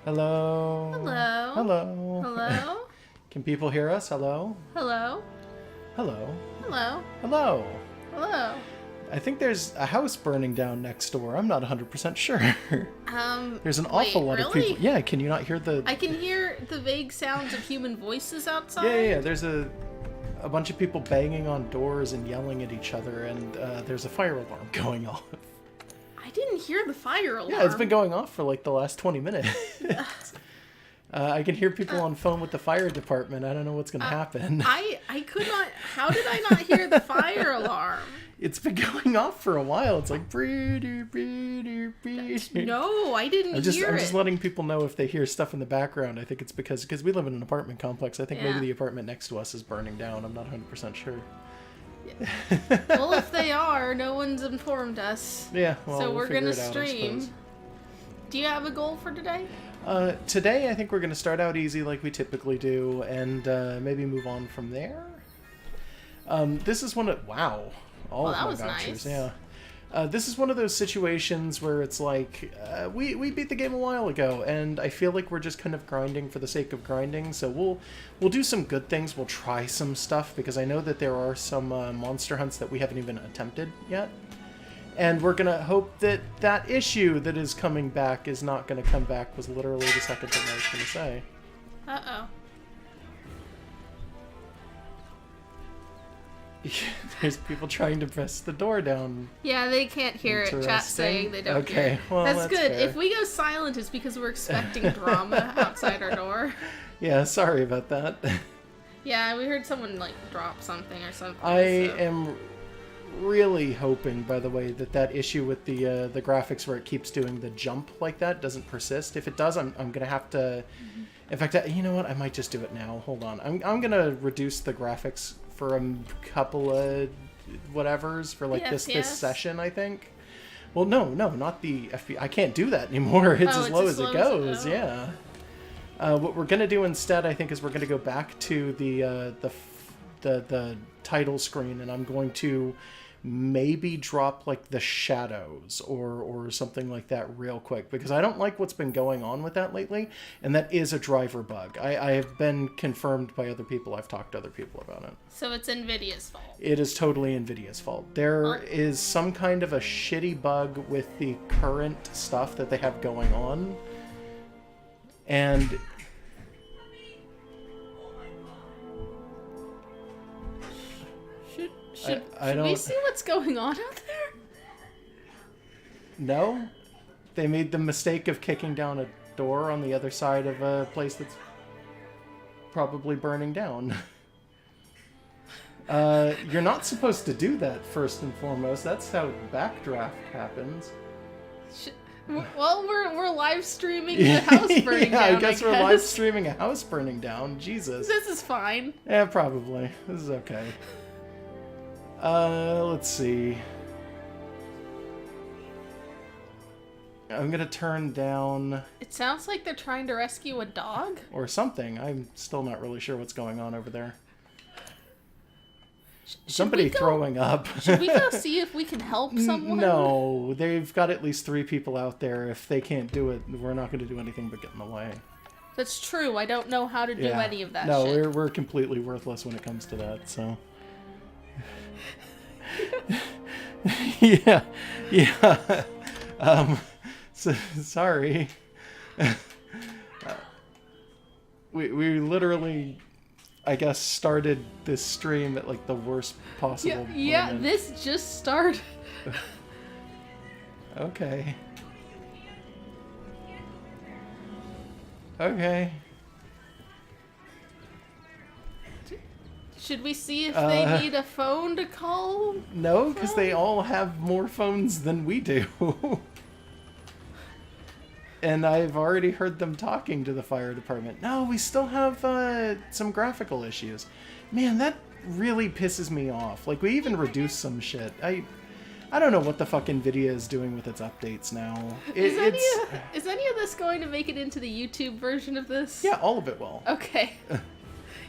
Hello. Hello. Hello. Hello. Can people hear us? Hello. Hello. Hello. Hello. Hello. Hello. I think there's a house burning down next door. I'm not 100% sure. There's an awful lot of people. Yeah, can you not hear the... I can hear the vague sounds of human voices outside. Yeah. There's a bunch of people banging on doors and yelling at each other, and there's a fire alarm going off. I didn't hear the fire alarm. Yeah, it's been going off for like the last 20 minutes. I can hear people on phone with the fire department. I don't know what's going to happen. I could not... How did I not hear the fire alarm? It's been going off for a while. It's like... No, I didn't hear it. I'm just letting people know if they hear stuff in the background. I think it's because we live in an apartment complex. I think maybe the apartment next to us is burning down. I'm not 100% sure. Well, if they are, no one's informed us. Yeah, well, so we're going to figure it out, I stream. suppose. Do you have a goal for today? Today, I think we're going to start out easy like we typically do, and maybe move on from there. This is one of... Wow. All of my vouchers, nice. Yeah. This is one of those situations where it's like, we beat the game a while ago, and I feel like we're just kind of grinding for the sake of grinding, so we'll do some good things, we'll try some stuff, because I know that there are some monster hunts that we haven't even attempted yet. And we're going to hope that that issue that is coming back is not going to come back, was literally the second thing I was going to say. Uh-oh. There's people trying to press the door down. Yeah, they can't hear it. Chat saying they don't hear it. Well, that's good. fair. If we go silent, it's because we're expecting drama outside our door. Yeah, sorry about that. Yeah, we heard someone, like, drop something or something. I am really hoping, by the way, that issue with the graphics where it keeps doing the jump like that doesn't persist. If it does, I'm going to have to... In fact, you know what? I might just do it now. Hold on. I'm going to reduce the graphics for a couple of whatevers for like this session, I think. Well, no, not the FPS. I can't do that anymore. It's as low as it goes. Yeah. What we're gonna do instead, I think, is we're gonna go back to the title screen, and I'm going to maybe drop like the shadows or something like that real quick, because I don't like what's been going on with that lately, and that is a driver bug. I have been confirmed by other people. I've talked to other people about it. So it's NVIDIA's fault. It is totally NVIDIA's fault. There is some kind of a shitty bug with the current stuff that they have going on, and Should we see what's going on out there? No. They made the mistake of kicking down a door on the other side of a place that's probably burning down. You're not supposed to do that, first and foremost. That's how backdraft happens. Well, we're live streaming the house burning down. I guess we're live streaming a house burning down. Jesus. This is fine. Yeah, probably. This is okay. Let's see. I'm gonna turn down... It sounds like they're trying to rescue a dog? Or something. I'm still not really sure what's going on over there. Somebody throwing up. Should we go see if we can help someone? No, they've got at least 3 people out there. If they can't do it, we're not going to do anything but get in the way. That's true. I don't know how to do any of that shit. No, we're completely worthless when it comes to that, so... yeah. So, sorry. We literally, I guess, started this stream at like the worst possible moment. Yeah, this just started. Okay. Should we see if they need a phone to call? No, because they all have more phones than we do. And I've already heard them talking to the fire department. No, we still have some graphical issues. Man, that really pisses me off. Like, we even reduced some shit. I don't know what the fuck NVIDIA is doing with its updates now. Is any of this going to make it into the YouTube version of this? Yeah, all of it will. Okay.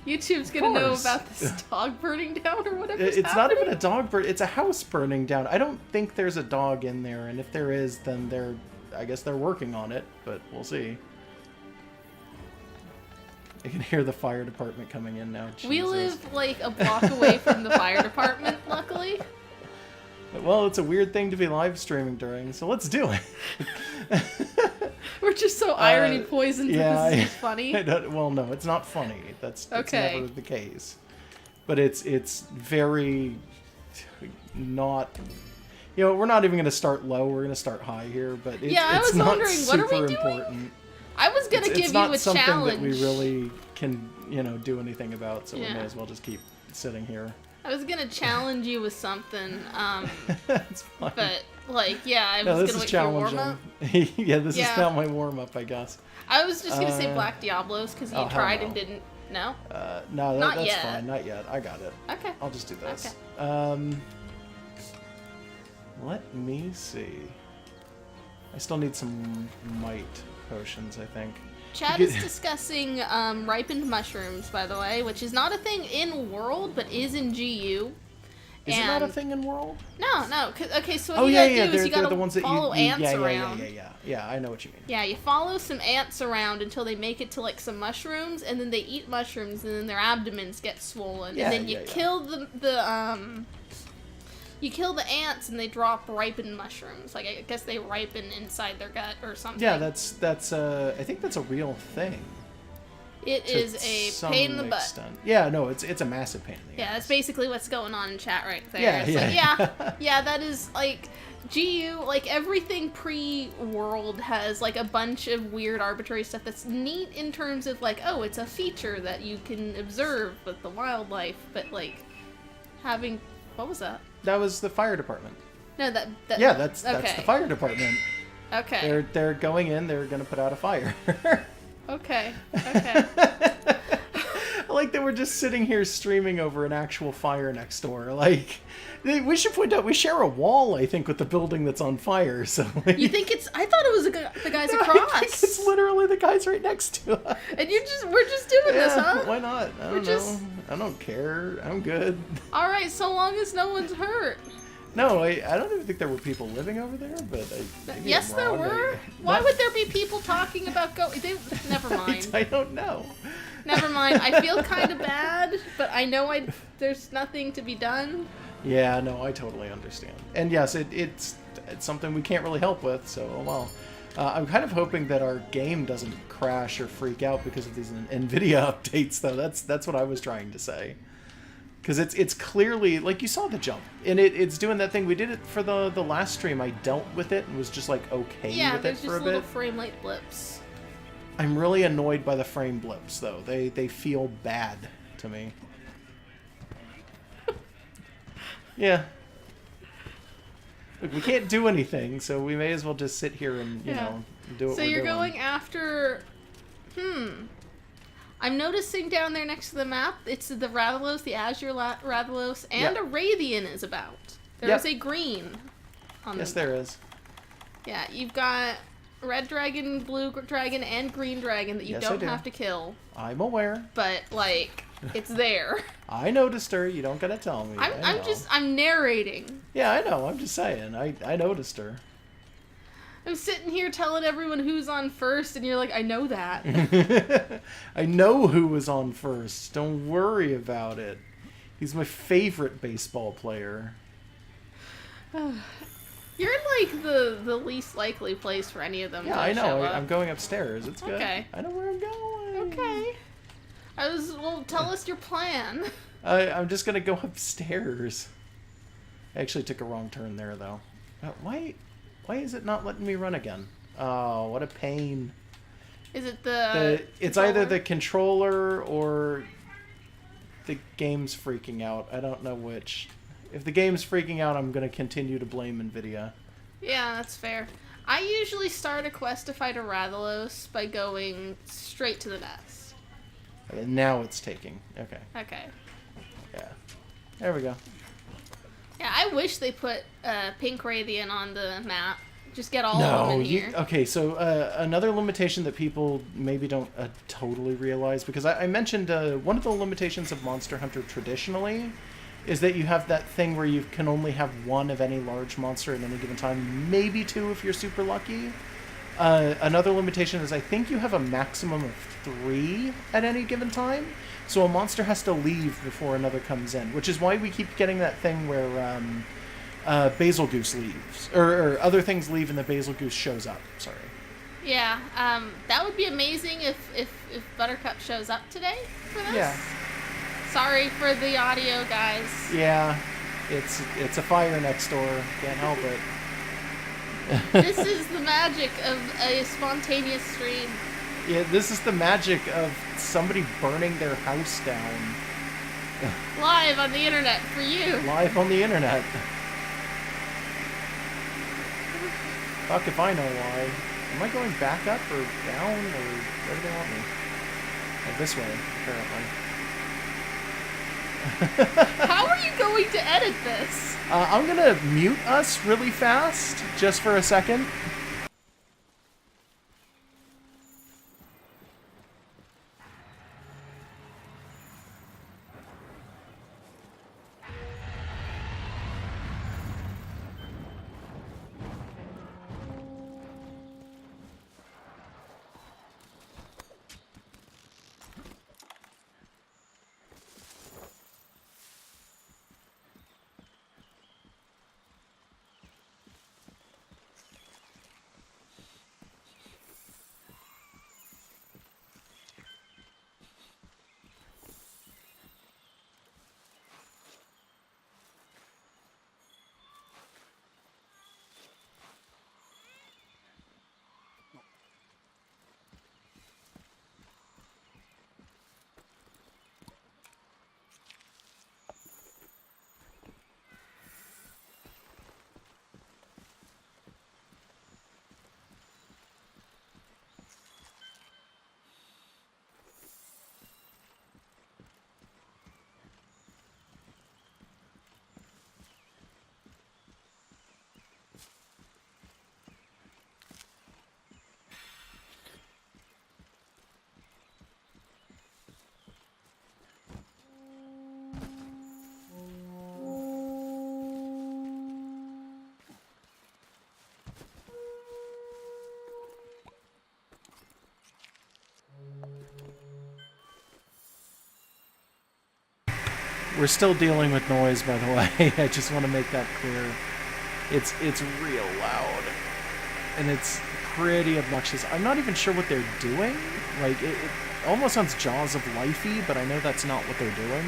YouTube's gonna know about this dog burning down or whatever. It's not even a dog burn. It's a house burning down. I don't think there's a dog in there, and if there is, then I guess they're working on it. But we'll see. I can hear the fire department coming in now. We Jesus. live like a block away from the fire department, luckily. Well, it's a weird thing to be live streaming during, so let's do it. We're just so irony poisoned that this is funny. Well, no, it's not funny. That's okay. never the case. But it's very not... You know, we're not even going to start low. We're going to start high here, but I was it's not wondering, super what are we doing? Important. I was going to give you a It's not something challenge. that we really can, do anything about, so we may as well just keep sitting here. I was going to challenge you with something, That's fine. but, like, I was going to wait for your warm-up. Yeah, this is now my warm-up, I guess. I was just going to say Black Diablos, because you tried and didn't... No? No, Not that's yet. fine. Not yet. I got it. Okay. I'll just do this. Okay. Let me see. I still need some might potions, I think. Chad is discussing ripened mushrooms, by the way, which is not a thing in World, but is in GU. Is it not a thing in World? No. Okay, so what you gotta do is you gotta the ones that follow ants around. Yeah, I know what you mean. Yeah, you follow some ants around until they make it to, like, some mushrooms, and then they eat mushrooms, and then their abdomens get swollen. Yeah, and then you kill you kill the ants, and they drop ripened mushrooms. Like, I guess they ripen inside their gut or something. Yeah, that's I think that's a real thing. It is a pain in the butt. Yeah, no, it's a massive pain in the ass. Yeah, that's basically what's going on in chat right there. Yeah, it's yeah, that is, like, GU, like, everything pre-World has, like, a bunch of weird arbitrary stuff that's neat in terms of, like, oh, it's a feature that you can observe with the wildlife, but, like, having... What was that? That was the fire department. No, that yeah, that's the fire department. Okay. They're going in. They're going to put out a fire. Okay. I like that we're just sitting here streaming over an actual fire next door. Like, we should point out we share a wall, I think, with the building that's on fire. So like, you think it's? I thought it was the guys no, across. I think it's literally the guys right next to us. And we're just doing this, huh? Why not? I don't know. I don't care. I'm good. All right, so long as no one's hurt. No, I don't even think there were people living over there, but yes, there were. Why would there be people talking about never mind. I don't know. Never mind. I feel kind of bad, but I know there's nothing to be done. Yeah, no, I totally understand. And yes, it's something we can't really help with, so oh well. I'm kind of hoping that our game doesn't crash or freak out because of these NVIDIA updates, though. That's what I was trying to say. Because it's clearly, like, you saw the jump, and it's doing that thing. We did it for the last stream. I dealt with it and was just, like, okay with it for a bit. Yeah, there's just little frame rate blips. I'm really annoyed by the frame blips, though. They feel bad to me. Yeah. Look, we can't do anything, so we may as well just sit here and, you know, do what we're doing. So you're going after... I'm noticing down there next to the map, it's the Rathalos, the Azure Rathalos, and a Radian is about. There's a green on the map. There is. Yeah, you've got red dragon, blue dragon, and green dragon that you don't have to kill. I'm aware. But, like, it's there. I noticed her. You don't gotta tell me. I'm narrating. Yeah, I know. I'm just saying. I noticed her. I'm sitting here telling everyone who's on first, and you're like, I know that. I know who was on first. Don't worry about it. He's my favorite baseball player. You're in, like, the least likely place for any of them to I know. show up. I'm going upstairs. It's good. Okay. I know where I'm going. Okay. Well, tell us your plan. I'm just gonna go upstairs. I actually took a wrong turn there, though. Why is it not letting me run again? Oh, what a pain. Is it the It's either the controller or the game's freaking out. I don't know which. If the game's freaking out, I'm going to continue to blame NVIDIA. Yeah, that's fair. I usually start a quest to fight a Rathalos by going straight to the nest. And now it's taking. Okay. Okay. Yeah. There we go. Yeah, I wish they put Pink Radian on the map. Just get all of them in here. Okay, so another limitation that people maybe don't totally realize, because I mentioned one of the limitations of Monster Hunter traditionally is that you have that thing where you can only have one of any large monster at any given time, maybe two if you're super lucky. Another limitation is I think you have a maximum of 3 at any given time. So a monster has to leave before another comes in, which is why we keep getting that thing where Basil Goose leaves. Or other things leave and the Basil Goose shows up. Sorry. Yeah, that would be amazing if Buttercup shows up today for this. Yeah. Sorry for the audio, guys. Yeah, it's a fire next door. Can't help it. This is the magic of a spontaneous stream. Yeah, this is the magic of somebody burning their house down. Live on the internet for you. Live on the internet. Fuck if I know why. Am I going back up or down or where do they want me? Oh, this way, apparently. How are you going to edit this? I'm gonna mute us really fast, just for a second. We're still dealing with noise, by the way. I just want to make that clear. It's real loud. And it's pretty obnoxious. I'm not even sure what they're doing. Like, it almost sounds Jaws of Life-y, but I know that's not what they're doing.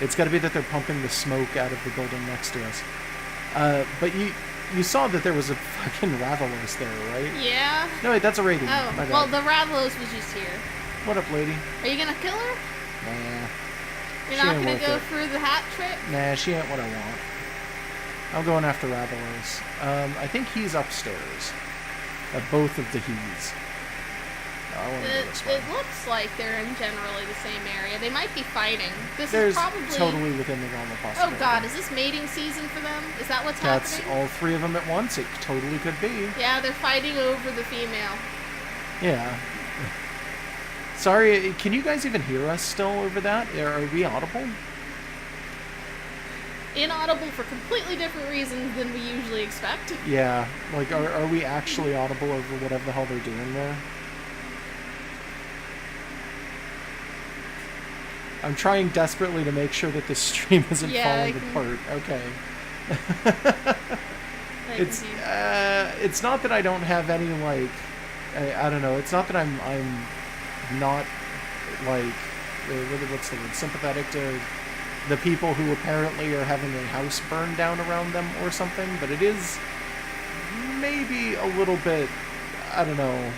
It's got to be that they're pumping the smoke out of the building next to us. But you saw that there was a fucking Rathalos there, right? Yeah. No, wait, that's a rating. Oh, well, the Rathalos was just here. What up, lady? Are you gonna kill her? Nah. You're She not ain't gonna worth go it. for the hat trick? Nah, she ain't what I want. I'm going after Rathalos. I think he's upstairs. Both of the he's. I want to go this way. It looks like they're in generally the same area. They might be fighting. This There's is probably totally within the realm of possibility. Oh god, is this mating season for them? Is that what's That's happening? all 3 of them at once. It totally could be. Yeah, they're fighting over the female. Yeah. Sorry, can you guys even hear us still over that? Are we audible? Inaudible for completely different reasons than we usually expect. Yeah. Like, are we actually audible over whatever the hell they're doing there? I'm trying desperately to make sure that this stream isn't falling apart. Okay. It's not that I don't have any, like, I don't know. It's not that I'm not, like, what's the word? Sympathetic to the people who apparently are having a house burned down around them or something, but it is maybe a little bit, I don't know.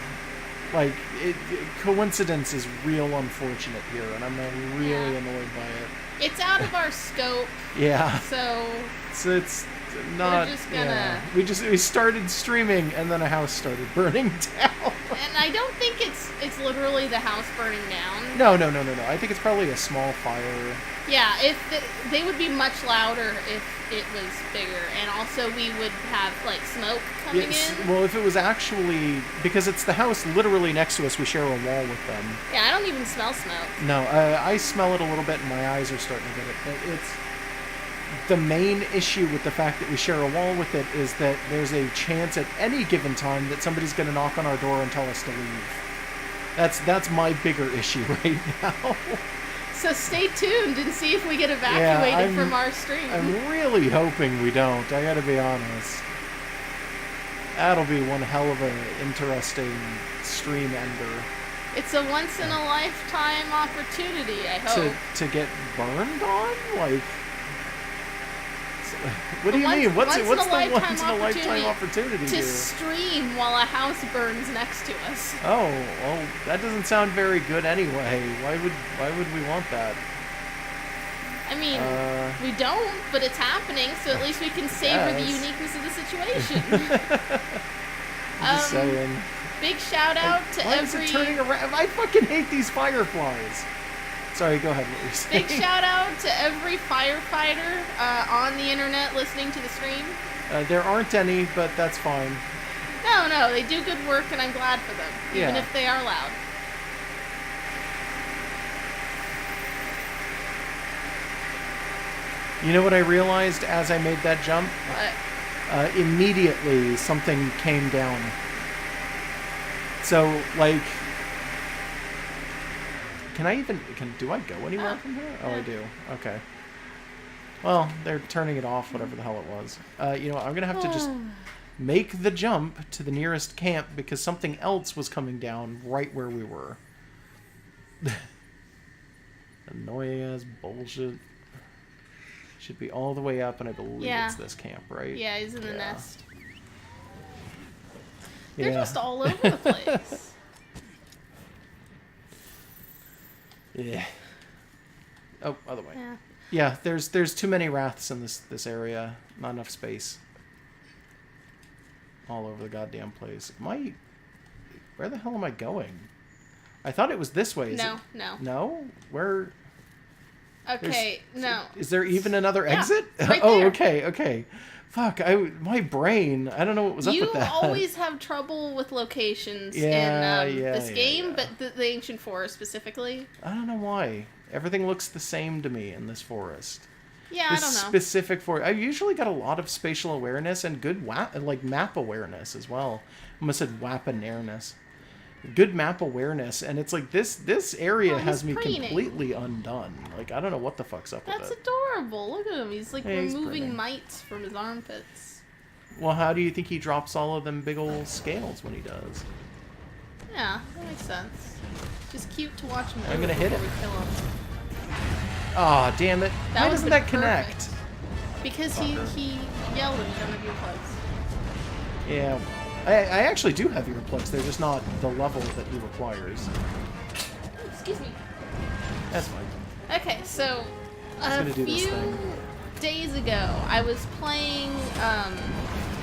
Like, coincidence is real unfortunate here, and I'm really annoyed by it. It's out of our scope. Yeah. So it's not. We're just gonna. Yeah. We started streaming, and then a house started burning down. And I don't think it's literally the house burning down. No. I think it's probably a small fire. Yeah, they would be much louder if it was bigger, and also we would have like smoke coming in. Well, if it was actually because it's the house literally next to us, we share a wall with them. Yeah, I don't even smell smoke. No, I smell it a little bit, and my eyes are starting to get it. But the main issue with the fact that we share a wall with it is that there's a chance at any given time that somebody's going to knock on our door and tell us to leave. That's my bigger issue right now. So stay tuned and see if we get evacuated from our stream. I'm really hoping we don't. I gotta be honest. That'll be one hell of an interesting stream ender. It's a once-in-a-lifetime opportunity, I hope. To get burned on? Like... What do you mean? What's the once-in-a-lifetime opportunity to here? stream while a house burns next to us. Oh, well, that doesn't sound very good anyway. Why would we want that? I mean, we don't, but it's happening, so at least we can savor the uniqueness of the situation. I'm just saying. Big shout out to Why is it turning around? I fucking hate these fireflies. Sorry, go ahead. What were you saying? Big shout out to every firefighter on the internet listening to the stream. There aren't any, but that's fine. No, they do good work, and I'm glad for them, even if they are loud. You know what I realized as I made that jump? What? Immediately, something came down. So, like... do I go anywhere from here? Oh, I do. Okay. Well, they're turning it off, whatever the hell it was. You know what, I'm gonna have to just make the jump to the nearest camp because something else was coming down right where we were. Annoying ass bullshit. Should be all the way up, and I believe it's this camp, right? Yeah, he's in the nest. They're just all over the place. Yeah. Oh, other way. Yeah, there's too many wraths in this area. Not enough space. All over the goddamn place. Where the hell am I going? I thought it was this way. No. No? Where? Okay, no. Is there even another exit? Right Oh, there. okay. Fuck, my brain, I don't know what was up with that. You always have trouble with locations in this game, but the Ancient Forest specifically. I don't know why. Everything looks the same to me in this forest. Yeah, This I don't know. specific forest. I've usually got a lot of spatial awareness and good map awareness as well. I almost said weaponairness. Good map awareness, and it's like this area has me completely undone. Like, I don't know what the fuck's up with it. That's adorable. Look at him. He's like removing he's mites from his armpits. Well, how do you think he drops all of them big old scales when he does? Yeah, that makes sense. Just cute to watch him. I'm gonna hit it. Kill him. Aw, damn it. Why doesn't that connect? Because he yelled and you don't have earplugs. Yeah. I actually do have earplugs. They're just not the level that he requires. Excuse me. That's fine. Okay, so a few days ago, I was playing,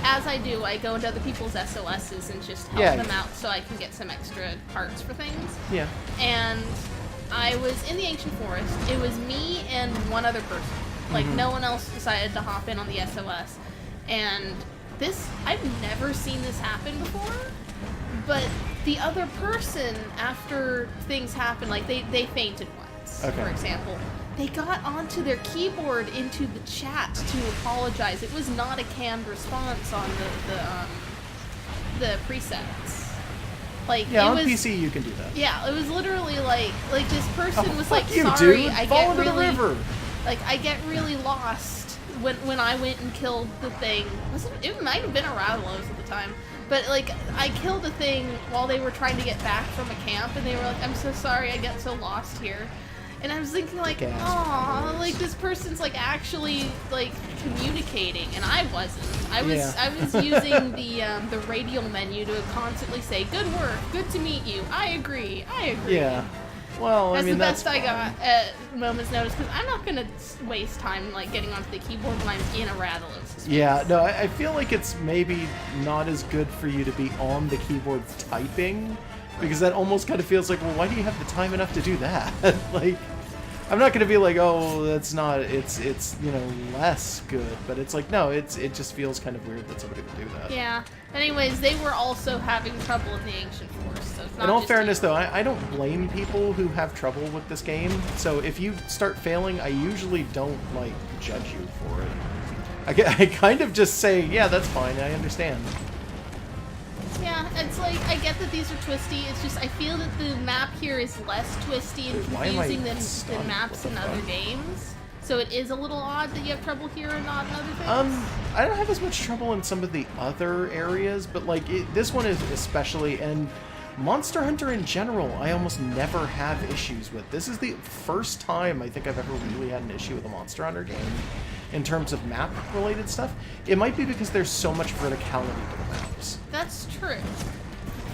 as I do, I go into other people's SOSs and just help them out so I can get some extra parts for things. Yeah. And I was in the Ancient Forest. It was me and one other person. Like, no one else decided to hop in on the SOS. And I've never seen this happen before, but the other person, after things happened, like they fainted once, for example, they got onto their keyboard into the chat to apologize. It was not a canned response on the presets. Like, yeah, on PC you can do that. Yeah, it was literally like this person was like, you, sorry, dude. I Fall get into really, the river. Like, I get really lost when I went and killed the thing. It might have been a Rathalos at the time, but like, I killed a thing while they were trying to get back from a camp, and they were like, I'm so sorry, I get so lost here. And I was thinking, like, aw, like, this person's like actually like communicating, and I wasn't. I was using the radial menu to constantly say, good work, good to meet you, I agree. Yeah. Well, that's I mean, the best I got at moment's notice, because I'm not gonna waste time like getting onto the keyboard when I'm in a Rathalos space. Yeah, no, I feel like it's maybe not as good for you to be on the keyboard typing, because that almost kind of feels like, well, why do you have the time enough to do that? Like, I'm not gonna be like, oh, that's not. It's you know, less good, but it's like, no, it just feels kind of weird that somebody would do that. Yeah. Anyways, they were also having trouble in the Ancient Force, so it's not. In all just fairness, you. though, I don't blame people who have trouble with this game. So if you start failing, I usually don't like judge you for it. I kind of just say, yeah, that's fine. I understand. Yeah, it's like, I get that these are twisty, it's just I feel that the map here is less twisty and Dude, why am I confusing than stunned? maps What in the other fuck? games. So it is a little odd that you have trouble here and not in other things. I don't have as much trouble in some of the other areas, but like this one is especially, and Monster Hunter in general, I almost never have issues with. This is the first time I think I've ever really had an issue with a Monster Hunter game in terms of map-related stuff. It might be because there's so much verticality to the maps. That's true.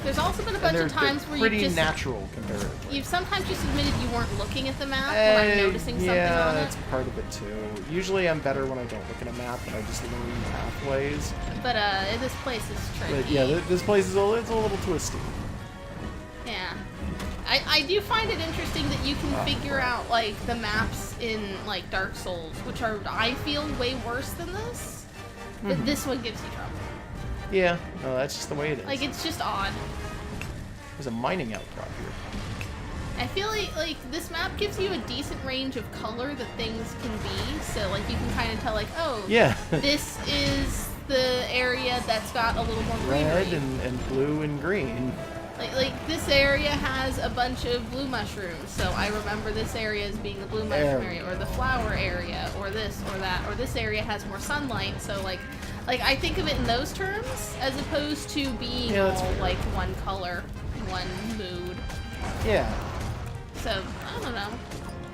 There's also been a bunch And of times they're where pretty you've just natural comparatively. you've sometimes just admitted you weren't looking at the map when I'm noticing something yeah, on that's it. part of it too. Usually I'm better when I don't look at a map and I just learn pathways. But this place is tricky. But yeah, this place is it's a little twisty. Yeah. I do find it interesting that you can figure out, like, the maps in, like, Dark Souls, which are, I feel, way worse than this. But this one gives you trouble. Yeah, no, that's just the way it is. Like, it's just odd. There's a mining outcrop here. I feel like this map gives you a decent range of color that things can be, so, like, you can kind of tell, like, oh, Yeah. this is the area that's got a little more greenery. Red and blue and green. Like this area has a bunch of blue mushrooms, so I remember this area as being the blue mushroom area, or the flower area, or this or that, or this area has more sunlight, so like I think of it in those terms, as opposed to being all fair. like one color, one mood. Yeah. So, I don't know.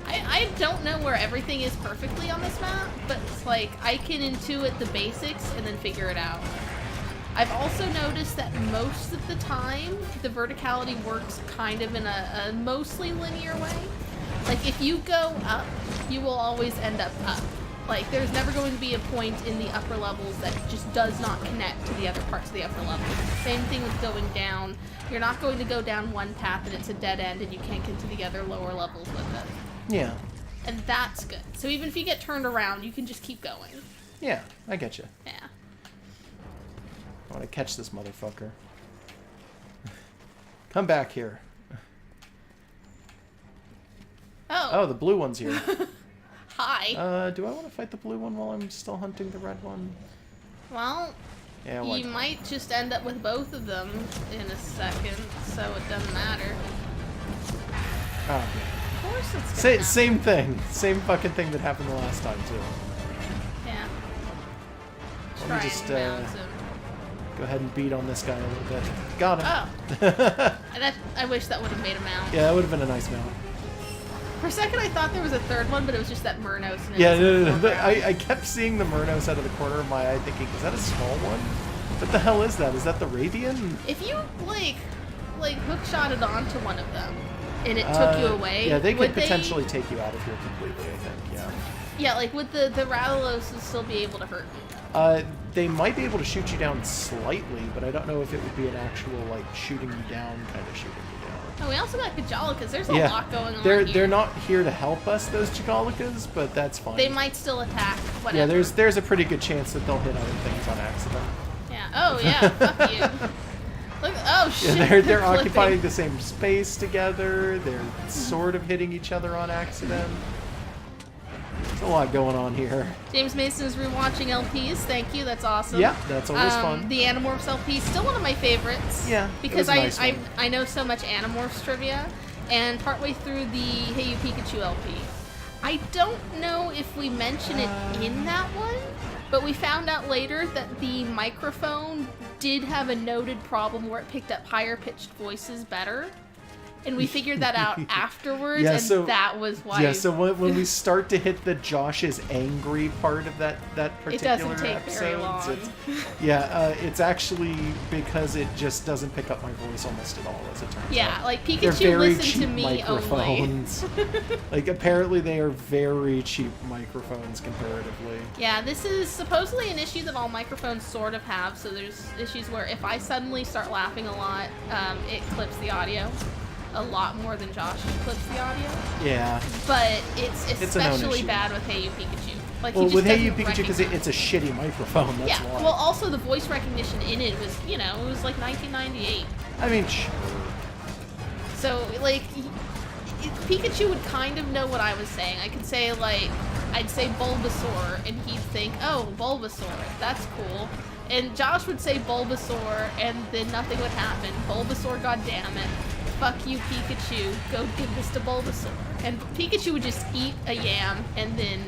I don't know where everything is perfectly on this map, but it's like, I can intuit the basics and then figure it out. I've also noticed that most of the time, the verticality works kind of in a mostly linear way. Like, if you go up, you will always end up up. Like, there's never going to be a point in the upper levels that just does not connect to the other parts of the upper levels. Same thing with going down. You're not going to go down one path and it's a dead end and you can't get to the other lower levels with it. Yeah. And that's good. So even if you get turned around, you can just keep going. Yeah, I get you. Yeah. I want to catch this motherfucker. Come back here. Oh, the blue one's here. Hi. Do I want to fight the blue one while I'm still hunting the red one? Well, Yeah, why you not? might just end up with both of them in a second, so it doesn't matter. Oh, Of course it's gonna happen. same thing. Same fucking thing that happened the last time, too. Yeah. Let Try me just, and mount him. Go ahead and beat on this guy a little bit. Got him. Oh. I wish that would have made a mount. Yeah, that would have been a nice mount. For a second I thought there was a third one, but it was just that Murnos. And it Yeah, was in the no. foreground. I kept seeing the Murnos out of the corner of my eye thinking, is that a small one? What the hell is that? Is that the Ravian? If you, like hook-shotted onto one of them, and it took you away, Yeah, they could would potentially take you out of here completely, I think, yeah. Yeah, like, would the Rathalos still be able to hurt me? They might be able to shoot you down slightly, but I don't know if it would be an actual, like, shooting you down kind of shooting you down. Oh, we also got Kajalikas. There's a Yeah, lot going on they're here. not here to help us, those Chigalikas, but that's fine. They might still attack, whatever. Yeah, there's a pretty good chance that they'll hit other things on accident. Yeah. Oh, yeah, fuck you. Look, oh, shit. Yeah, they're flipping. occupying the same space together. They're sort of hitting each other on accident. There's a lot going on here. James Mason is rewatching LPs. Thank you. That's awesome. Yeah, that's always fun. The Animorphs LP is still one of my favorites. Yeah, it because was a nice one. I know so much Animorphs trivia, and partway through the Hey You Pikachu LP, I don't know if we mention it in that one, but we found out later that the microphone did have a noted problem where it picked up higher pitched voices better. And we figured that out afterwards, Yeah, and so- that was why. Yeah, so when we start to hit the Josh is angry part of that particular doesn't take episode, very long. It's actually because it just doesn't pick up my voice almost at all, as it turns out. Yeah, like They're Pikachu very listened cheap to me only. microphones. Like, apparently they are very cheap microphones comparatively. Yeah, this is supposedly an issue that all microphones sort of have, so there's issues where if I suddenly start laughing a lot, it clips the audio. a lot more than Josh clips the audio. Yeah. But it's a known especially issue. bad with Hey You Pikachu. Like, Well, he just with Hey You doesn't Pikachu, because recognize. it's a shitty microphone, that's Yeah, why. well, also the voice recognition in it was, you know, it was like 1998. I mean, sure. So, like, Pikachu would kind of know what I was saying. I could say, like, I'd say Bulbasaur, and he'd think, oh, Bulbasaur, that's cool. And Josh would say Bulbasaur, and then nothing would happen. Bulbasaur, goddammit. Fuck you, Pikachu. Go give this to Bulbasaur. And Pikachu would just eat a yam, and then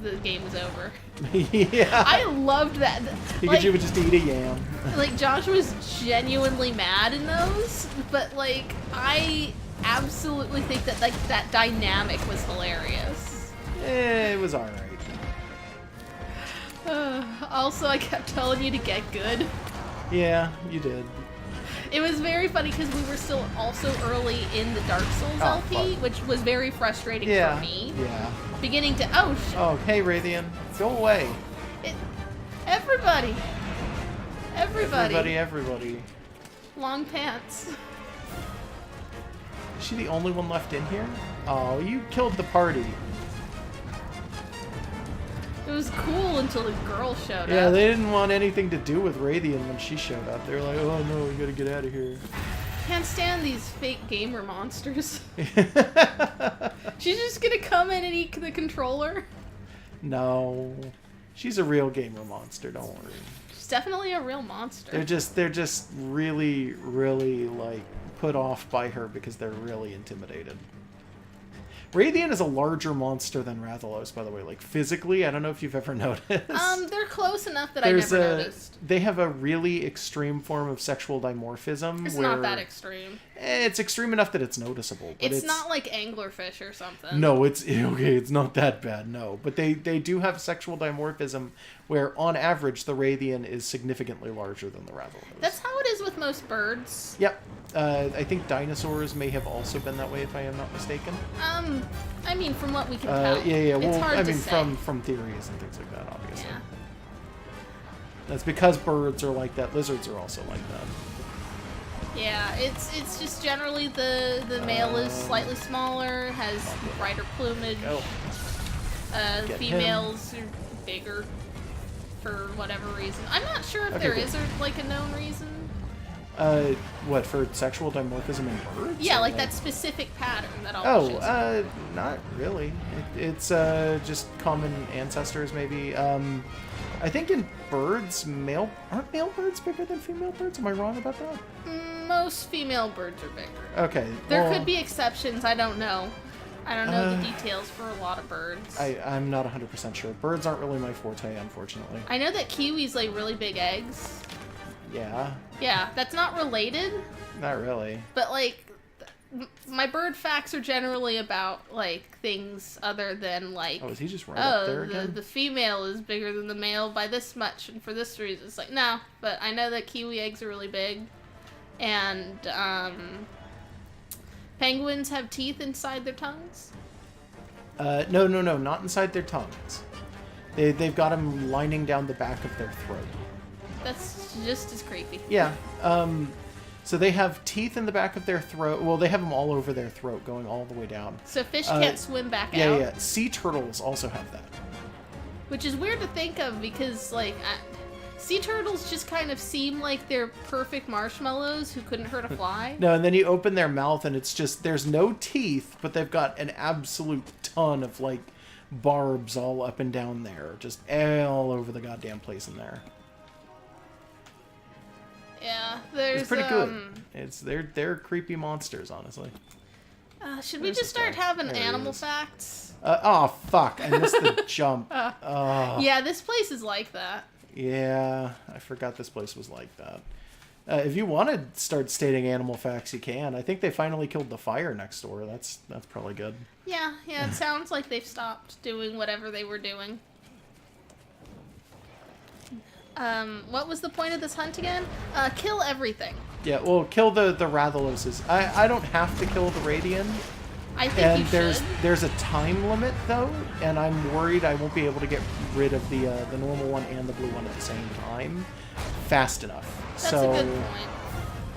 the game was over. Yeah. I loved that. Pikachu would just eat a yam. Like, Josh was genuinely mad in those, but, like, I absolutely think that, like, that dynamic was hilarious. It was alright. Also, I kept telling you to get good. Yeah, you did. It was very funny because we were still also early in the Dark Souls LP, fuck. which was very frustrating Yeah. for me. Yeah. Beginning to, Oh, hey, Raytheon. Go away. Everybody. Everybody. Long pants. Is she the only one left in here? Oh, you killed the party. It was cool until the girl showed Yeah, up. they didn't want anything to do with Raytheon when she showed up. They were like, oh no, we gotta get out of here. Can't stand these fake gamer monsters. She's just gonna come in and eat the controller. No. She's a real gamer monster, don't worry. She's definitely a real monster. They're just really, really, like, put off by her because they're really intimidated. Raytheon is a larger monster than Rathalos, by the way. Like, physically, I don't know if you've ever noticed. They're close enough that I never noticed. They have a really extreme form of sexual dimorphism. It's where not that extreme. It's extreme enough that it's noticeable. But It's not like anglerfish or something. No, it's okay. It's not that bad. No, but they do have sexual dimorphism, where on average the Raytheon is significantly larger than the Rathalos. That's how it is with most birds. Yep. I think dinosaurs may have also been that way, if I am not mistaken. I mean, from what we can tell. Yeah. It's Well, hard I to mean, say. from theories and things like that, obviously. Yeah. That's because birds are like that. Lizards are also like that. Yeah, it's just generally the male is slightly smaller, has brighter plumage. Go. Get Females are bigger for whatever reason. I'm not sure if Okay, there cool. is like a known reason. What, for sexual dimorphism in birds? Yeah, Or, like that specific pattern that always shows up. Not really. It's just common ancestors, maybe. I think in birds, aren't male birds bigger than female birds? Am I wrong about that? Most female birds are bigger. Okay. There well, could be exceptions, I don't know. I don't know the details for a lot of birds. I'm not 100% sure. Birds aren't really my forte, unfortunately. I know that kiwis lay really big eggs. Yeah, Yeah, that's not related, not really. but like my bird facts are generally about like things other than like Oh, is he just right up there oh again? the female is bigger than the male by this much and for this reason. It's like no, but I know that kiwi eggs are really big, and penguins have teeth inside their tongues. No, not inside their tongues. They've got them lining down the back of their throat. That's just as creepy. Yeah. So they have teeth in the back of their throat. Well, they have them all over their throat, going all the way down. So fish can't swim back out. Yeah. Sea turtles also have that. Which is weird to think of because, like, sea turtles just kind of seem like they're perfect marshmallows who couldn't hurt a fly. No, and then you open their mouth and it's just, there's no teeth, but they've got an absolute ton of, like, barbs all up and down there. Just all over the goddamn place in there. Yeah, there's It's pretty good. They're creepy monsters, honestly. Should we Where's just this start guy? having There he animal is. facts? Oh, fuck. I missed the jump. Yeah, this place is like that. Yeah, I forgot this place was like that. If you want to start stating animal facts, you can. I think they finally killed the fire next door. That's probably good. Yeah, it sounds like they've stopped doing whatever they were doing. What was the point of this hunt again? Kill everything. Yeah, well, kill the Rathaloses. I don't have to kill the Radian. I think And you should. there's a time limit though, and I'm worried I won't be able to get rid of the normal one and the blue one at the same time fast enough. That's so a good point.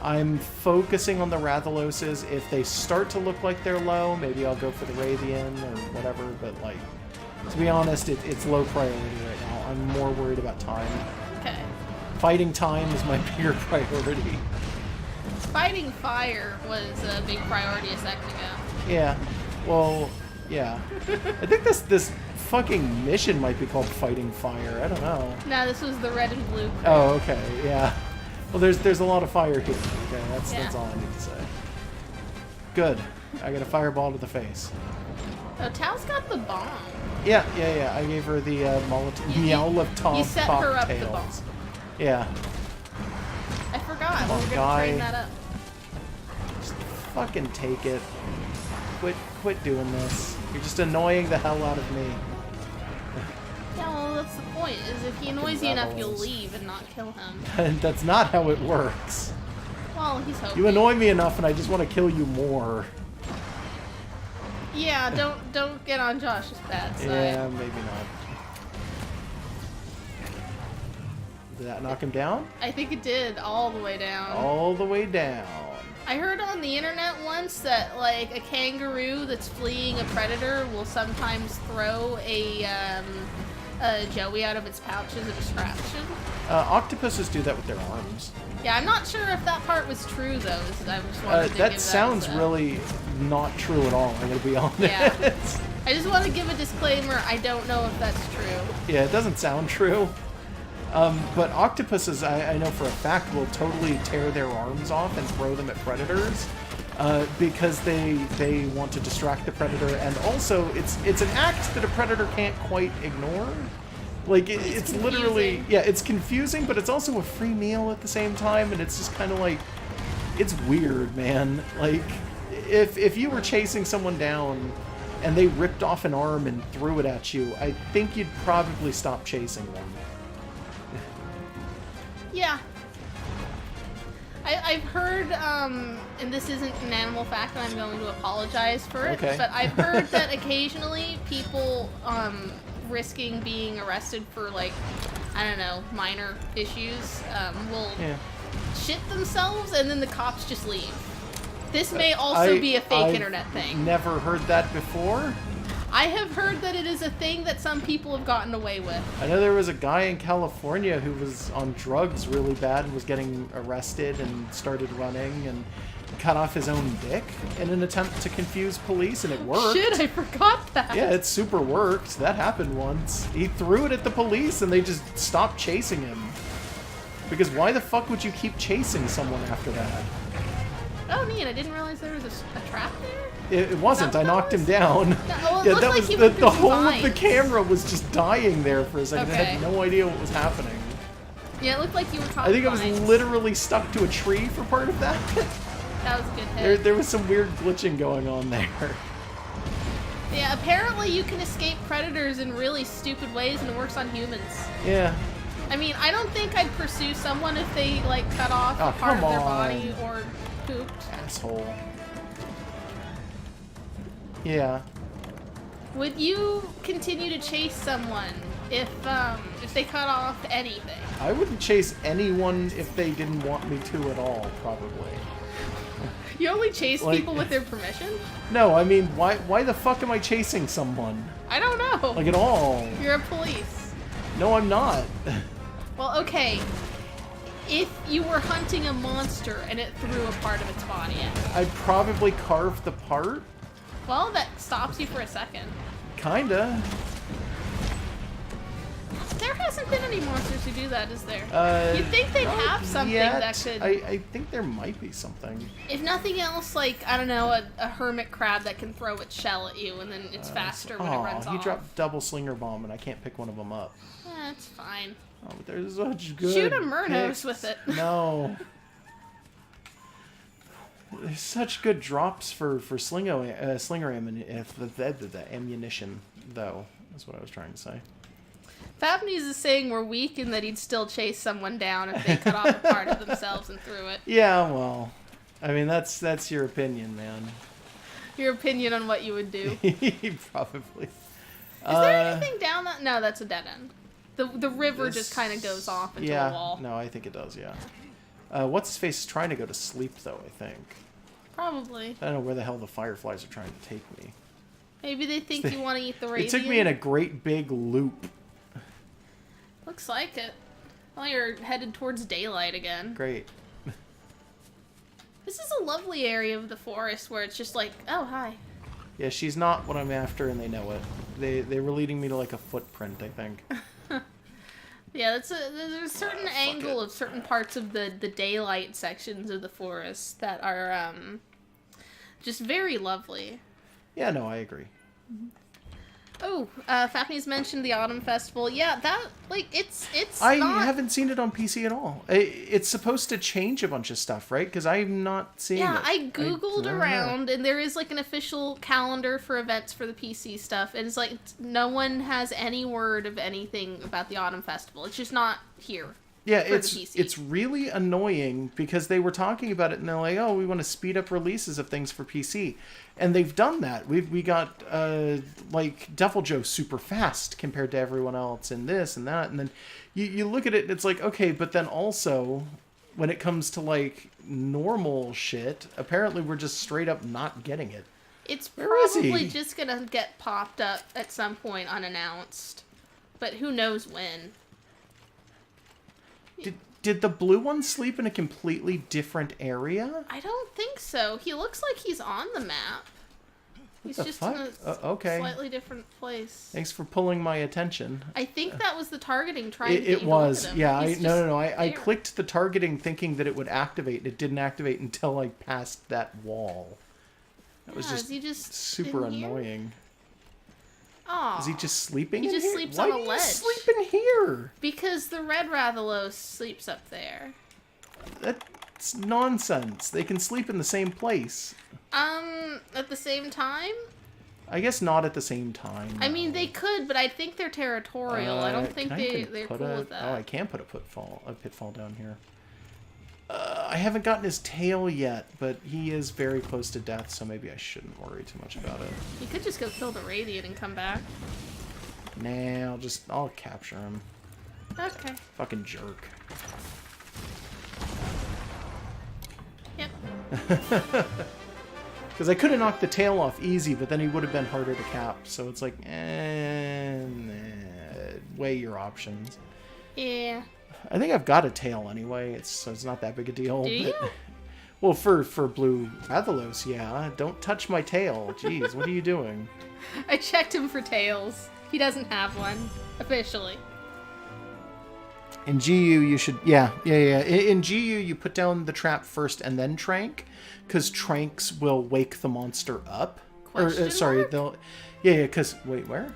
I'm focusing on the Rathaloses. If they start to look like they're low, maybe I'll go for the Ravian or whatever, but, like, to be honest, it's low priority right now. I'm more worried about time. Okay. Fighting time is my bigger priority. Fighting fire was a big priority a second ago. Yeah. Well, yeah. I think this fucking mission might be called Fighting Fire. I don't know. No, this was the red and blue. Oh, okay. Yeah. Well, there's a lot of fire here. Okay, that's all I need to say. Good. I got a fireball to the face. Oh, Tal's got the bomb. Yeah. I gave her the Molotov You set her up the bomb. cocktails. Yeah. I forgot. Come on, We were gonna guy. train that up. Just fucking take it. Quit doing this. You're just annoying the hell out of me. Yeah, well, that's the point. Is if he annoys you enough, you'll Rebels. leave and not kill him. And that's not how it works. Well, he's hoping. You annoy me enough, and I just want to kill you more. Yeah, don't get on Josh's bad side. Yeah, maybe not. Did that knock him down? I think it did all the way down. All the way down. I heard on the internet once that, like, a kangaroo that's fleeing a predator will sometimes throw a joey out of its pouch as a distraction. Octopuses do that with their arms. Yeah, I'm not sure if that part was true, though. So I just wanted to That give sounds as a- really not true at all, I'm going to be honest. Yeah. I just want to give a disclaimer. I don't know if that's true. Yeah, it doesn't sound true. But octopuses, I know for a fact, will totally tear their arms off and throw them at predators because they want to distract the predator, and also it's an act that a predator can't quite ignore. Like, it's literally... confusing. Yeah, it's confusing, but it's also a free meal at the same time, and it's just kind of like... It's weird, man. Like, if you were chasing someone down and they ripped off an arm and threw it at you, I think you'd probably stop chasing them. Yeah. I've heard, and this isn't an animal fact, and I'm going to apologize for it, Okay. but I've heard that occasionally people, risking being arrested for, like, I don't know, minor issues, will Yeah. shit themselves, and then the cops just leave. This may also be a fake I've internet thing. Never heard that before. I have heard that it is a thing that some people have gotten away with. I know there was a guy in California who was on drugs really bad and was getting arrested and started running and cut off his own dick in an attempt to confuse police, and it worked. Shit, I forgot that. Yeah, it super worked. That happened once. He threw it at the police and they just stopped chasing him. Because why the fuck would you keep chasing someone after that? Oh, neat. I didn't realize there was a trap there. It wasn't. I That knocked him was- down. No, well, it Yeah, looked that like was he the went through whole some of the vines. camera was just dying there for a second. I Okay. had no idea what was happening. Yeah, it looked like you were talking. I think I was literally stuck to a tree for part of that. That was a good hit. There was some weird glitching going on there. Yeah, apparently you can escape predators in really stupid ways, and it works on humans. Yeah. I mean, I don't think I'd pursue someone if they, like, cut off Oh, a part of come their on. body or pooped. Asshole. Yeah. Would you continue to chase someone if they cut off anything? I wouldn't chase anyone if they didn't want me to at all, probably. You only chase Like- people with their permission? No, I mean, why the fuck am I chasing someone? I don't know. Like, at all? You're a police. No, I'm not. Well, okay. If you were hunting a monster and it threw a part of its body at you, I'd probably carve the part. well, that stops you for a second. Kinda. There hasn't been any monsters who do that, is there? You'd think they'd not have something yet. that could... I think there might be something. If nothing else, like, I don't know, a hermit crab that can throw its shell at you and then it's faster when it runs he off. dropped double slinger bomb and I can't pick one of them up. That's fine. Oh, but there's such good Shoot a Murnos picks. with it. No. There's such good drops for slinger ammunition, though. That's what I was trying to say. Fabnews is saying we're weak and that he'd still chase someone down if they cut off a part of themselves and threw it. Yeah, well, I mean that's your opinion, man. Your opinion on what you would do. Probably. Is there anything down that? No, that's a dead end. The river This- just kind of goes off into yeah, a wall. no, I think it does. Yeah. What's his face is trying to go to sleep though, I think. Probably. I don't know where the hell the fireflies are trying to take me. Maybe they think you want to eat the radiant. It took me in a great big loop. Looks like it. Well, you're headed towards daylight again. Great. This is a lovely area of the forest where it's just like, oh, hi. Yeah, she's not what I'm after, and they know it. They were leading me to like a footprint, I think. Yeah, there's a certain angle of certain parts of the daylight sections of the forest that are just very lovely. Yeah, no, I agree. Oh, Fafney's mentioned the Autumn Festival. Yeah, that, like, it's I not... haven't seen it on PC at all. It's supposed to change a bunch of stuff, right? Because I'm not seeing it. Yeah, I Googled around, and there is, like, an official calendar for events for the PC stuff, and it's like, no one has any word of anything about the Autumn Festival. It's just not here. Yeah, it's really annoying because they were talking about it and they're like, oh, we want to speed up releases of things for PC. And they've done that. We got, like, Devil Joe super fast compared to everyone else and this and that. And then you look at it and it's like, okay, but then also when it comes to, like, normal shit, apparently we're just straight up not getting it. It's probably just going to get popped up at some point unannounced. But who knows when. Did the blue one sleep in a completely different area? I don't think so. He looks like he's on the map. He's just in a okay. slightly different place. Thanks for pulling my attention. I think that was the targeting trying to get It you was. to look at him. Yeah, no. I clicked the targeting thinking that it would activate. It didn't activate until I passed that wall. That was just super annoying. Oh, is he just sleeping in here? He just sleeps on a ledge. Why do you sleep in here? Because the red Rathalos sleeps up there. That's nonsense. They can sleep in the same place. At the same time? I guess not at the same time. I mean, they could, but I think they're territorial. I don't think they're cool with that. Oh, I can put a pitfall down here. I haven't gotten his tail yet, but he is very close to death, so maybe I shouldn't worry too much about it. You could just go kill the Radiant and come back. Nah, I'll capture him. Okay. Fucking jerk. Yep. Because I could have knocked the tail off easy, but then he would have been harder to cap, so it's like, weigh your options. Yeah. I think I've got a tail anyway, so it's not that big a deal. Do you? Well, for Blue Rathalos, yeah. Don't touch my tail. Jeez, what are you doing? I checked him for tails. He doesn't have one, officially. In GU, you should... Yeah. In GU, you put down the trap first and then Trank, because Tranks will wake the monster up. Sorry, they'll... Yeah, because... Wait, where?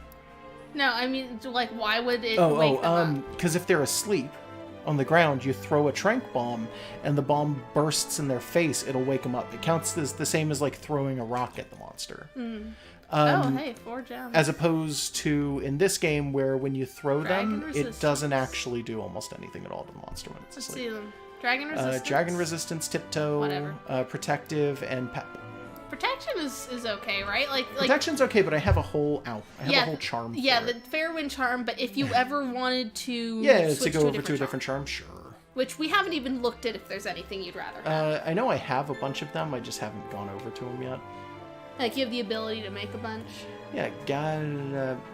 No, I mean, like, why would it wake them up? Because if they're asleep on the ground, you throw a trank bomb, and the bomb bursts in their face, it'll wake them up. It counts as the same as, like, throwing a rock at the monster. Hey, 4 gems. As opposed to, in this game, where when you throw them, it doesn't actually do almost anything at all to the monster when it's asleep. Let's see them. Dragon resistance? Dragon resistance, tiptoe, whatever. Protective, and pep. Protection is okay, right? Like Protection's okay, but I have a whole a whole charm. Yeah, the Fairwind charm. But if you ever wanted to, to go over to a different charm, sure. Which we haven't even looked at if there's anything you'd rather have. I know I have a bunch of them. I just haven't gone over to them yet. Like you have the ability to make a bunch. Yeah,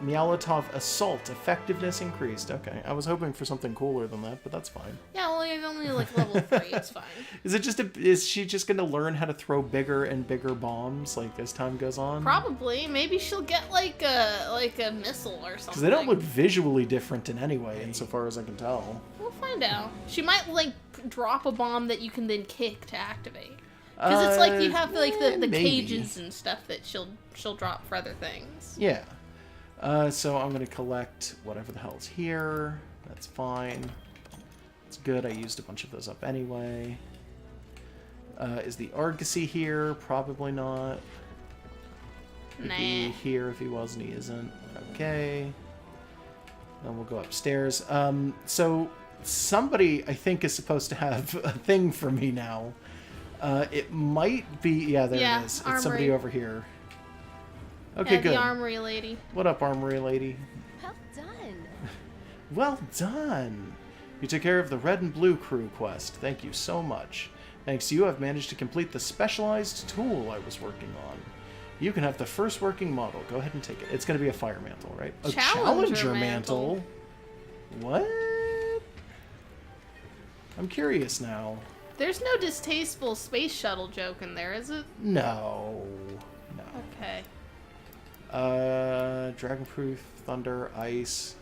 Meowlatov Assault effectiveness increased. Okay, I was hoping for something cooler than that, but that's fine. Yeah, well, you're only like level 3. It's fine. Is she just going to learn how to throw bigger and bigger bombs like as time goes on? Probably. Maybe she'll get like a missile or something. Because they don't look visually different in any way, insofar as I can tell. We'll find out. She might like drop a bomb that you can then kick to activate. Because it's like you have like the cages and stuff that she'll drop for other things. Yeah. So I'm going to collect whatever the hell's here. That's fine. It's good. I used a bunch of those up anyway. Is the Argosy here? Probably not. He'd be here if he was and he isn't. Okay. Then we'll go upstairs. So somebody, I think, is supposed to have a thing for me now. It might be... Yeah, there it is. Armory. It's somebody over here. Okay, good. The armory lady. What up, armory lady? Well done. Well done. You took care of the red and blue crew quest. Thank you so much. Thanks to you, I've managed to complete the specialized tool I was working on. You can have the first working model. Go ahead and take it. It's going to be a fire mantle, right? A challenger mantle? What? I'm curious now. There's no distasteful space shuttle joke in there, is it? No. No. Okay. Dragonproof, Thunder, Ice,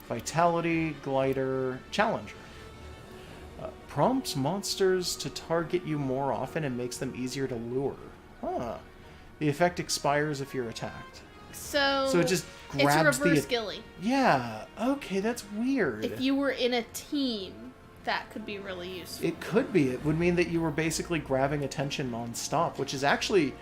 Vitality, Glider, Challenger. Prompts monsters to target you more often and makes them easier to lure. Huh. The effect expires if you're attacked. So it just grabs it's reverse ghillie. Yeah. Okay, that's weird. If you were in a team, that could be really useful. It could be. It would mean that you were basically grabbing attention non-stop, which is actually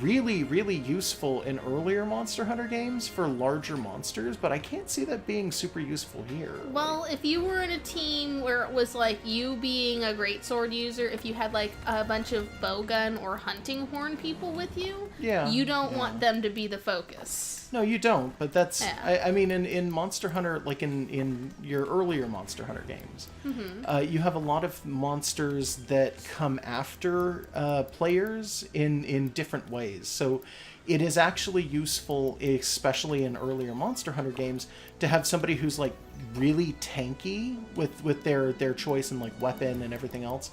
really, really useful in earlier Monster Hunter games for larger monsters, but I can't see that being super useful here. Well, if you were in a team where it was like you being a greatsword user, if you had like a bunch of bowgun or hunting horn people with you, you don't want them to be the focus. No, you don't, but that's... I mean, in Monster Hunter, like in your earlier Monster Hunter games, you have a lot of monsters that come after players in different ways. So it is actually useful, especially in earlier Monster Hunter games, to have somebody who's like really tanky with their choice and like weapon and everything else,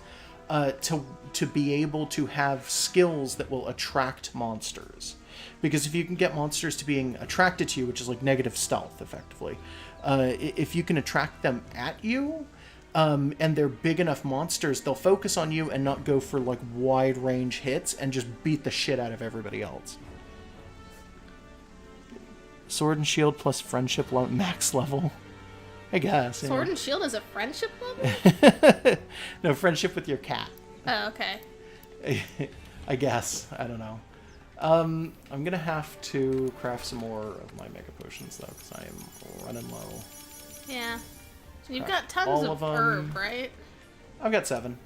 to be able to have skills that will attract monsters. Because if you can get monsters to being attracted to you, which is like negative stealth, effectively, if you can attract them at you, and they're big enough monsters, they'll focus on you and not go for like wide range hits and just beat the shit out of everybody else. Sword and Shield plus Friendship max level. I guess. Sword and Shield is a friendship level? No, friendship with your cat. Oh, okay. I guess. I don't know. I'm gonna have to craft some more of my Mega Potions, though, because I am running low. Yeah. You've got tons of herb, right? I've got 7.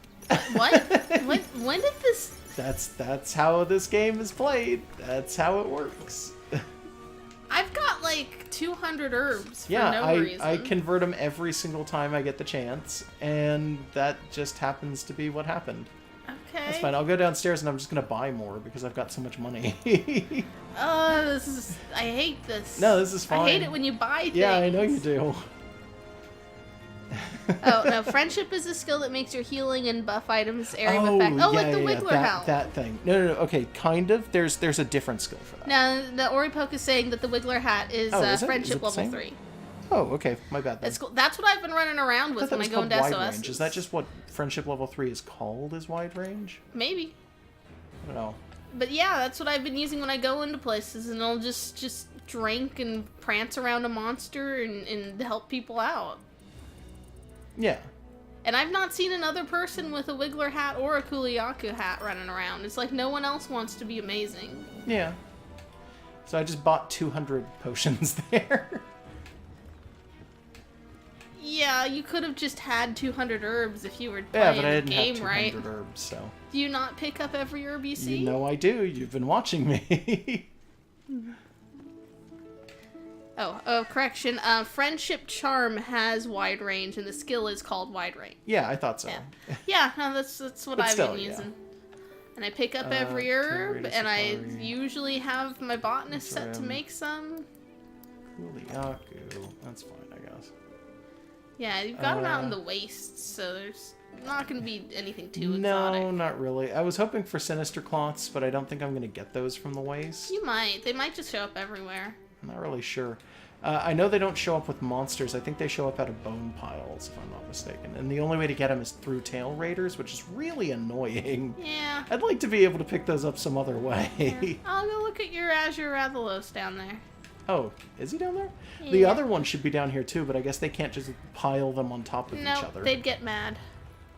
What? when did this... That's how this game is played. That's how it works. I've got like 200 herbs for no reason. I convert them every single time I get the chance, and that just happens to be what happened. Okay. That's fine. I'll go downstairs and I'm just gonna buy more because I've got so much money. This is... I hate this. No, this is fine. I hate it when you buy things. Yeah, I know you do. Oh, no. Friendship is a skill that makes your healing and buff items area of effect. Oh, like the Wiggler Helm. That thing. No. Okay, kind of. There's a different skill for that. Now, the Oripoke is saying that the Wiggler hat is Friendship level 3. Oh, okay. My bad then. That's cool. That's what I've been running around with when I go into SOS. Range. Is that just what Friendship level 3 is called, is wide range? Maybe. I don't know. But yeah, that's what I've been using when I go into places, and I'll just drink and prance around a monster and help people out. Yeah. And I've not seen another person with a Wiggler hat or a Kuliaku hat running around. It's like no one else wants to be amazing. Yeah. So I just bought 200 potions there. Yeah, you could have just had 200 herbs if you were playing but I the didn't game, have 200 right? herbs, so. Do you not pick up every herb you see? You know I do. You've been watching me. Oh, correction. Friendship Charm has wide range, and the skill is called wide range. Yeah, I thought so. Yeah, no, that's what I've been using. And I pick up every herb, and I usually have my botanist set to make some. Kuliaku. That's fine, I guess. Yeah, you've got them out in the wastes, so there's not going to be anything too exotic. No, not really. I was hoping for Sinister Cloths, but I don't think I'm going to get those from the waste. You might. They might just show up everywhere. I'm not really sure. I know they don't show up with monsters. I think they show up out of bone piles, if I'm not mistaken. And the only way to get them is through tail raiders, which is really annoying. Yeah. I'd like to be able to pick those up some other way. Yeah. I'll go look at your Azure Rathalos down there. Oh, is he down there? Yeah. The other one should be down here too, but I guess they can't just pile them on top of each other. They'd get mad.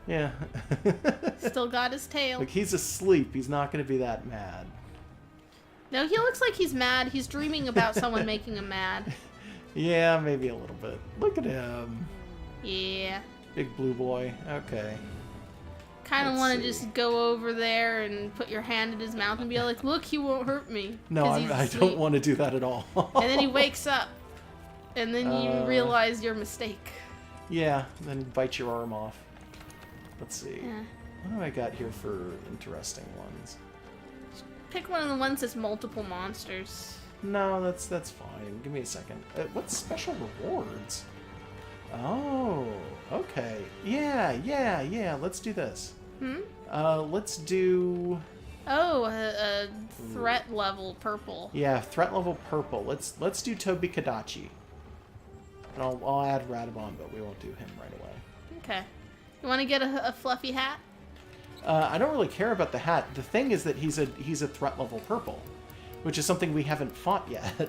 Yeah. Still got his tail. Like, he's asleep. He's not going to be that mad. No, he looks like he's mad. He's dreaming about someone making him mad. Yeah, maybe a little bit. Look at him. Yeah. Big blue boy. Okay. Kind of want to just go over there and put your hand in his mouth and be like, look, he won't hurt me. No, I don't want to do that at all. And then he wakes up. And then you realize your mistake. Yeah, then bite your arm off. Let's see. Yeah. What do I got here for interesting ones? Pick one of the ones that's multiple monsters. No, that's fine. Give me a second. What's special rewards? Oh, okay. Yeah. Let's do this. Let's do... Oh, a threat level purple. Yeah, threat level purple. Let's do Tobi-Kadachi. And I'll add Radabon, but we won't do him right away. Okay. You want to get a fluffy hat? I don't really care about the hat. The thing is that he's a threat level purple, which is something we haven't fought yet.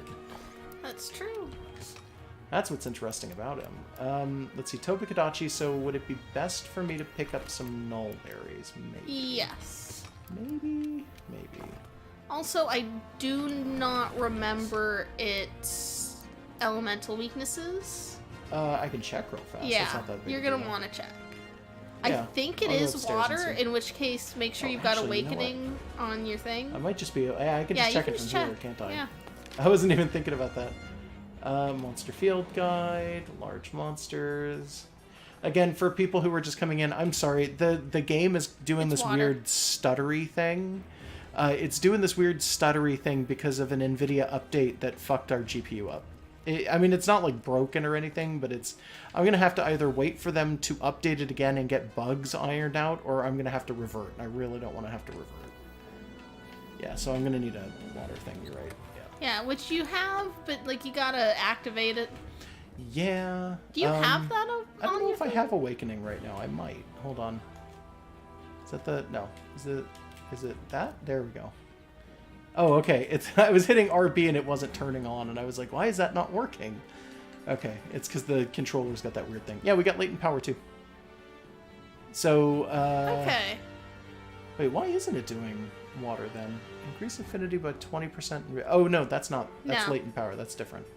That's true. That's what's interesting about him. Let's see, Tobi-Kadachi, so would it be best for me to pick up some null berries? Maybe. Yes. Maybe. Also, I do not remember its elemental weaknesses. I can check real fast. Yeah, That's not that big you're a gonna deal. want to check. Yeah, I think it I'll go is upstairs and water, see. in which case, make sure you've got actually, you know Awakening on your thing. I might just be... I can Yeah, just you check can it just from here, check. can't I? Yeah. I wasn't even thinking about that. Monster Field Guide, large monsters. Again, for people who were just coming in, I'm sorry. The game is doing It's this water. weird stuttery thing. It's doing this weird stuttery thing because of an NVIDIA update that fucked our GPU up. I mean, it's not like broken or anything, but I'm going to have to either wait for them to update it again and get bugs ironed out, or I'm going to have to revert. I really don't want to have to revert. Yeah, so I'm going to need a water thing, you're right. Yeah, which you have, but like you gotta activate it. Yeah. Do you have that on I don't know your if I phone? have Awakening right now. I might. Hold on. Is that the... No. Is it that? There we go. Oh, okay. I was hitting RB and it wasn't turning on, and I was like, why is that not working? Okay. It's because the controller's got that weird thing. Yeah, we got latent power too. So, Okay. Wait, why isn't it doing water then? Increase affinity by 20%. Oh, no, that's not. That's No. latent power. That's different.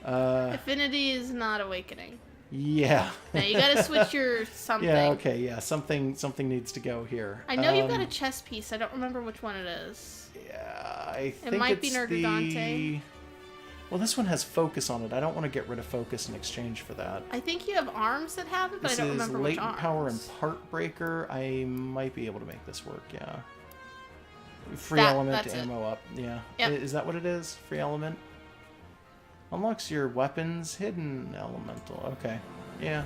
Affinity is not Awakening. Yeah. Now you gotta switch your something. Yeah, okay, yeah. Something needs to go here. I know you've got a chess piece. I don't remember which one it is. Yeah, I think might be it's Nergigante. Well, this one has focus on it. I don't want to get rid of focus in exchange for that. I think you have arms that have it, but This I don't is remember which latent arms. power and part breaker. I might be able to make this work, yeah. Free That- element that's to it. ammo up, yeah. Yep. Is that what it is? Free element? Unlocks your weapons, hidden elemental. Okay, yeah.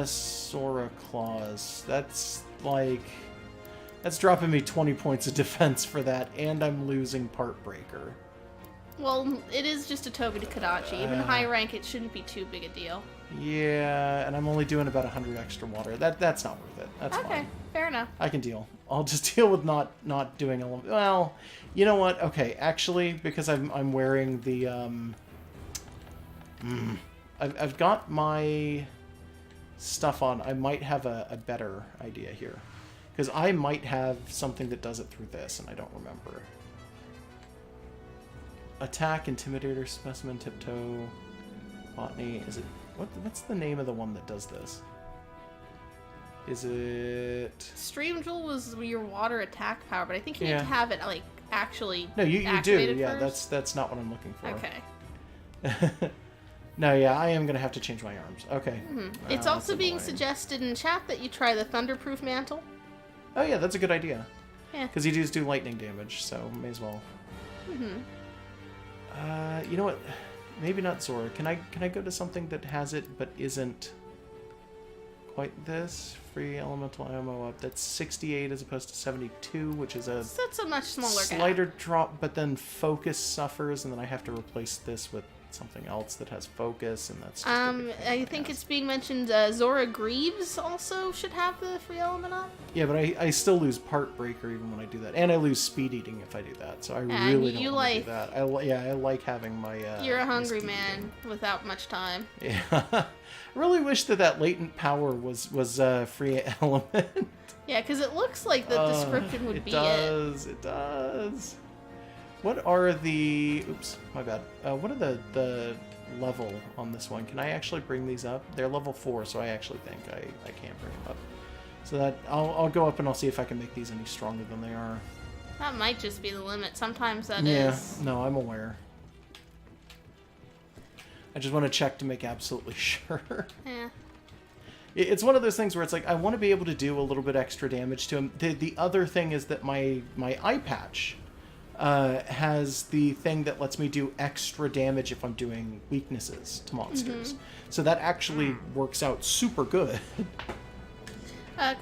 Sora Claws. That's like... That's dropping me 20 points of defense for that, and I'm losing part breaker. Well, it is just a tobi-kadachi. Even high rank, it shouldn't be too big a deal. Yeah, and I'm only doing about 100 extra water. That's not worth it. That's Okay, fine. fair enough. I can deal. I'll just deal with not doing a... Well, you know what? Okay, actually, because I'm wearing the... I've got my stuff on. I might have a better idea here. Because I might have something that does it through this, and I don't remember. Attack, Intimidator, Specimen, Tiptoe, Botany. Is it... What's the name of the one that does this? Is it... Stream Jewel was your water attack power, but I think you need Yeah. to have it, like, actually No, you do. activated Yeah, first. that's not what I'm looking for. Okay. No, yeah, I am going to have to change my arms. Okay. It's That's also being annoying. suggested in chat that you try the Thunderproof Mantle. Oh, yeah, that's a good idea. Yeah. Because you do lightning damage, so may as well. You know what? Maybe not Zora. Can I go to something that has it but isn't quite this? Free elemental ammo up. That's 68 as opposed to 72, which is a So that's a much smaller slighter gap. drop, but then focus suffers, and then I have to replace this with something else that has focus, and that's just a big pain in I the think ass. it's being mentioned Zora Greaves also should have the free element up. Yeah, but I still lose part breaker even when I do that, and I lose speed eating if I do that. So I And really don't you want to do like- that. I like having my. You're a my hungry speed man without much time. eating. Yeah, I really wish that latent power was free element. Yeah, because it looks like the description would be it. It does. What are the? Oops, my bad. What are the level on this one? Can I actually bring these up? They're level 4, so I actually think I can bring them up. So that I'll go up and I'll see if I can make these any stronger than they are. That might just be the limit. Sometimes that Yeah, is. no, I'm aware. I just want to check to make absolutely sure. Yeah. It's one of those things where it's like, I want to be able to do a little bit extra damage to him. The other thing is that my eye patch has the thing that lets me do extra damage if I'm doing weaknesses to monsters. So that actually works out super good.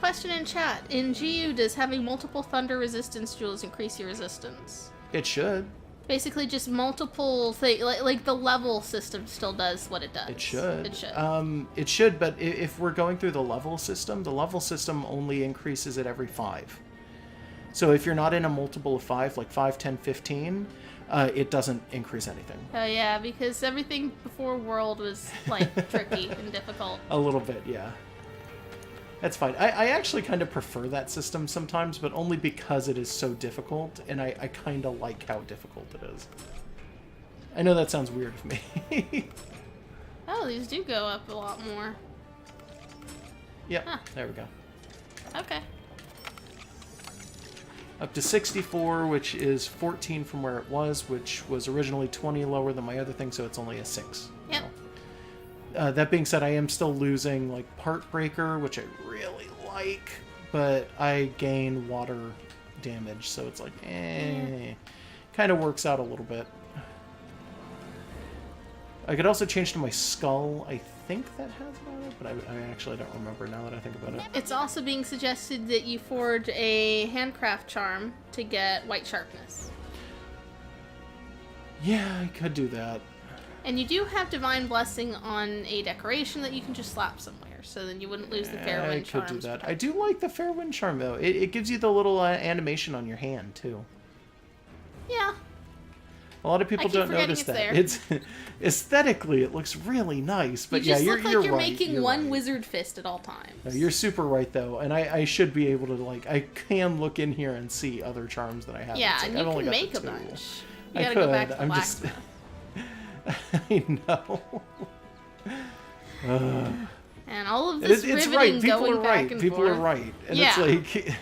Question in chat. In GU, does having multiple thunder resistance jewels increase your resistance? It should. Basically just multiple things, like the level system still does what it does. It should. It should. It should, but if we're going through the level system only increases at every 5. So if you're not in a multiple of 5, like 5, 10, 15, it doesn't increase anything. Oh yeah, because everything before World was, like, tricky and difficult. A little bit, yeah. That's fine. I actually kind of prefer that system sometimes, but only because it is so difficult, and I kind of like how difficult it is. I know that sounds weird of me. Oh, these do go up a lot more. Yep, Huh. There we go. Okay. Up to 64, which is 14 from where it was, which was originally 20 lower than my other thing, so it's only a 6. Yep. That being said, I am still losing, like, Part Breaker, which I really like, but I gain water damage, so it's like, kind of works out a little bit. I could also change to my skull. I think that has it on it, but I actually don't remember now that I think about it. It's also being suggested that you forge a handcraft charm to get white sharpness. Yeah, I could do that. And you do have Divine Blessing on a decoration that you can just slap somewhere, so then you wouldn't lose the Fairwind charm. I could do that. I do like the Fairwind charm, though. It gives you the little animation on your hand, too. Yeah. A lot of people don't notice that. It's aesthetically, it looks really nice, but you just you're look like you're right. making one wizard fist at all times. No, you're super right, though, and I should be able to, like, I can look in here and see other charms that I have. Yeah, like, and you can make a bunch. You gotta go back to the blacksmith. I know. And all of this it's riveting right. People going are back right. and People forth. are right. And Yeah. it's like,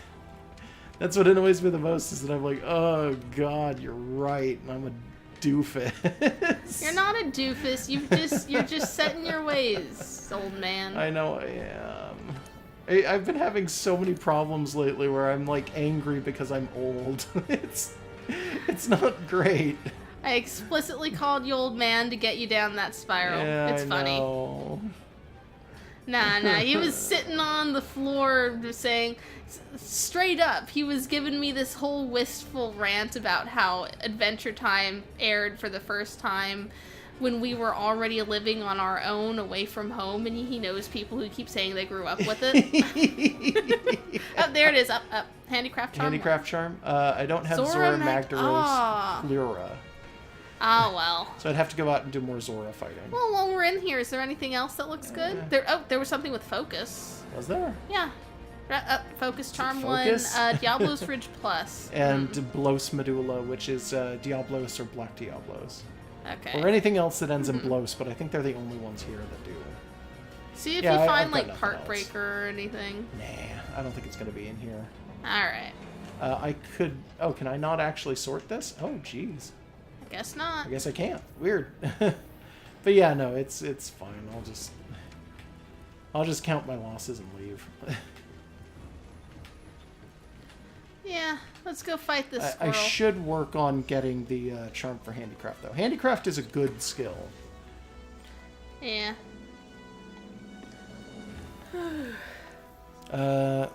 that's what annoys me the most is that I'm like, oh god, you're right, and I'm a doofus. You're not a doofus. You're just set in your ways, old man. I know I am. I've been having so many problems lately where I'm like angry because I'm old. It's not great. I explicitly called you old man to get you down that spiral. Yeah, It's funny. Know. Nah, he was sitting on the floor just saying, straight up, he was giving me this whole wistful rant about how Adventure Time aired for the first time when we were already living on our own away from home, and he knows people who keep saying they grew up with it. Oh, there it is, up. Handicraft charm. Handicraft charm? I don't have Zora Magdaros Plura. Oh, well. So I'd have to go out and do more Zora fighting. Well, while we're in here, is there anything else that looks good? There was something with focus. Was there? Yeah. Focus charm Focus? 1, Diablo's Ridge Plus. And Blos Medulla, which is Diablos or Black Diablos. Okay. Or anything else that ends in Blos, but I think they're the only ones here that do. See if Yeah, you find, I've got like, nothing Part else. Breaker or anything. Nah, I don't think it's going to be in here. Alright. I could... Oh, can I not actually sort this? Oh, jeez. I guess not. I guess I can't. Weird. But yeah, no, it's fine. I'll just count my losses and leave. Yeah, let's go fight this I squirrel. should work on getting the charm for handicraft, though. Handicraft is a good skill. Yeah.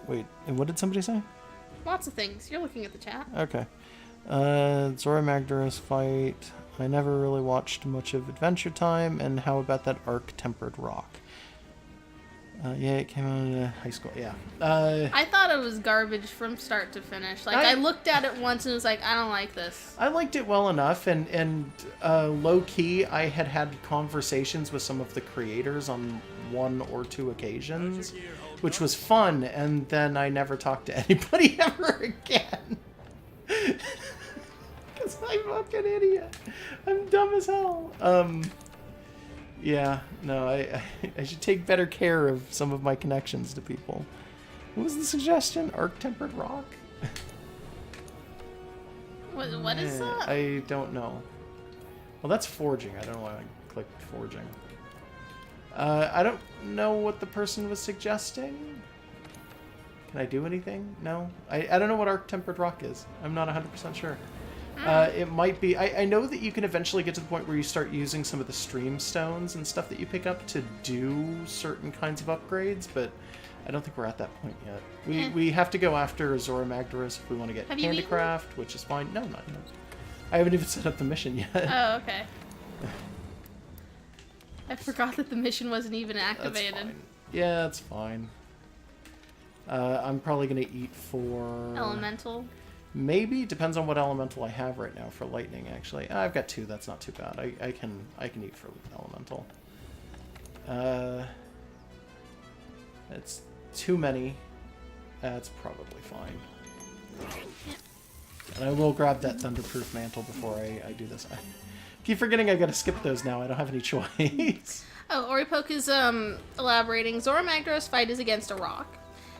Wait, and what did somebody say? Lots of things. You're looking at the chat. Okay. Zora Magdaros fight. I never really watched much of Adventure Time, and how about that Arc Tempered Rock? Yeah, it came out in high school. Yeah. I thought it was garbage from start to finish. Like, I looked at it once and was like, I don't like this. I liked it well enough, and low-key, I had conversations with some of the creators on 1 or 2 occasions, which was fun, and then I never talked to anybody ever again. Because I'm a fucking idiot. I'm dumb as hell. Yeah, no, I should take better care of some of my connections to people. What was the suggestion? Arc Tempered Rock? What is that? I don't know. Well, that's forging. I don't know why I clicked forging. I don't know what the person was suggesting. Can I do anything? No? I don't know what arc-tempered rock is. I'm not 100% sure. It might be... I know that you can eventually get to the point where you start using some of the stream stones and stuff that you pick up to do certain kinds of upgrades, but I don't think we're at that point yet. We have to go after Zora Magdaros if we want to get handicraft, which is fine. No, not yet. I haven't even set up the mission yet. Oh, okay. I forgot that the mission wasn't even activated. That's fine. Yeah, that's fine. I'm probably going to eat for... Elemental? Maybe. Depends on what elemental I have right now for lightning, actually. I've got 2. That's not too bad. I can eat for elemental. That's too many. That's probably fine. And I will grab that thunderproof mantle before I do this. I keep forgetting I gotta skip those now. I don't have any choice. Oh, Oripoke is elaborating. Zora Magdaros fight is against a rock.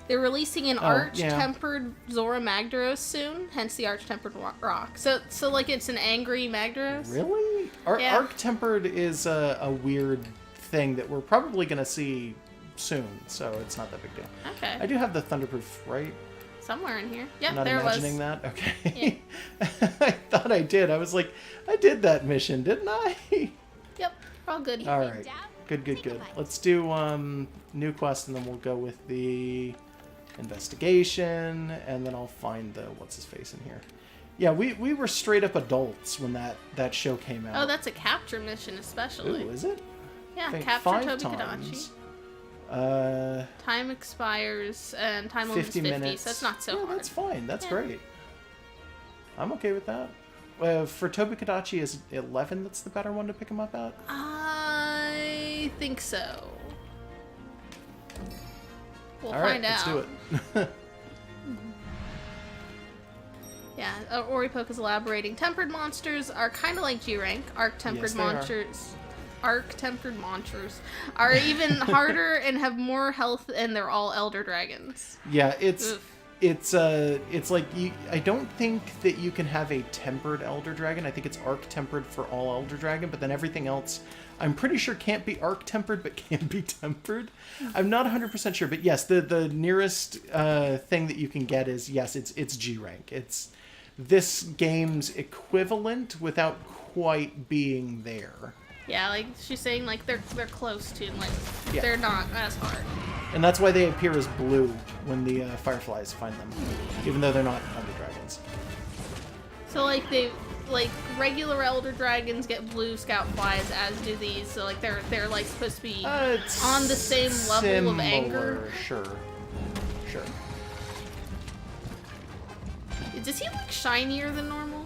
They're releasing an arch-tempered Zora Magdaros soon, hence the arch-tempered rock. So like it's an angry Magdaros. Really? Arc-tempered is a weird thing that we're probably gonna see soon, so it's not that big deal. Okay. I do have the thunderproof, right? Somewhere in here. Yep, Not there it was. imagining that? Okay. Yeah. I thought I did. I was like, I did that mission, didn't I? Yep, we're all good. All right. Good. Let's do new quest, and then we'll go with the investigation, and then I'll find the what's-his-face in here. Yeah, we were straight up adults when that show came out. Oh, that's a capture mission especially. Ooh, is it? Yeah, capture 5 tobi-kadachi. times. Time expires, and time limit is 50 minutes. So that's not so hard. That's fine. That's great. I'm okay with that. For tobi-kadachi, is 11 that's the better one to pick him up at? I think so. We'll find out. Let's do it. Yeah, Oripoke is elaborating. Tempered monsters are kind of like G-rank. Arc-tempered monsters. Arc-tempered monsters are even harder and have more health, and they're all elder dragons. Yeah, it's like I don't think that you can have a tempered elder dragon. I think it's arc-tempered for all elder dragon, but then everything else I'm pretty sure can't be arc-tempered, but can be tempered. I'm not 100% sure, but yes, the nearest thing that you can get is, yes, it's G-rank. It's this game's equivalent without quite being there. Yeah, like she's saying, like they're close to, like they're not as hard. And that's why they appear as blue when the fireflies find them, even though they're not elder dragons. So like regular elder dragons get blue scout flies, as do these. So like they're like supposed to be on the same level of anger. Sure. Does he look shinier than normal?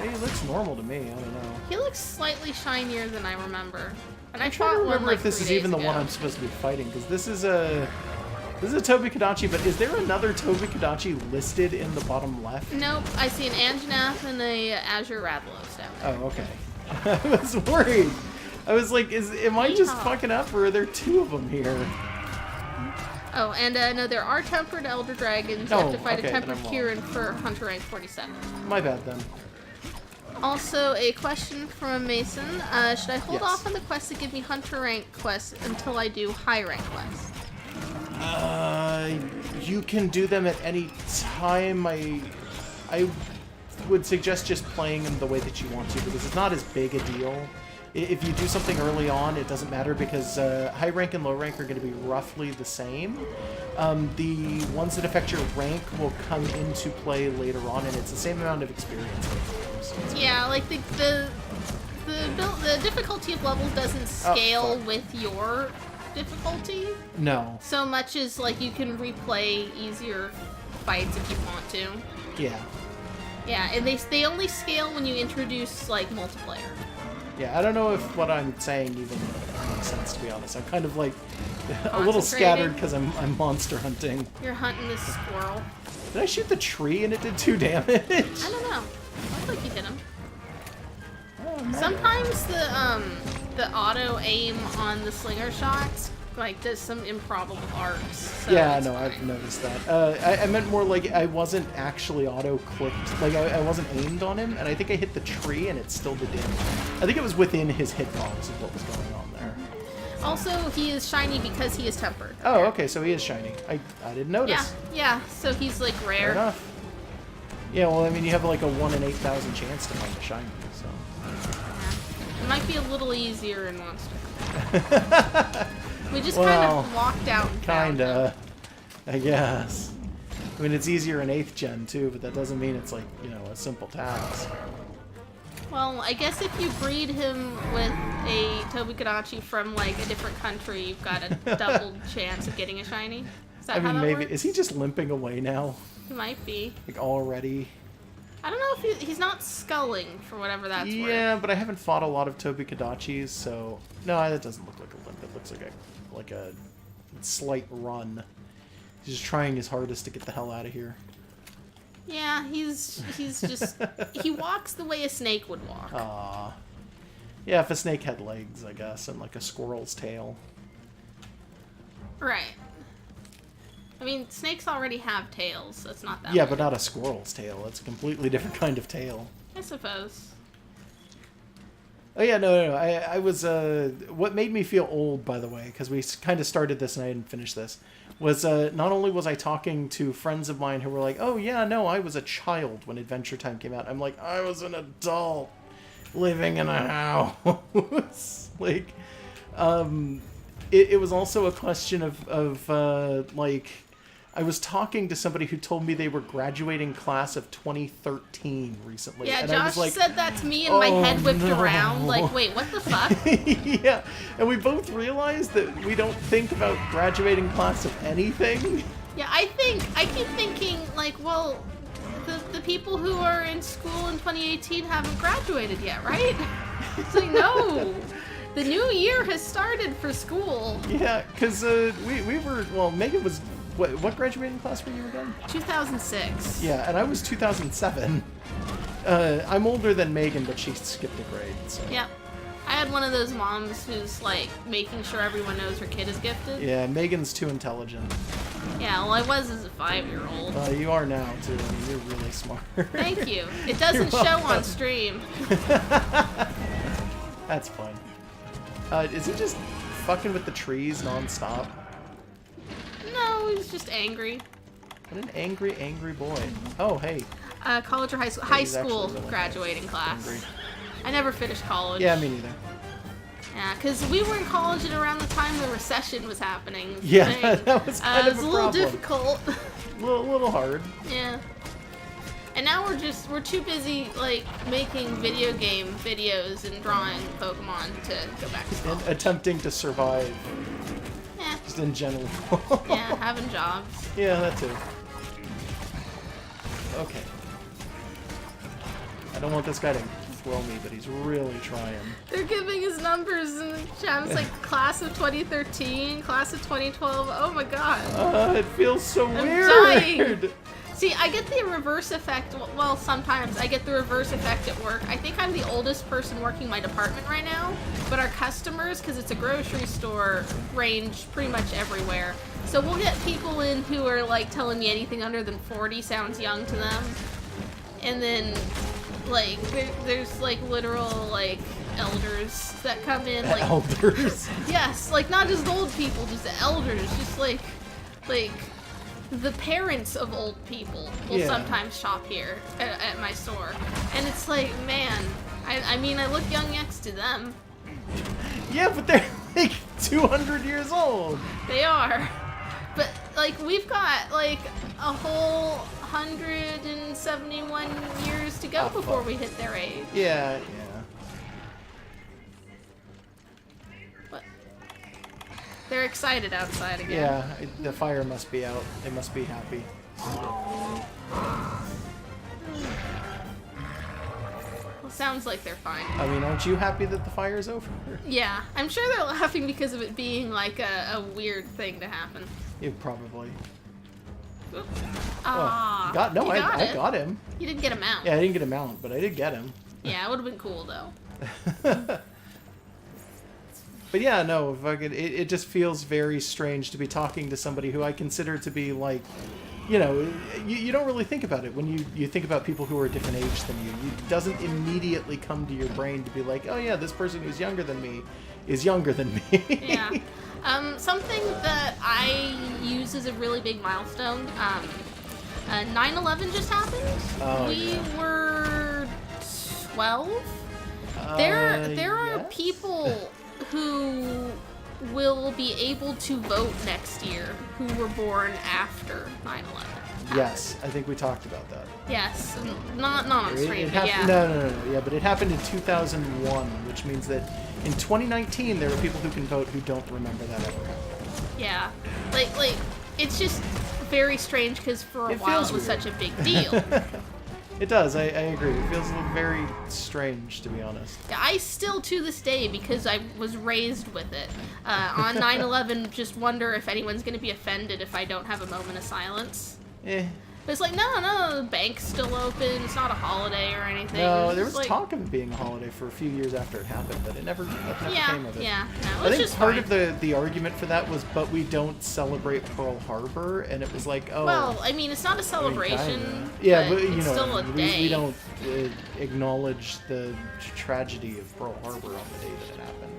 He looks normal to me. I don't know. He looks slightly shinier than I remember. And I trying to remember like if this is even the one I'm supposed to be fighting, because this is a tobi-kadachi, but is there another tobi-kadachi listed in the bottom left? Nope, I see an Anjanath and a Azure Rathalos down there. Oh, okay. I was worried. I was like, am I just fucking up, or are there 2 of them here? Oh, and no, there are tempered elder dragons. You have to fight a tempered Kieran for Hunter rank 47. My bad, then. Also, a question from Mason. Should I hold off on the quests that give me Hunter rank quests until I do high rank quests? You can do them at any time. I would suggest just playing them the way that you want to, because it's not as big a deal. If you do something early on, it doesn't matter, because high rank and low rank are going to be roughly the same. The ones that affect your rank will come into play later on, and it's the same amount of experience. Yeah, like the difficulty of levels doesn't scale with your difficulty. No. So much as like you can replay easier fights if you want to. Yeah. Yeah, and they only scale when you introduce like multiplayer. Yeah, I don't know if what I'm saying even makes sense, to be honest. I'm kind of like a little scattered because I'm monster hunting. You're hunting this squirrel. Did I shoot the tree and it did 2 damage? I don't know. Looks like you hit him. Oh, sometimes the auto aim on the slinger shots like does some improbable arcs. So Yeah, it's no, fine. I've noticed that. I meant more like I wasn't actually auto-clicked. Like, I wasn't aimed on him, and I think I hit the tree, and it still did damage. I think it was within his hitbox is what was going on there. Also, he is shiny because he is tempered. Oh, okay, so he is shiny. I didn't notice. Yeah, so he's like Fair rare. enough. Yeah, well, I mean, you have like a 1 in 8,000 chance to find a shiny, so... Yeah. It might be a little easier in Monster. We just kind of walked out and found Kinda, I guess. I mean, it's easier in 8th gen, too, but that doesn't mean it's like, you know, a simple task. Well, I guess if you breed him with a tobi-kadachi from, like, a different country, you've got a double chance of getting a shiny. Is that I mean, how that maybe... works? Is he just limping away now? He might be. Like, already? I don't know if he's not sculling, for whatever that's worth. Yeah, but I haven't fought a lot of tobi-kadachis, so... No, that doesn't look like a limp. It looks like a slight run. He's just trying his hardest to get the hell out of here. Yeah, he's just... he walks the way a snake would walk. Aww. Yeah, if a snake had legs, I guess, and like a squirrel's tail. Right. I mean, snakes already have tails, so it's not that Yeah, weird. but not a squirrel's tail. It's a completely different kind of tail. I suppose. Oh yeah, no. I was, what made me feel old, by the way, because we kind of started this and I didn't finish this, was, not only was I talking to friends of mine who were like, oh yeah, no, I was a child when Adventure Time came out. I'm like, I was an adult living in a house. Like, it was also a question of like, I was talking to somebody who told me they were graduating class of 2013 recently. Yeah, and Josh I was like, said that to me and my head whipped no. around. Like, wait, what the fuck? Yeah, and we both realized that we don't think about graduating class of anything. Yeah, I keep thinking, like, well, the people who are in school in 2018 haven't graduated yet, right? It's like, no. The new year has started for school. Yeah, because we were, well, Megan was, what graduating class were you again? 2006. Yeah, and I was 2007. I'm older than Megan, but she skipped a grade, so. Yep. I had one of those moms who's, like, making sure everyone knows her kid is gifted. Yeah, Megan's too intelligent. Yeah, well, I was as a 5-year-old. You are now, too. I mean, you're really smart. Thank you. It doesn't show on stream. That's fun. Is he just fucking with the trees nonstop? No, he's just angry. What an angry, angry boy. Oh, hey. College or high school? Yeah, High he's actually school really graduating class. angry. I never finished college. Yeah, me neither. Yeah, because we were in college at around the time the recession was happening. Yeah, Thing. that was kind It of was a a little problem. difficult. Little hard. Yeah. And now we're too busy, like, making video game videos and drawing Pokemon to go back to school. And attempting to survive, Yeah. just in general. Yeah, having jobs. Yeah, that too. Okay. I don't want this guy to throw me, but he's really trying. They're giving his numbers in the chat. It's like class of 2013, class of 2012. Oh my god. It feels so I'm weird. dying. See, I get the reverse effect. Well, sometimes I get the reverse effect at work. I think I'm the oldest person working my department right now, but our customers, because it's a grocery store, range pretty much everywhere. So we'll get people in who are like telling me anything under than 40 sounds young to them. And then, like, there's like literal, like, elders that come in. Like, Elders. yes, like not just old people, just elders, just like the parents of old people will Yeah. sometimes shop here at my store. And it's like, man, I mean, I look young next to them. Yeah, but they're like 200 years old. They are. But, like, we've got, like, a whole 171 years to go before fuck. we hit their age. Yeah, yeah. But they're excited outside again. Yeah, the fire must be out. They must be happy. Well, sounds like they're fine. I mean, aren't you happy that the fire's over? Yeah, I'm sure they're laughing because of it being, like, a weird thing to happen. Yeah, probably. Oop. Oh, Ah, no, you I it. got him. You didn't get him out. Yeah, I didn't get him out, but I did get him. Yeah, it would have been cool, though. But yeah, no, fucking, it just feels very strange to be talking to somebody who I consider to be like, you know, you don't really think about it when you think about people who are a different age than you. It doesn't immediately come to your brain to be like, oh yeah, this person who's younger than me is younger than me. Yeah. Something that I use as a really big milestone, 9/11 just happened. Oh, We yeah. were 12. There are yes. people who will be able to vote next year who were born after 9/11. Yes, I think we talked about that. Yes, not on stream, It but happened, yeah. no, yeah, but it happened in 2001, which means that in 2019 there are people who can vote who don't remember that ever happening. Yeah, like it's just very strange because for a It while feels it was weird. such a big deal. It does, I agree. It feels very strange, to be honest. Yeah, I still, to this day, because I was raised with it, on 9/11, just wonder if anyone's going to be offended if I don't have a moment of silence. Eh. But it's like, no, the bank's still open, it's not a holiday or anything. No, It's there just was like, talk of it being a holiday for a few years after it happened, but nothing came of it. Yeah, no, I it's think just part fine. of the argument for that was, but we don't celebrate Pearl Harbor, and it was like, oh. Well, I mean, it's not a I mean, celebration, kinda. Yeah, but you it's know, still what I a mean. day. We don't acknowledge the tragedy of Pearl Harbor on the day that it happened,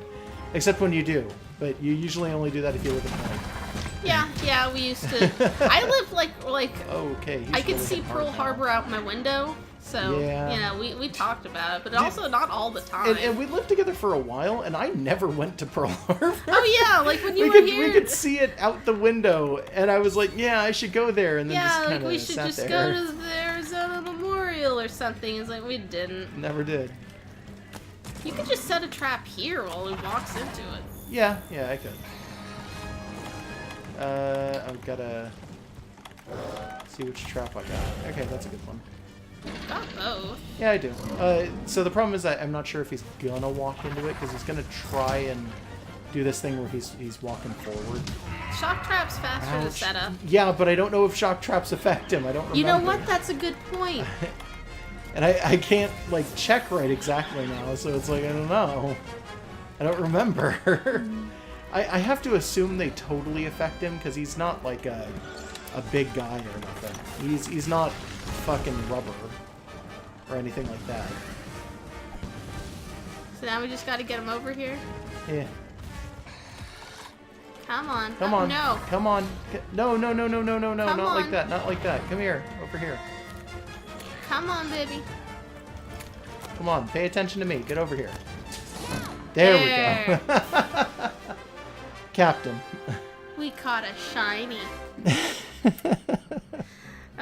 except when you do. But you usually only do that if you live in home. Yeah, we used to. I lived like Okay. he's I could really see hit hard Pearl now. Harbor out my window, so Yeah. we talked about it, but also not all the time. And we lived together for a while, and I never went to Pearl Harbor. Oh yeah, like when you we were could here. we could see it out the window, and I was like, yeah, I should go there, and then just Yeah, kind like of we should sat just there. go to the Arizona Memorial or something. It's like we didn't. Never did. You could just set a trap here while he walks into it. Yeah, I could. I've gotta see which trap I got. Okay, that's a good one. Got both. Yeah, I do. So the problem is that I'm not sure if he's gonna walk into it, because he's gonna try and do this thing where he's walking forward. Shock trap's faster to Ouch. set up. Yeah, but I don't know if shock traps affect him. I don't remember. You know what? That's a good point. And I can't, like, check right exactly now, so it's like, I don't know. I don't remember. I have to assume they totally affect him, because he's not, like, a big guy or nothing. He's not fucking rubber or anything like that. So now we just gotta get him over here. Yeah. Come on. Come Oh, on. no. Come on. No, no, no, no, no, no, no. Come Not like on. that. Not like that. Come here. Over here. Come on, baby. Come on. Pay attention to me. Get over here. There we go. Captain. We caught a shiny.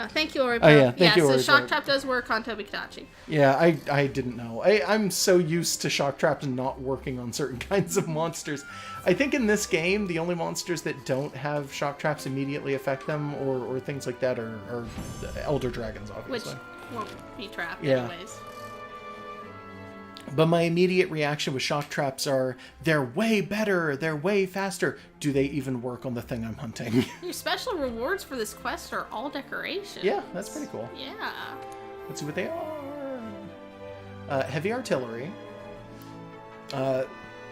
Oh, thank you, Oribo. Oh, yeah, thank you, so Oribo. Shock Trap does work on tobi-kadachi. Yeah, I didn't know. I'm so used to shock traps not working on certain kinds of monsters. I think in this game, the only monsters that don't have shock traps immediately affect them or things like that are elder dragons, Which obviously. won't be trapped Yeah. anyways. But my immediate reaction with shock traps are, they're way better, they're way faster. Do they even work on the thing I'm hunting? Your special rewards for this quest are all decorations. Yeah, that's pretty cool. Yeah. Let's see what they are. Heavy artillery,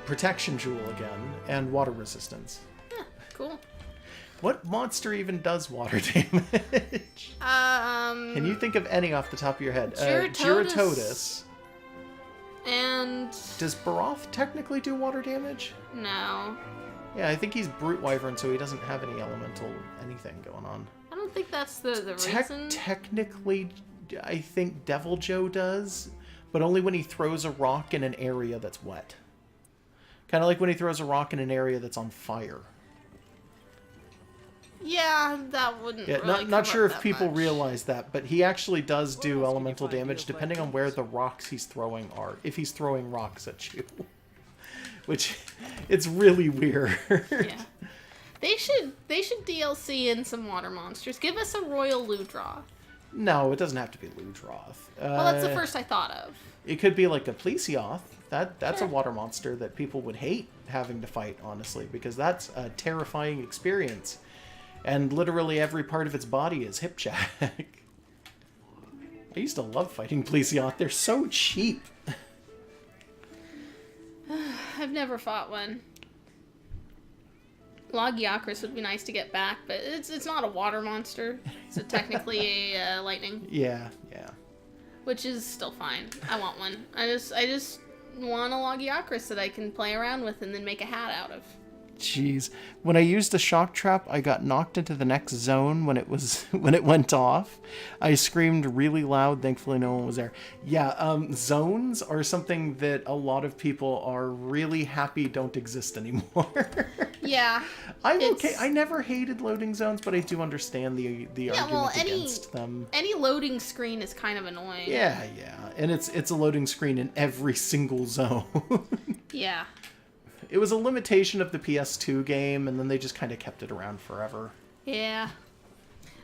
protection jewel again, and water resistance. Yeah, cool. What monster even does water damage? Can you think of any off the top of your head? Gyrototus. And Does Baroth technically do water damage? no. Yeah, I think he's Brute Wyvern, so he doesn't have any elemental anything going on. I don't think that's the reason. Technically, I think Devil Joe does, but only when he throws a rock in an area that's wet. Kind of like when he throws a rock in an area that's on fire. Yeah, that wouldn't Yeah, really not come sure up if that people much. realize that, but he actually does do else can you elemental find damage heals depending like on where this? the rocks he's throwing are. If he's throwing rocks at you. Which, it's really weird. Yeah. They should DLC in some water monsters. Give us a royal Ludroth. No, it doesn't have to be Ludroth. Well, that's the first I thought of. It could be like a Plesioth. That's Sure. a water monster that people would hate having to fight, honestly, because that's a terrifying experience. And literally every part of its body is hip check. I used to love fighting Plesioth. They're so cheap. I've never fought one. Logiocris would be nice to get back, but it's not a water monster. It's technically a lightning. Yeah. Which is still fine. I want one. I just want a Logiocris that I can play around with and then make a hat out of. Jeez. When I used the shock trap, I got knocked into the next zone when it went off. I screamed really loud. Thankfully, no one was there. Yeah, zones are something that a lot of people are really happy don't exist anymore. Yeah. I'm okay. I never hated loading zones, but I do understand the argument against them. Any loading screen is kind of annoying. Yeah. And it's a loading screen in every single zone. Yeah. It was a limitation of the PS2 game, and then they just kind of kept it around forever. Yeah.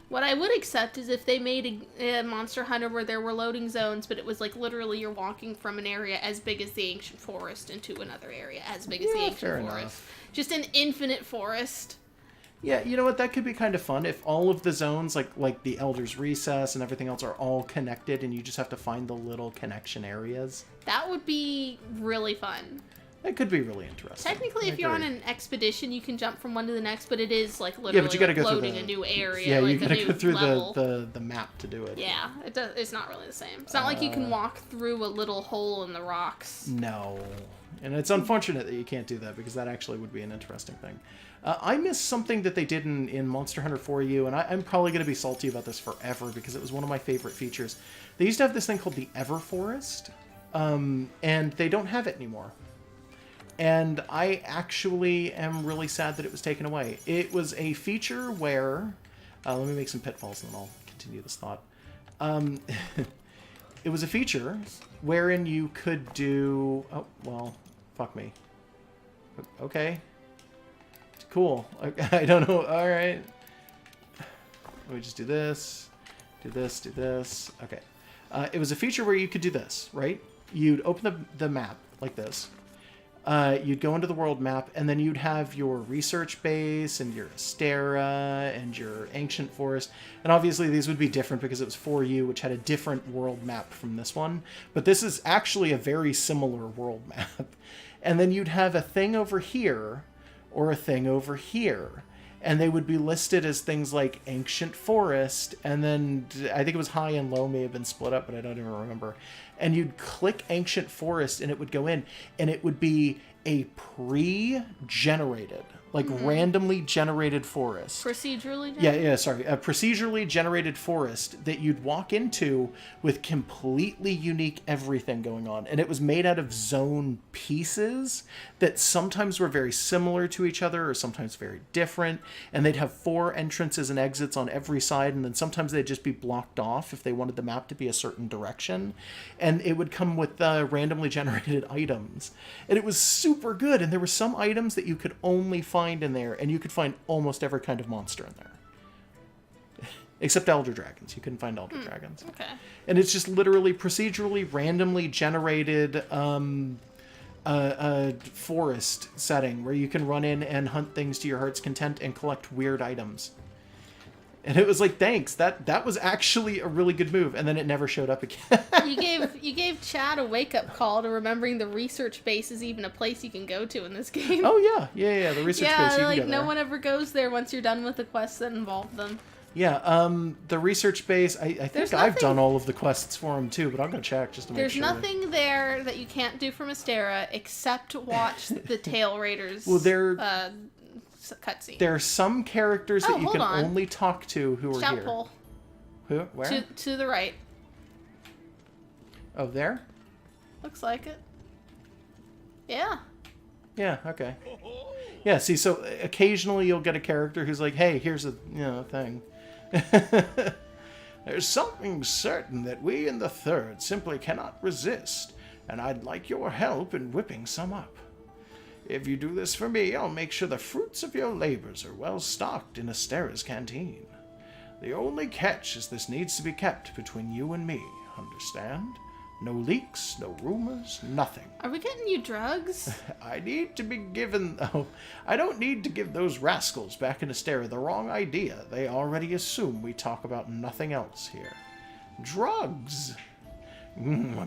What I would accept is if they made a Monster Hunter where there were loading zones, but it was like literally you're walking from an area as big as the ancient forest into another area as big as the ancient forest. Enough. Just an infinite forest. Yeah, you know what? That could be kind of fun if all of the zones, like the Elder's Recess and everything else, are all connected, and you just have to find the little connection areas. That would be really fun. That could be really interesting. Technically, if you're on an expedition, you can jump from one to the next, but it is like literally but you gotta go loading through a new area. Yeah, like you gotta a new go through level. the map to do it. Yeah, it's not really the same. It's not like you can walk through a little hole in the rocks. No. And it's unfortunate that you can't do that, because that actually would be an interesting thing. I missed something that they did in Monster Hunter 4U, and I'm probably going to be salty about this forever, because it was one of my favorite features. They used to have this thing called the Everforest, and they don't have it anymore. And I actually am really sad that it was taken away. It was a feature where... let me make some pitfalls and then I'll continue this thought. It was a feature wherein you could do... Oh, well, fuck me. Okay. Cool. I don't know. All right. Let me just do this. Do this. Okay. It was a feature where you could do this, right? You'd open the map like this. You'd go into the world map, and then you'd have your research base and your Astera and your ancient forest. And obviously these would be different because it was 4U, which had a different world map from this one. But this is actually a very similar world map. And then you'd have a thing over here or a thing over here. And they would be listed as things like Ancient Forest, and then I think it was High and Low may have been split up, but I don't even remember. And you'd click Ancient Forest, and it would go in, and it would be a pre-generated, like randomly generated forest. Procedurally generated? Yeah, sorry. A procedurally generated forest that you'd walk into with completely unique everything going on. And it was made out of zone pieces that sometimes were very similar to each other or sometimes very different. And they'd have 4 entrances and exits on every side. And then sometimes they'd just be blocked off if they wanted the map to be a certain direction. And it would come with randomly generated items. And it was super good. And there were some items that you could only find in there, and you could find almost every kind of monster in there. Except Elder Dragons. You couldn't find Elder Dragons. Okay. And it's just literally procedurally, randomly generated forest setting where you can run in and hunt things to your heart's content and collect weird items. And it was like, thanks, that was actually a really good move, and then it never showed up again. You gave Chad a wake-up call to remembering the research base is even a place you can go to in this game. Oh, yeah, the research base, you can go there. No one ever goes there once you're done with the quests that involve them. Yeah, the research base, I think I've done all of the quests for them too, but I'll go check just to make sure. There's nothing there that you can't do from Astera except watch the Tail Raiders cutscene. There are some characters that you can only talk to who are here. Pole. Who? Where? To the right. Oh, there? Looks like it. Yeah. Yeah, okay. Yeah, see, so occasionally you'll get a character who's like, hey, here's a thing. There's something certain that we in the Third simply cannot resist, and I'd like your help in whipping some up. If you do this for me, I'll make sure the fruits of your labors are well stocked in Astera's canteen. The only catch is this needs to be kept between you and me, understand? No leaks, no rumors, nothing. Are we getting you drugs? I don't need to give those rascals back in Astera the wrong idea. They already assume we talk about nothing else here. Drugs!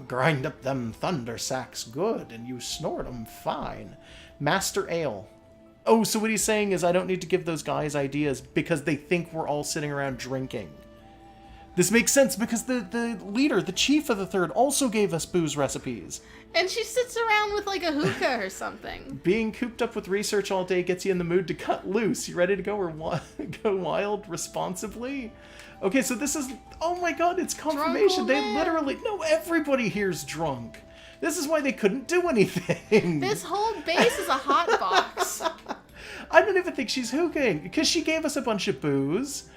Grind up them thunder sacks good, and you snort 'em fine. Master Ale. Oh, so what he's saying is I don't need to give those guys ideas because they think we're all sitting around drinking. This makes sense because the leader, the chief of the third, also gave us booze recipes. And she sits around with like a hookah or something. Being cooped up with research all day gets you in the mood to cut loose. You ready to go or go wild responsibly? Okay, so this is... Oh my god, it's confirmation. They literally... No, everybody here's drunk. This is why they couldn't do anything. This whole base is a hot box. I don't even think she's hookahing, because she gave us a bunch of booze.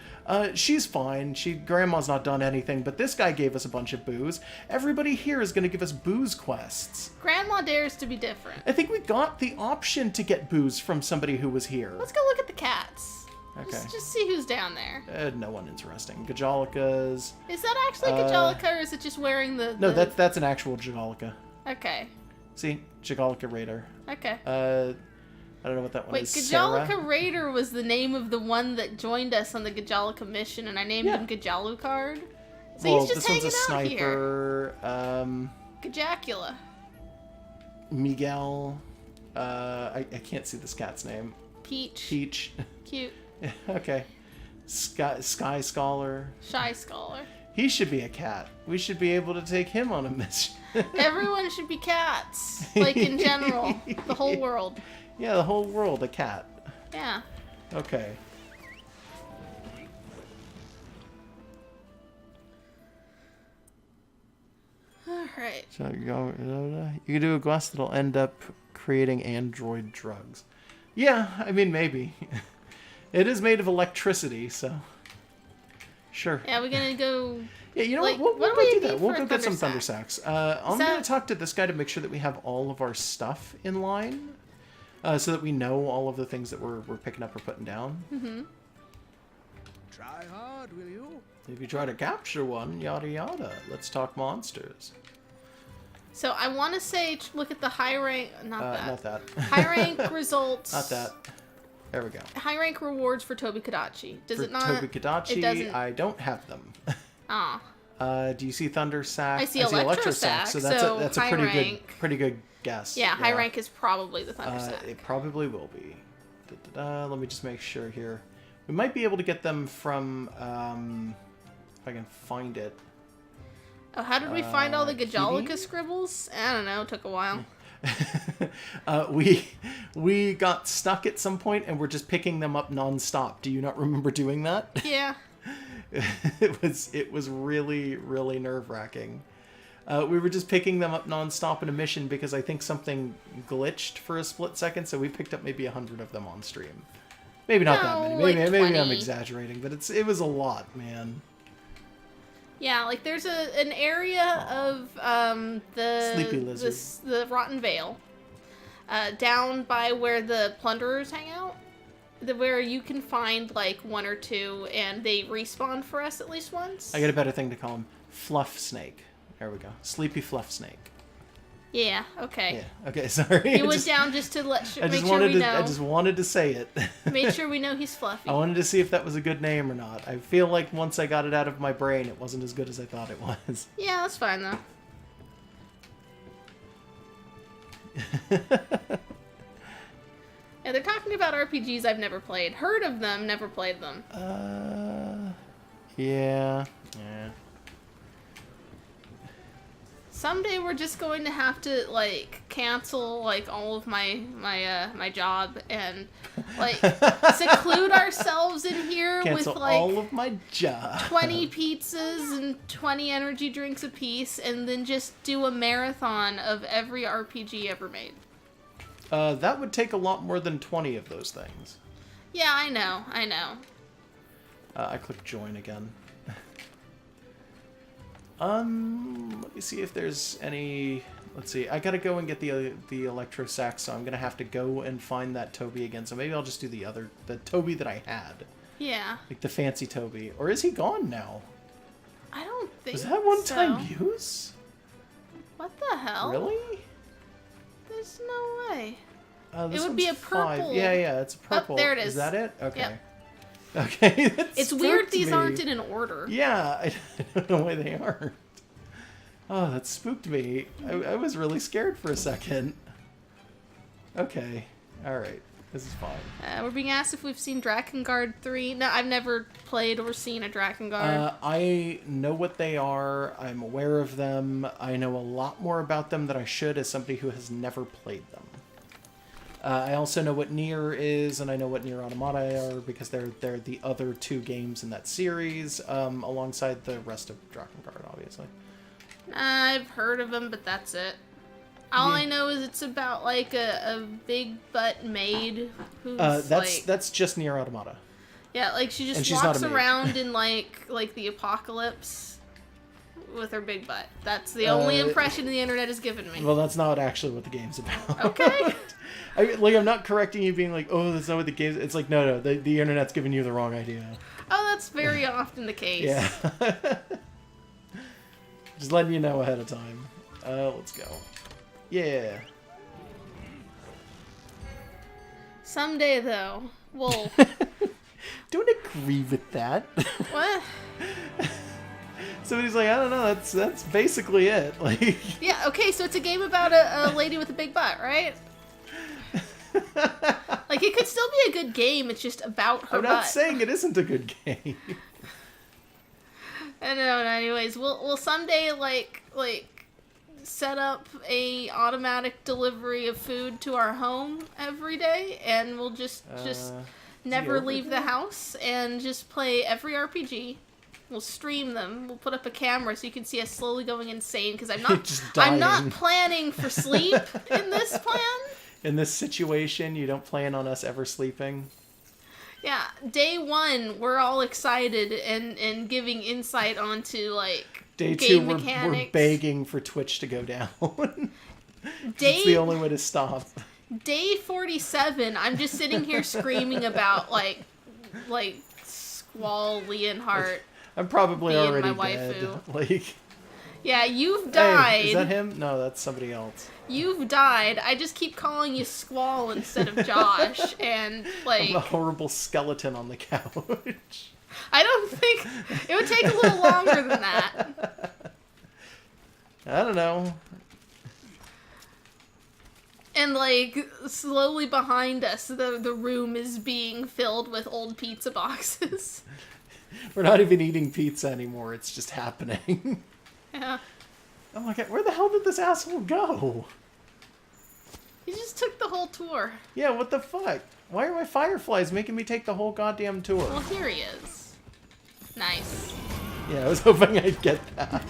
She's fine. Grandma's not done anything, but this guy gave us a bunch of booze. Everybody here is going to give us booze quests. Grandma dares to be different. I think we got the option to get booze from somebody who was here. Let's go look at the cats. Okay. Just see who's down there. No one interesting. Gajalikas. Is that actually Gajalika, or is it just wearing the... No, that's an actual Jagalika. Okay. See? Jagalika Raider. Okay. I don't know what that one Wait, is. Gajalika Sarah? Raider was the name of the one that joined us on the Gajalika mission, and I named him Gajalukard. So well, he's just this one's hanging a out here. sniper. Gajacula. Miguel. I can't see this cat's name. Peach. Peach. Cute. Okay. Sky Scholar. Shy Scholar. He should be a cat. We should be able to take him on a mission. Everyone should be cats. Like, in general. The whole world. Yeah, the whole world a cat. Yeah. Okay. Alright. So you can do a quest that'll end up creating android drugs. Yeah, I mean, maybe. It is made of electricity, so... Sure. Yeah, we're gonna go... Yeah, you know like, what? We'll what go do we do that. need We'll for go a get some thunder thunder sacks. I'm going to talk to this guy to make sure that we have all of our stuff in line. So that we know all of the things that we're picking up or putting down. Mm-hmm. Try hard, will you? If you try to capture one, yada yada. Let's talk monsters. So I want to say, look at the high rank... Not that. High rank results... Not that. There we go. High rank rewards for tobi-kadachi. Does For it not? tobi-kadachi, It doesn't. I don't have them. Ah. Do you see thunder sack? I see electro sack, so that's a high rank. pretty good guess. Yeah, high rank is probably the thunder sack. It probably will be. Let me just make sure here. We might be able to get them from if I can find it. Oh, how did we find all the Gajalika Kiwi? scribbles? I don't know. It took a while. We got stuck at some point and we're just picking them up non-stop. Do you not remember doing that? Yeah. It was really, really nerve-wracking. We were just picking them up non-stop in a mission because I think something glitched for a split second, so we picked up maybe 100 of them on stream. Maybe not that many. like Maybe 20. I'm exaggerating, but it was a lot, man. Yeah, like there's an area of the Sleepy lizard. the Rotten Vale, down by where the plunderers hang out, where you can find like one or two, and they respawn for us at least once. I got a better thing to call him. Fluff Snake. There we go. Sleepy Fluff Snake. Yeah. Okay. Yeah. Okay. Sorry. He went down just to make sure we know. I just wanted to say it. Made sure we know he's fluffy. I wanted to see if that was a good name or not. I feel like once I got it out of my brain, it wasn't as good as I thought it was. Yeah, that's fine though. Yeah, they're talking about RPGs I've never played. Heard of them, never played them. Yeah. Yeah. Someday we're just going to have to like cancel like all of my job and like seclude ourselves in here Cancel with like all of my job. 20 pizzas and 20 energy drinks apiece, and then just do a marathon of every RPG ever made. That would take a lot more than 20 of those things. Yeah, I know. I clicked join again. Let me see if there's any... Let's see, I gotta go and get the electro sack, so I'm gonna have to go and find that Toby again. So maybe I'll just do the Toby that I had. Yeah. Like the fancy Toby. Or is he gone now? I don't think Was that one-time use? What the hell? Really? There's no way. This It would be one's a purple. 5. Yeah, it's a purple. there it is. Is that it? Okay. Yep. Okay, that It's weird spooked these me. aren't in an order. Yeah, I don't know why they aren't. Oh, that spooked me. I was really scared for a second. Okay, alright. This is fine. We're being asked if we've seen Drakengard 3. No, I've never played or seen a Drakengard. I know what they are. I'm aware of them. I know a lot more about them than I should as somebody who has never played them. I also know what Nier is, and I know what Nier Automata are, because they're the other 2 games in that series, alongside the rest of Drakengard, obviously. I've heard of them, but that's it. All I know is it's about, like, a big butt maid who's, that's just Nier Automata. Yeah, like, she just walks around in, like the apocalypse with her big butt. That's the only impression the internet has given me. Well, that's not actually what the game's about. Okay. I'm not correcting you being like, oh, that's not what the game's... It's like, no, the internet's giving you the wrong idea. Oh, that's very often the case. Yeah. Just letting you know ahead of time. Let's go. Yeah. Someday, though, we'll... Don't agree with that. What? Somebody's like, I don't know, that's basically it. Like, yeah, okay, so it's a game about a lady with a big butt, right? Like, it could still be a good game, it's just about her butt. I'm not saying it isn't a good game. I don't know, anyways, we'll someday, like, set up a automatic delivery of food to our home every day, and we'll just never leave the house, and just play every RPG. We'll stream them. We'll put up a camera so you can see us slowly going insane, because I'm not planning for sleep in this plan. In this situation, you don't plan on us ever sleeping? Yeah, day 1, we're all excited and giving insight onto, like, day game 2, mechanics. We're begging for Twitch to go down. It's the only way to stop. Day 47, I'm just sitting here screaming about, like Squall Leonhardt. I'm probably being already my dead. waifu. Like, yeah, you've died. Hey, is that him? No, that's somebody else. You've died. I just keep calling you Squall instead of Josh, and, like... I'm a horrible skeleton on the couch. I don't think... It would take a little longer than that. I don't know. And, like, slowly behind us, the room is being filled with old pizza boxes. We're not even eating pizza anymore. It's just happening. Yeah. Oh my god, where the hell did this asshole go? He just took the whole tour. Yeah, what the fuck? Why are my fireflies making me take the whole goddamn tour? Well, here he is. Nice. Yeah, I was hoping I'd get that.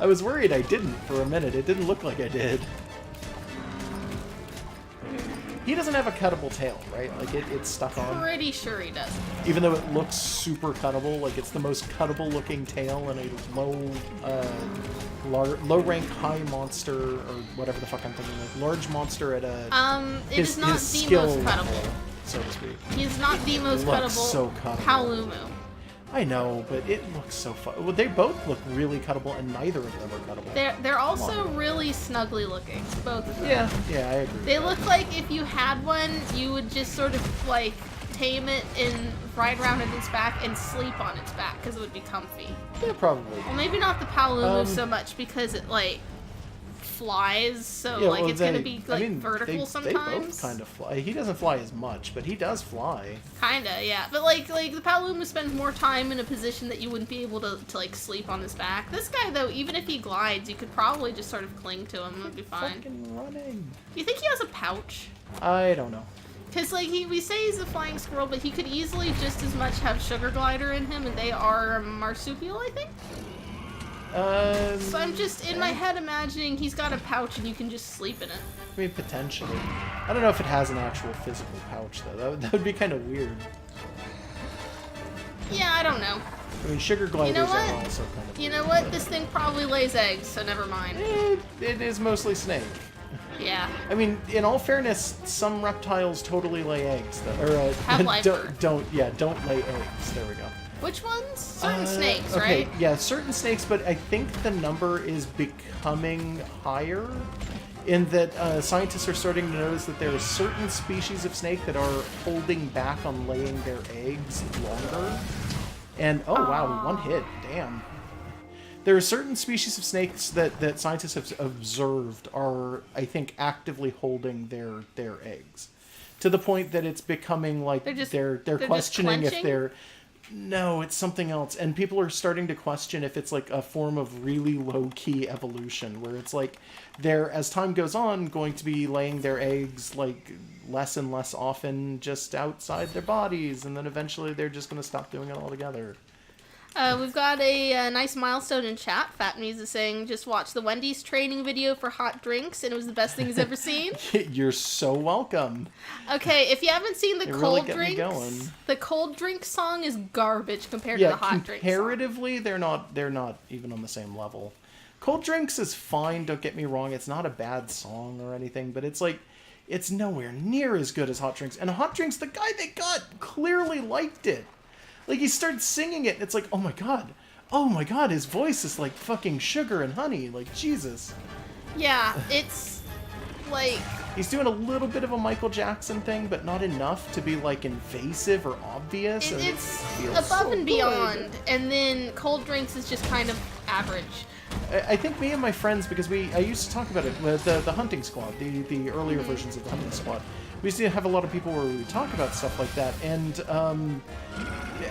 I was worried I didn't for a minute. It didn't look like I did. He doesn't have a cuttable tail, right? Like, it's stuck on. Pretty sure he doesn't. Even though it looks super cuttable, like, it's the most cuttable looking tail in a low rank high monster, or whatever the fuck I'm thinking of. Large monster at a... it is not the most cuttable. So to speak. He is not the most cuttable. So cuttable. Palumu. I know, but it looks so fun. Well, they both look really cuttable, and neither of them are cuttable. They're also really snuggly looking, both of them. Yeah, I agree. They look like if you had one, you would just sort of, like, tame it and ride around on its back and sleep on its back, because it would be comfy. Yeah, probably. Well, maybe not the Palumu so much, because it, like, flies, so, yeah, like, well, it's gonna be, like, vertical sometimes. They both kind of fly. He doesn't fly as much, but he does fly. Kinda, yeah. But, like the Palumu spends more time in a position that you wouldn't be able to like, sleep on his back. This guy, though, even if he glides, you could probably just sort of cling to him. It would be fine. Fucking running. You think he has a pouch? I don't know. Because, like, we say he's a flying squirrel, but he could easily just as much have Sugar Glider in him, and they are marsupial, I think? So I'm just, in my head, imagining he's got a pouch and you can just sleep in it. I mean, potentially. I don't know if it has an actual physical pouch, though. That would be kind of weird. Yeah, I don't know. I mean, sugar gliders are also kind of You weird, know what? but... This thing probably lays eggs, so never mind. It is mostly snake. Yeah. I mean, in all fairness, some reptiles totally lay eggs. Have life don't lay eggs. There we go. Which ones? Certain snakes, okay, right? Yeah, certain snakes, but I think the number is becoming higher in that scientists are starting to notice that there are certain species of snake that are holding back on laying their eggs longer. And, oh wow, one hit, damn. There are certain species of snakes that scientists have observed are, I think, actively holding their eggs. to the point that it's becoming like they're questioning if they're... No, it's something else. And people are starting to question if it's like a form of really low-key evolution, where it's like they're, as time goes on, going to be laying their eggs like less and less often just outside their bodies, and then eventually they're just going to stop doing it altogether. We've got a nice milestone in chat. Fat Me's is saying, just watch the Wendy's training video for hot drinks, and it was the best thing he's ever seen. You're so welcome. Okay, if you haven't seen the cold really drinks, the cold drink song is garbage compared to the hot drinks. Comparatively, they're not even on the same level. Cold drinks is fine. Don't get me wrong; it's not a bad song or anything, but it's like it's nowhere near as good as hot drinks. And hot drinks, the guy they got clearly liked it. Like, he started singing it, and it's like, oh my god, his voice is like fucking sugar and honey, like, Jesus. Yeah, it's, like... He's doing a little bit of a Michael Jackson thing, but not enough to be, like, invasive or obvious. It's above and beyond, and then Cold Drinks is just kind of average. I think me and my friends, because I used to talk about it with the Hunting Squad, the earlier versions of the Hunting Squad. We used to have a lot of people where we would talk about stuff like that, and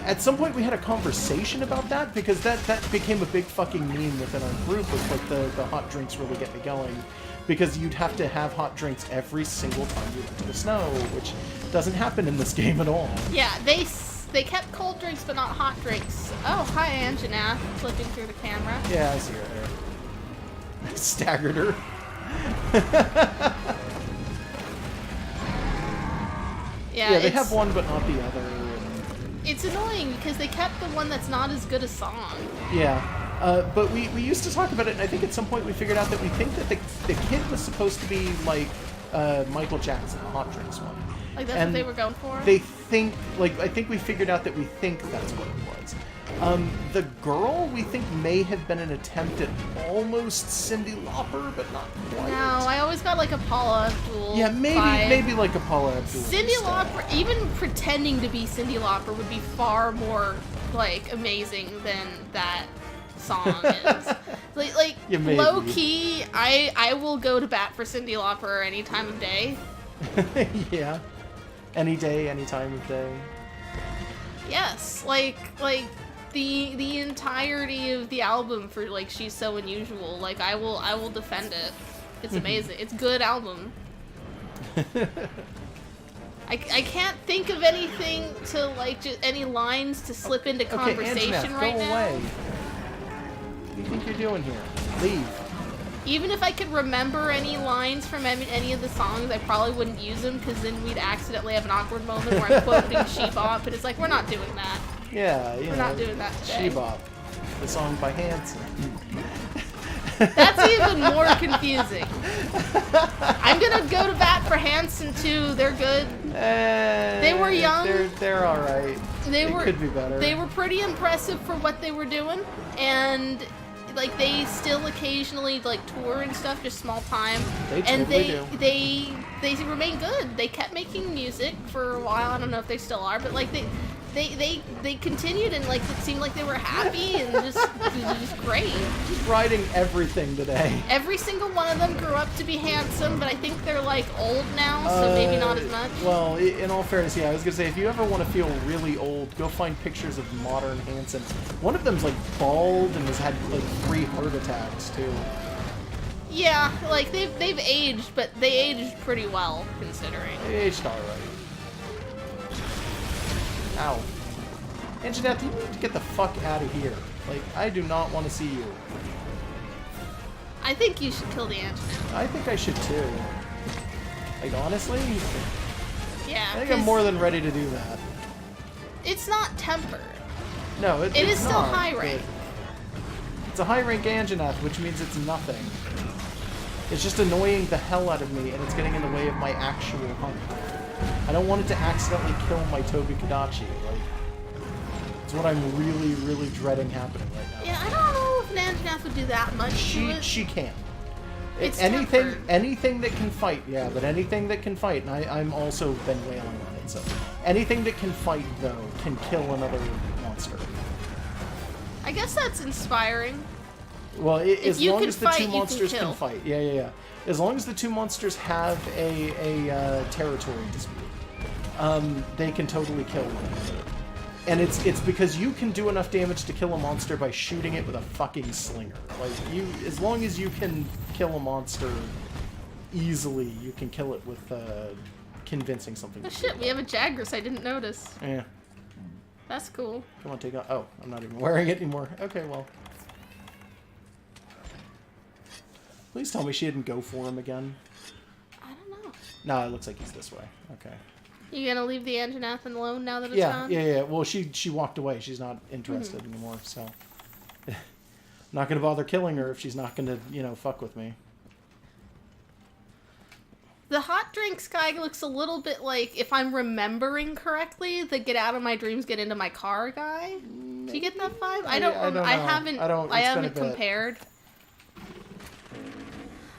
at some point we had a conversation about that, because that became a big fucking meme within our group, was like the hot drinks really get me going, because you'd have to have hot drinks every single time you went to the snow, which doesn't happen in this game at all. Yeah, they kept cold drinks but not hot drinks. Oh, hi Anjana, flipping through the camera. Yeah, I see her there. Staggered her. Yeah, they have one but not the other. And... It's annoying because they kept the one that's not as good a song. Yeah, but we used to talk about it, and I think at some point we figured out that we think that the kid was supposed to be like Michael Jackson, the hot drinks one. Like that's what they were going for? They think, like, I think we figured out that we think that's what it was. The girl, we think, may have been an attempt at almost Cyndi Lauper, but not quite. No, I always got like a Paula Abdul. Yeah, maybe like a Paula Abdul. Cyndi Lauper, even pretending to be Cyndi Lauper would be far more, like, amazing than that song is. like low key, I will go to bat for Cyndi Lauper any time of day. Yeah. Any day, any time of day. Yes, like the entirety of the album for like She's So Unusual. Like I will defend it. It's amazing. It's a good album. I can't think of anything to like just any lines to slip into conversation Anjaneth, right go now. Away. What do you think you're doing here? Leave. Even if I could remember any lines from any of the songs, I probably wouldn't use them because then we'd accidentally have an awkward moment where I'm quoting She-Bop, and it's like, we're not doing that. Yeah, we're not doing that today. She-Bop, the song by Hanson. That's even more confusing. I'm gonna go to bat for Hanson too. They're good. They were young. They're all right. They could be better. They were pretty impressive for what they were doing, and like they still occasionally like tour and stuff, just small time. They remain good. They kept making music for a while. I don't know if they still are, but like they continued, and like it seemed like they were happy and just great. Just riding everything today. Every single one of them grew up to be handsome, but I think they're like old now, so maybe not as much. Well, in all fairness, yeah, I was gonna say if you ever want to feel really old, go find pictures of modern Hanson. One of them's like bald and has had like 3 heart attacks too. Yeah, like they've aged, but they aged pretty well considering. They aged alright. Ow. Anjaneth, you need to get the fuck out of here. Like, I do not want to see you. I think you should kill the Anjaneth. I think I should too. Like, honestly? Yeah. I think I'm more than ready to do that. It's not tempered. No, it is still high rank. It's a high rank Anjaneth, which means it's nothing. It's just annoying the hell out of me, and it's getting in the way of my actual hunt. I don't want it to accidentally kill my tobi-kadachi. Like, it's what I'm really, really dreading happening right now. Yeah, I don't know if Anjaneth would do that much. She can. It's anything that can fight, yeah, but anything that can fight, and I'm also been wailing on it, so anything that can fight though can kill another monster. I guess that's inspiring. Well, as you long can as the fight, two you can monsters kill. can fight. Yeah. As long as the two monsters have a territory dispute, they can totally kill one another. And it's because you can do enough damage to kill a monster by shooting it with a fucking slinger. Like, as long as you can kill a monster easily, you can kill it with convincing something. Oh shit, we have a Jagras, I didn't notice. Yeah. That's cool. Come on, take out. Oh, I'm not even wearing it anymore. Okay, well. Please tell me she didn't go for him again. I don't know. No, it looks like he's this way. Okay. You gonna leave the Anjanath alone now that it's Yeah, gone? yeah. Well, she walked away. She's not interested anymore, so. I'm not gonna bother killing her if she's not gonna, fuck with me. The hot drinks guy looks a little bit like, if I'm remembering correctly, the get out of my dreams, get into my car guy. Do you get that vibe? I don't know. I haven't compared.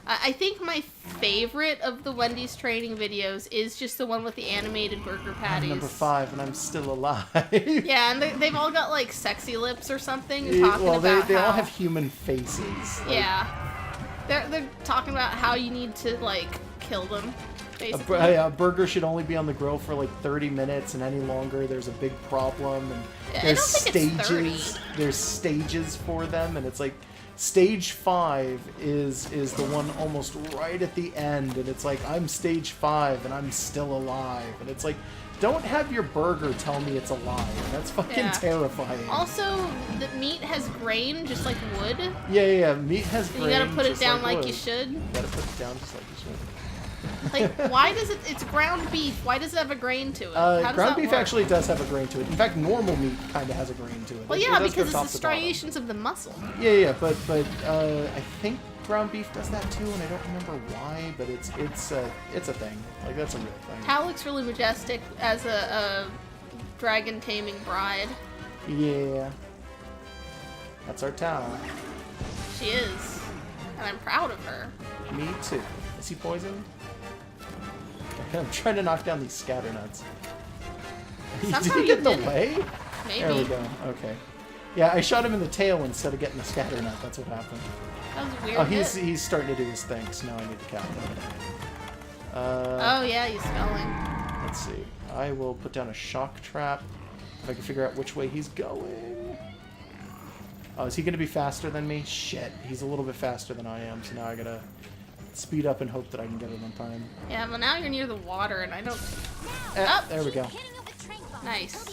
I think my favorite of the Wendy's training videos is just the one with the animated burger patties. I'm number 5, and I'm still alive. Yeah, and they've all got like sexy lips or something. Talking about they how, all have human faces. Like, yeah, they're talking about how you need to like kill them. Basically. A burger should only be on the grill for like 30 minutes, and any longer there's a big problem. And there's stages. There's stages for them, and it's like. Stage 5 is the one almost right at the end, and it's like, I'm stage 5 and I'm still alive, and it's like, don't have your burger tell me it's alive. That's fucking terrifying. Also, the meat has grain just like wood. Yeah, meat has grain. You gotta put it down like wood. you should. You gotta put it down just like you should. Like, why does it's ground beef? Why does it have a grain to it? How does ground that beef work? actually does have a grain to it. In fact, normal meat kind of has a grain to it. Well, yeah, because it's the striations of the muscle. Yeah, but I think ground beef does that too, and I don't remember why, but it's a thing. Like, that's a real thing. Tao looks really majestic as a dragon taming bride. Yeah. That's our Tao. She is. And I'm proud of her. Me too. Is he poisoned? I'm trying to knock down these scatter nuts. Did he get in the way? Maybe. There we go. Okay. Yeah, I shot him in the tail instead of getting the scatter nut. That's what happened. That was a weird. Oh, he's starting to do his thing, so now I need to cap him. Oh yeah, he's spelling. Let's see. I will put down a shock trap if I can figure out which way he's going. Oh, is he going to be faster than me? Shit, he's a little bit faster than I am, so now I gotta speed up and hope that I can get it on time. Yeah, well now you're near the water and I don't... There we go. Nice.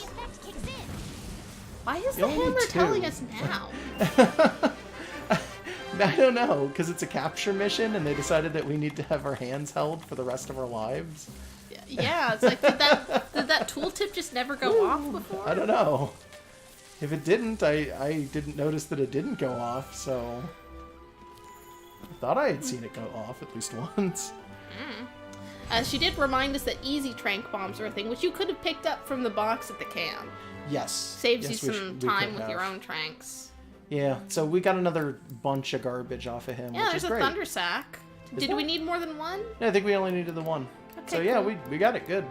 Why is the hammer telling us now? I don't know, because it's a capture mission and they decided that we need to have our hands held for the rest of our lives. Yeah, it's like, did that tooltip just never go off before? I don't know. If it didn't, I didn't notice that it didn't go off, so... I thought I had seen it go off at least once. She did remind us that easy trank bombs are a thing, which you could have picked up from the box at the camp. Yes. Saves you some time with your own tranks. Yeah, so we got another bunch of garbage off of him, which is great. There's a thunder sack. Did we need more than one? No, I think we only needed the one. Okay, so yeah, cool. we got it, good.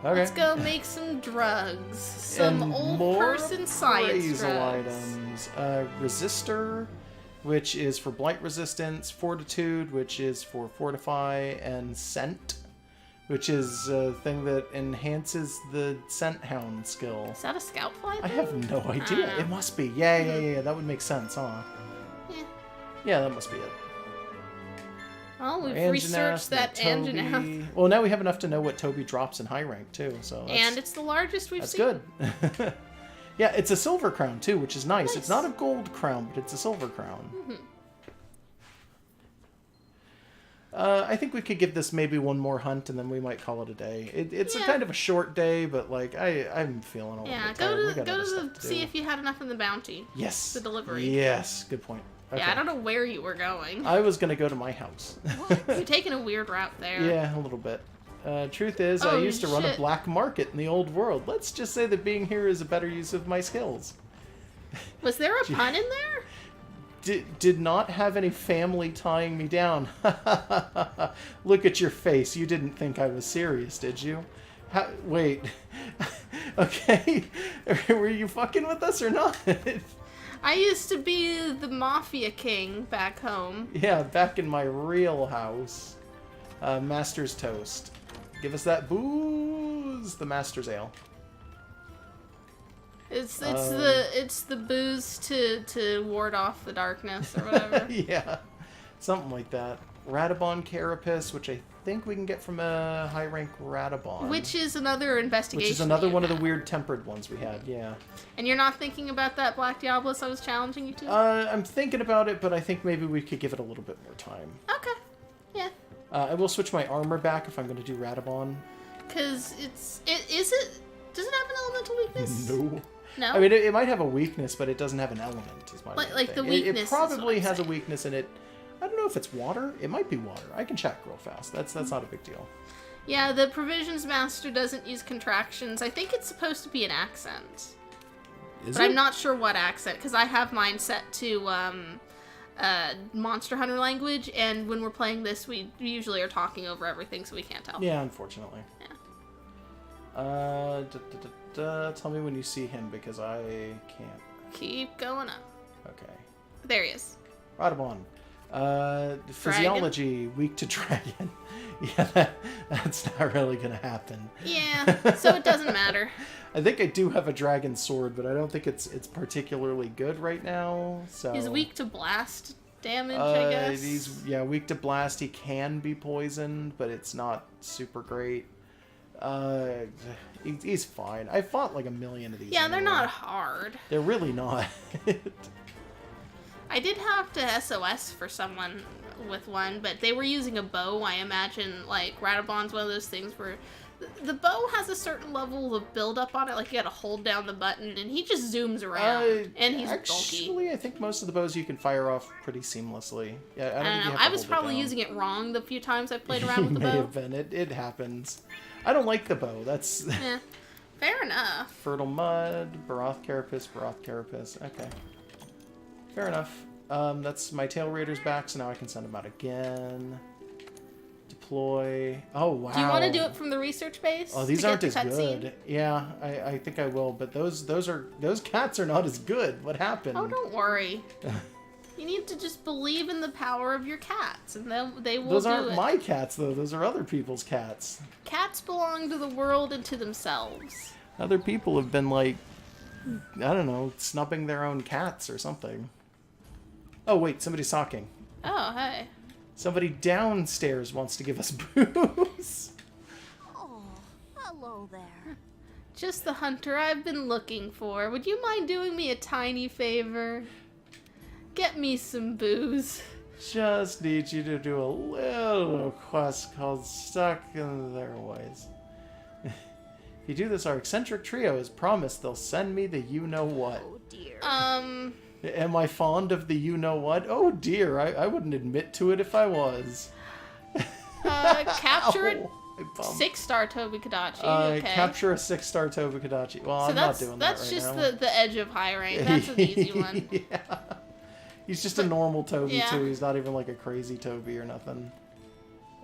Okay. Let's go make some drugs. Some old person science drugs. Items. Resistor, which is for blight resistance. Fortitude, which is for fortify. And scent, which is a thing that enhances the scent hound skill. Is that a scout fly thing? I have no idea. It must be. Yeah. That would make sense, huh? Yeah. Yeah, that must be it. Well, we've researched that Anjanath. Well, now we have enough to know what Toby drops in high rank, too. So and it's the largest we've seen. That's good. Yeah, it's a silver crown, too, which is nice. It's not a gold crown, but it's a silver crown. I think we could give this maybe one more hunt, and then we might call it a day. It's a kind of a short day, but like I'm feeling a little bit tired. Go to see if you had enough in the bounty. Yes. The delivery. Yes, good point. Okay. Yeah, I don't know where you were going. I was gonna go to my house. You're taking a weird route there. Yeah, a little bit. Truth is, I used to run a black market in the old world. Let's just say that being here is a better use of my skills. Was there a pun in there? Did not have any family tying me down. Look at your face. You didn't think I was serious, did you? Wait. Okay. Were you fucking with us or not? I used to be the mafia king back home. Yeah, back in my real house. Master's Toast. Give us that booze! The Master's Ale. It's the booze to ward off the darkness or whatever. Yeah, something like that. Radabon Carapace, which I think we can get from a high rank Radabon. Which is another investigation. Which is another one of the weird tempered ones we had, yeah. And you're not thinking about that Black Diablos I was challenging you to? I'm thinking about it, but I think maybe we could give it a little bit more time. Okay. Yeah. I will switch my armor back if I'm going to do Radabon. Because does it have an elemental weakness? No. No? I mean, it might have a weakness, but it doesn't have an element, is my like the thing. weakness It is probably what I'm has a saying. weakness in it. I don't know if it's water. It might be water. I can check real fast. That's not a big deal. Yeah, the Provisions Master doesn't use contractions. I think it's supposed to be an accent. Is But it? I'm not sure what accent, because I have mine set to Monster Hunter language, and when we're playing this, we usually are talking over everything, so we can't tell. Yeah, unfortunately. Yeah. Tell me when you see him, because I can't. Keep going up. Okay. There he is. Radabon. Physiology, weak to dragon. Yeah, that's not really going to happen. Yeah, so it doesn't matter. I think I do have a dragon sword, but I don't think it's particularly good right now. So He's weak to blast damage, I guess. He's weak to blast. He can be poisoned, but it's not super great. He's fine. I fought like a million of these. Yeah, they're anyway. not hard. They're really not. I did have to SOS for someone with one, but they were using a bow. I imagine, like, Radabon's one of those things where the bow has a certain level of build-up on it. Like, you gotta hold down the button, and he just zooms around, and he's bulky. Actually, I think most of the bows you can fire off pretty seamlessly. Yeah, I don't know. I was probably using it wrong the few times I played around with the May bow. have been. It happens. I don't like the bow. That's Yeah, fair enough. Fertile Mud, Baroth Carapace. Okay. Fair enough. That's my Tail Raiders back, so now I can send them out again. Deploy. Oh, wow. Do you want to do it from the research base? Oh, these to aren't get as the cutscene? good. Yeah, I think I will, but those cats are not as good. What happened? Oh, don't worry. You need to just believe in the power of your cats, and they will Those do aren't it. my cats, though. Those are other people's cats. Cats belong to the world and to themselves. Other people have been, like, I don't know, snubbing their own cats or something. Oh, wait, somebody's talking. Oh, hey. Somebody downstairs wants to give us booze. Oh, hello there. Just the hunter I've been looking for. Would you mind doing me a tiny favor? Get me some booze. Just need you to do a little quest called Stuck in Their Ways. If you do this, our eccentric trio has promised they'll send me the you-know-what. Oh dear. Am I fond of the you-know-what? Oh dear, I wouldn't admit to it if I was. Capture Ow, I bumped. 6-star tobi-kadachi. Okay. Capture a 6-star tobi-kadachi. Well, So I'm not doing that that's right just now. the edge of high rank. That's an easy one. Yeah. He's just a normal Toby, yeah. too. He's not even like a crazy Toby or nothing.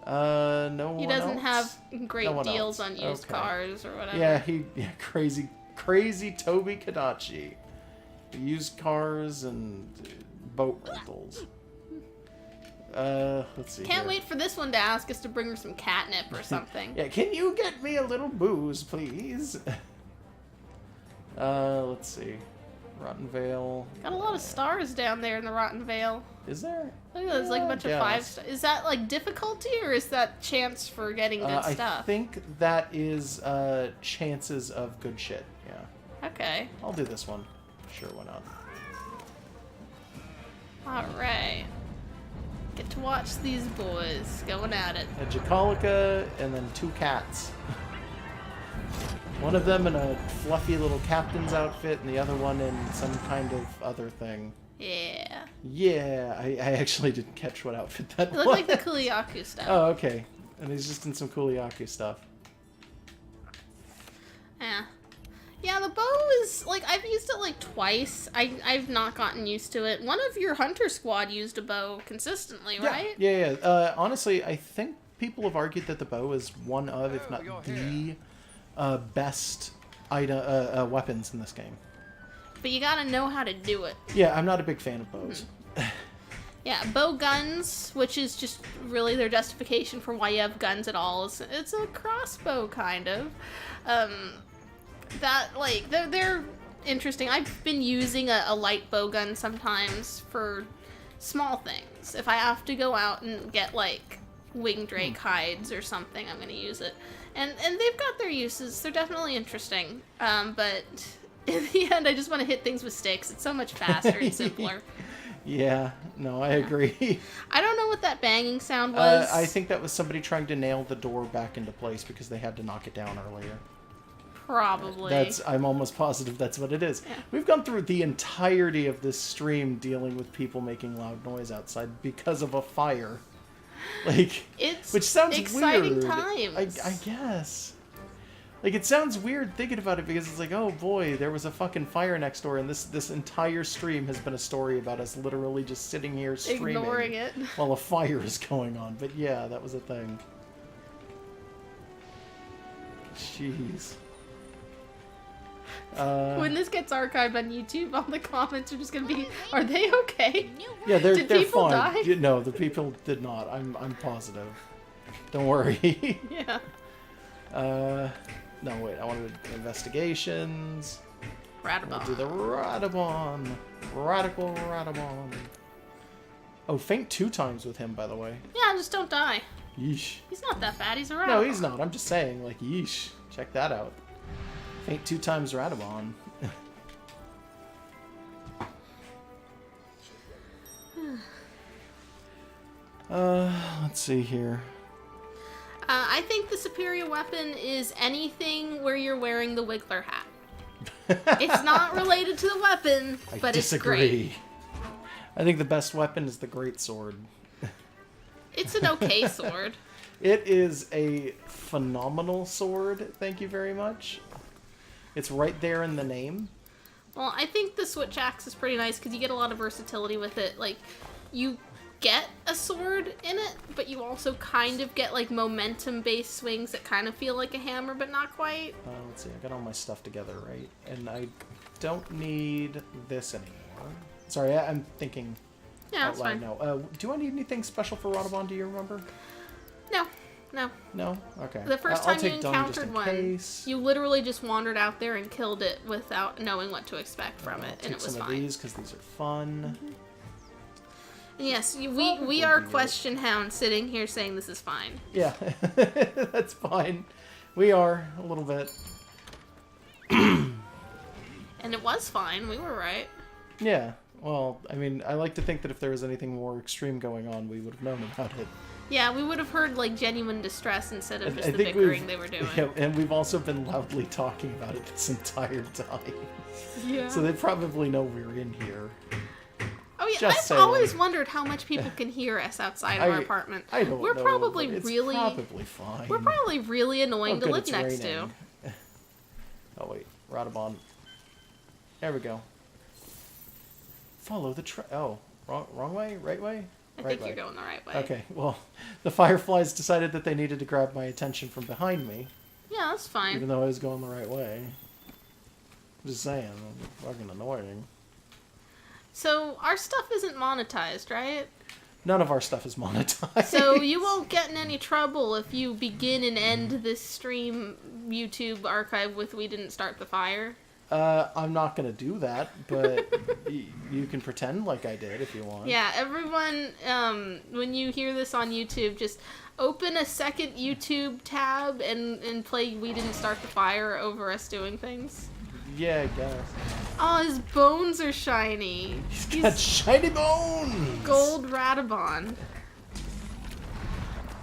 No one He doesn't else? have great No one deals else. on used Okay. cars or whatever. Yeah, crazy tobi-kadachi. Used cars and boat rentals. Let's see. Can't here. wait for this one to ask us to bring her some catnip or something. Yeah, can you get me a little booze, please? Let's see. Rotten Vale. Got a lot of stars down there in the Rotten Vale. Is there? Look at those, like a bunch of 5 Yes. stars. Is that like difficulty or is that chance for getting good I stuff? think that is chances of good shit. Yeah. Okay. I'll do this one. Sure, why not? Alright. Get to watch these boys going at it. A Jacolica and then 2 cats. One of them in a fluffy little captain's outfit and the other one in some kind of other thing. Yeah. Yeah, I actually didn't catch what outfit that They was. look like the Kuliaku stuff. Oh, okay. And he's just in some Kuliaku stuff. Yeah. Yeah, the bow is, like, I've used it, like, twice. I've not gotten used to it. One of your hunter squad used a bow consistently, right? Yeah. Honestly, I think people have argued that the bow is one of, if not the best weapons in this game. but you gotta know how to do it. Yeah, I'm not a big fan of bows. Yeah, bow guns, which is just really their justification for why you have guns at all. It's a crossbow, kind of. That, like, they're interesting. I've been using a light bow gun sometimes for small things. If I have to go out and get, like, wing drake hides or something, I'm gonna use it. And they've got their uses. They're definitely interesting. But in the end, I just want to hit things with sticks. It's so much faster and simpler. Yeah, no, I agree. I don't know what that banging sound was. I think that was somebody trying to nail the door back into place because they had to knock it down earlier. Probably. I'm almost positive that's what it is. Yeah. We've gone through the entirety of this stream dealing with people making loud noise outside because of a fire. Like, It's which sounds exciting weird. times. I guess. Like, it sounds weird thinking about it because it's like, oh boy, there was a fucking fire next door, and this entire stream has been a story about us literally just sitting here streaming Ignoring it. while a fire is going on. But yeah, that was a thing. Jeez. When this gets archived on YouTube, all the comments are just gonna be, "Are they okay?" Yeah, they're Did they're people fine. die? No, the people did not. I'm positive. Don't worry. Yeah. No, wait. I wanted investigations. I'll do the Radabon. Radabon. Radical Radabon. Oh, faint 2 times with him, by the way. Yeah, just don't die. Yeesh. He's not that bad. He's a Radabon. No, he's not. I'm just saying, like, yeesh. Check that out. Faint 2 times Radabon. Let's see here. I think the superior weapon is anything where you're wearing the Wiggler hat. It's not related to the weapon, but it's great. I think the best weapon is the great sword. It's an okay sword. It is a phenomenal sword, thank you very much. It's right there in the name. Well, I think the switch axe is pretty nice because you get a lot of versatility with it. Like, you get a sword in it, but you also kind of get, like, momentum-based swings that kind of feel like a hammer, but not quite. Let's see, I got all my stuff together, right? And I don't need this anymore. Sorry, I'm thinking Yeah, out that's loud fine. now. Do I need anything special for Radabon, do you remember? No. No? Okay. The first I'll time you take Dung just encountered in one, case. you literally just wandered out there and killed it without knowing what to expect from I'll it, take and it was some of fine. these because these are fun. And yes, we Probably are do it. question hounds sitting here saying this is fine. Yeah, that's fine. We are, a little bit. And it was fine, we were right. Yeah, well, I mean, I like to think that if there was anything more extreme going on, we would have known about it. Yeah, we would have heard, like, genuine distress instead of just I the think bickering they were doing. Yeah, and we've also been loudly talking about it this entire time. Yeah. So they probably know we're in here. Oh yeah, Just I've saying. always wondered how much people can hear us outside of our apartment. I don't We're know. probably but it's really probably fine. We're probably really annoying Oh, to good, live it's next to. raining. Oh wait, Radabon. There we go. Follow the Oh, wrong way? Right way? I Right think way. you're going the right way. Okay, well, the fireflies decided that they needed to grab my attention from behind me, Yeah, that's fine. even though I was going the right way. Just saying, fucking annoying. So our stuff isn't monetized, right? None of our stuff is monetized. So you won't get in any trouble if you begin and end this stream YouTube archive with "We didn't start the fire." I'm not gonna do that, but you can pretend like I did if you want. Yeah, everyone, when you hear this on YouTube, just open a second YouTube tab and play "We didn't start the fire" over us doing things. Yeah, I guess. Oh, his bones are shiny. He's got shiny bones! Gold Radabon.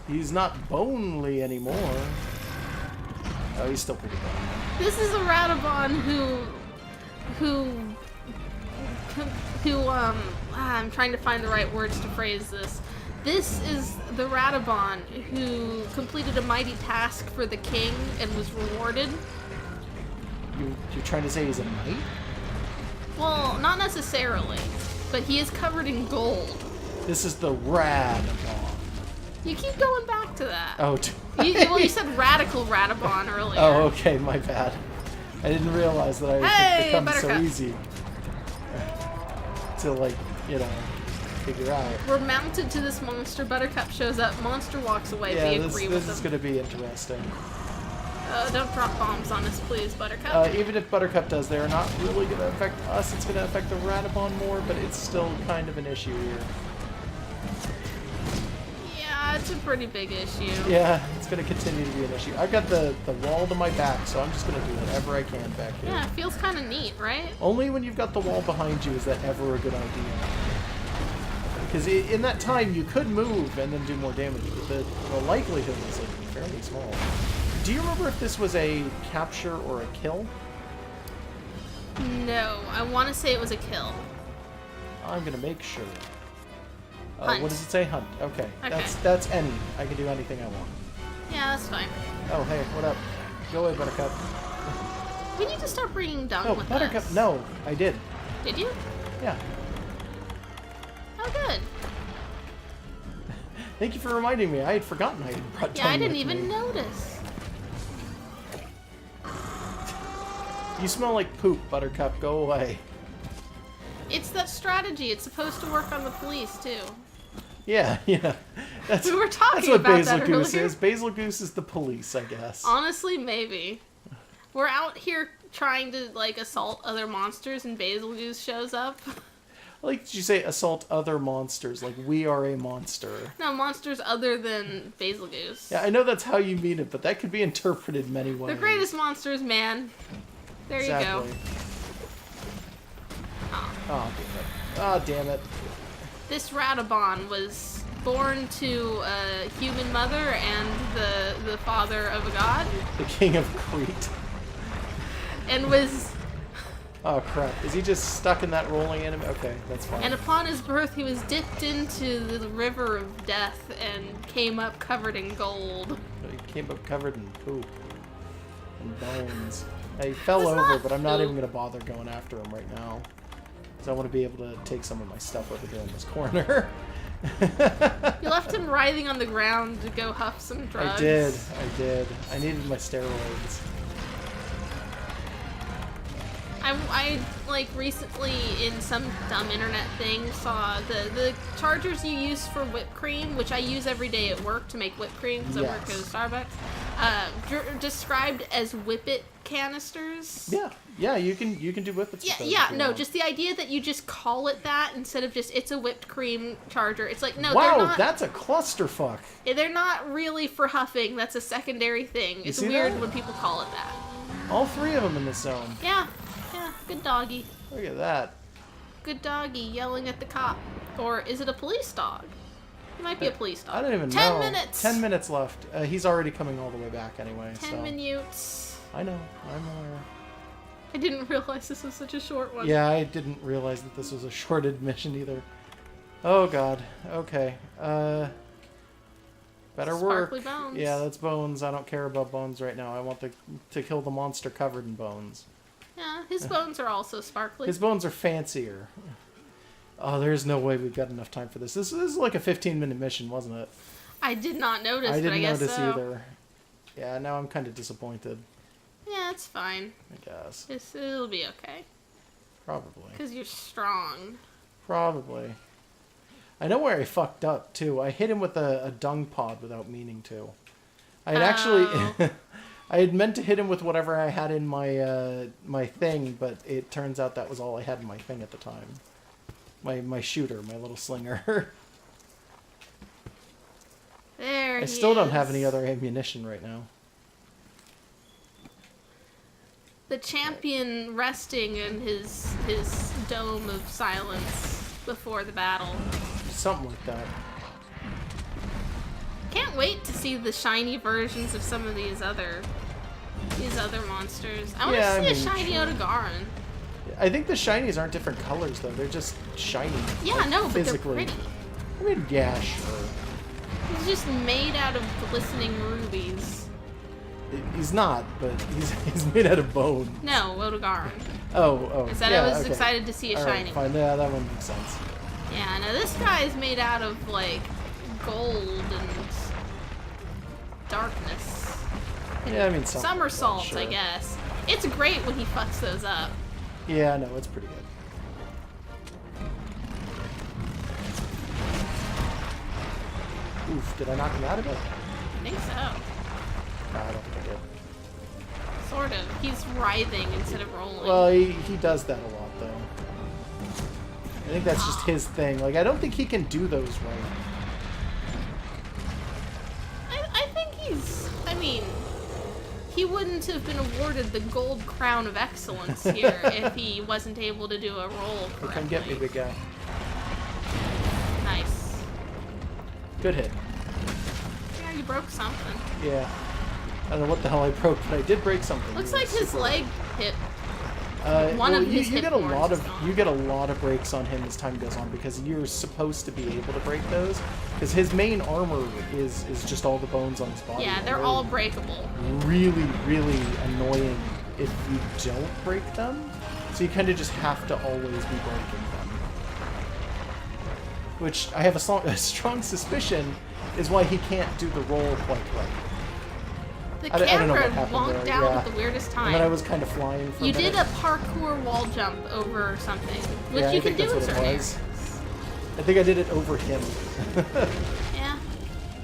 He's not bonely anymore. Oh, he's still pretty bone. This is a Radabon I'm trying to find the right words to phrase this. This is the Radabon who completed a mighty task for the king and was rewarded. You're trying to say he's a knight? Well, not necessarily, but he is covered in gold. This is the Radabon. You keep going back to that. Oh, You said radical Radabon earlier. Oh, okay, my bad. I didn't realize that I Hey, had become so Buttercup. easy. to, like, you know, figure out. We're mounted to this monster. Buttercup shows up. Monster walks away. Yeah, we this agree with is him. going to be interesting. Don't drop bombs on us, please, Buttercup. Even if Buttercup does, they're not really going to affect us. It's going to affect the Radabon more, but it's still kind of an issue here. Yeah, it's a pretty big issue. Yeah, it's going to continue to be an issue. I've got the wall to my back, so I'm just going to do whatever I can back here. Yeah, it feels kind of neat, right? Only when you've got the wall behind you is that ever a good idea. Because in that time, you could move and then do more damage, but the likelihood is like fairly small. Do you remember if this was a capture or a kill? No, I want to say it was a kill. I'm going to make sure. Hunt. What does it say? Hunt. Okay. Okay. That's any. I can do anything I want. Yeah, that's fine. Oh, hey, what up? Go away, Buttercup. We need to start bringing dung Oh, with Buttercup. us. No, I did. Did you? Yeah. Oh, good. Thank you for reminding me. I had forgotten I had brought Yeah, dung I didn't with even me. notice. You smell like poop, Buttercup. Go away. It's that strategy. It's supposed to work on the police, too. Yeah, yeah. That's, We were talking that's what about Basil that Goose earlier. is. Basil Goose is the police, I guess. Honestly, maybe. We're out here trying to, like, assault other monsters, and Basil Goose shows up. Like you say, assault other monsters. Like we are a monster. No, monsters other than Basil Goose. Yeah, I know that's how you mean it, but that could be interpreted many ways. The greatest monsters, man. There Exactly. you go. Oh. Oh, damn it. Oh, damn it. This Radabon was born to a human mother and the father of a god, The king of Crete. and was Oh, crap. Is he just stuck in that rolling anime? Okay, that's fine. and upon his birth he was dipped into the river of death and came up covered in gold. He came up covered in poop. And bones. I fell That's over, not but I'm not poop. even going to bother going after him right now. Because I want to be able to take some of my stuff over here in this corner. You left him writhing on the ground to go huff some drugs. I did. I needed my steroids. I like recently in some dumb internet thing saw the chargers you use for whipped cream, which I use every day at work to make whipped cream because I work at a Yes. Starbucks. Described as whippet canisters. Yeah, you can do whippets. Yeah, with those yeah, if you no, want. just the idea that you just call it that instead of just it's a whipped cream charger. It's like no, Wow, they're not. that's a clusterfuck. They're not really for huffing. That's a secondary thing. It's see weird that? when people call it that. All three of them in this zone. Yeah, good doggy. Look at that. Good doggy yelling at the cop. Or is it a police dog? It might be a police dog. I don't even know. 10 minutes! 10 minutes left. He's already coming all the way back anyway. 10 so. minutes. I know. I'm aware. I didn't realize this was such a short one. Yeah, I didn't realize that this was a short admission either. Oh god. Okay. Better Sparkly work. bones. Yeah, that's bones. I don't care about bones right now. I want to kill the monster covered in bones. Yeah, his bones are also sparkly. His bones are fancier. Oh, there's no way we've got enough time for this. This is like a 15-minute mission, wasn't it? I did not notice, I but I didn't guess notice so. either. Yeah, now I'm kind of disappointed, Yeah, it's fine. I guess. It'll be okay. Probably. Because you're strong. Probably. I know where I fucked up, too. I hit him with a dung pod without meaning to. I had actually... Oh. I had meant to hit him with whatever I had in my my thing, but it turns out that was all I had in my thing at the time. My shooter, my little slinger. There I he still don't have is. any other ammunition right now. The champion resting in his dome of silence before the battle. Something like that. Can't wait to see the shiny versions of some of these other monsters. I want Yeah, I to see mean, a shiny Otogaron. I think the shinies aren't different colors, though. They're just shiny. Yeah, like, no, but physically. they're pretty. I mean, yeah, sure. He's just made out of glistening rubies. He's not, but he's made out of bone. No, Otogaron. Oh. I said yeah, I was okay. excited to see a All right, shiny. fine. Yeah, that one makes sense. Yeah, no, this guy is made out of, like, gold and darkness. Yeah, I mean, something like that, Somersaults, sure. I guess. It's great when he fucks those up. Yeah, no, it's pretty good. Oof, did I knock him out of it? I think so. No, I don't think I did. Sort of. He's writhing instead of rolling. Well, he does that a lot, though. I think that's just his thing. Like, I don't think he can do those right. I think I mean, he wouldn't have been awarded the gold crown of excellence here if he wasn't able to do a roll correctly. Come get me, big guy. Nice. Good hit. Yeah, you broke something. Yeah. I don't know what the hell I broke, but I did break something. Looks It like was his super- leg hit. One of his you hit get a points lot is of gone. you get a lot of breaks on him as time goes on because you're supposed to be able to break those because his main armor is just all the bones on his body. Yeah, and they're all breakable. really annoying if you don't break them. So you kind of just have to always be breaking them. Which I have a strong suspicion is why he can't do the roll quite right. The I don't know what camera happened wonked there, out yeah. at the weirdest time. And then I was kind of flying for You a minute. did a parkour wall jump over something, which Yeah, you I can think do in that's what certain it was. areas. I think I did it over him. Yeah.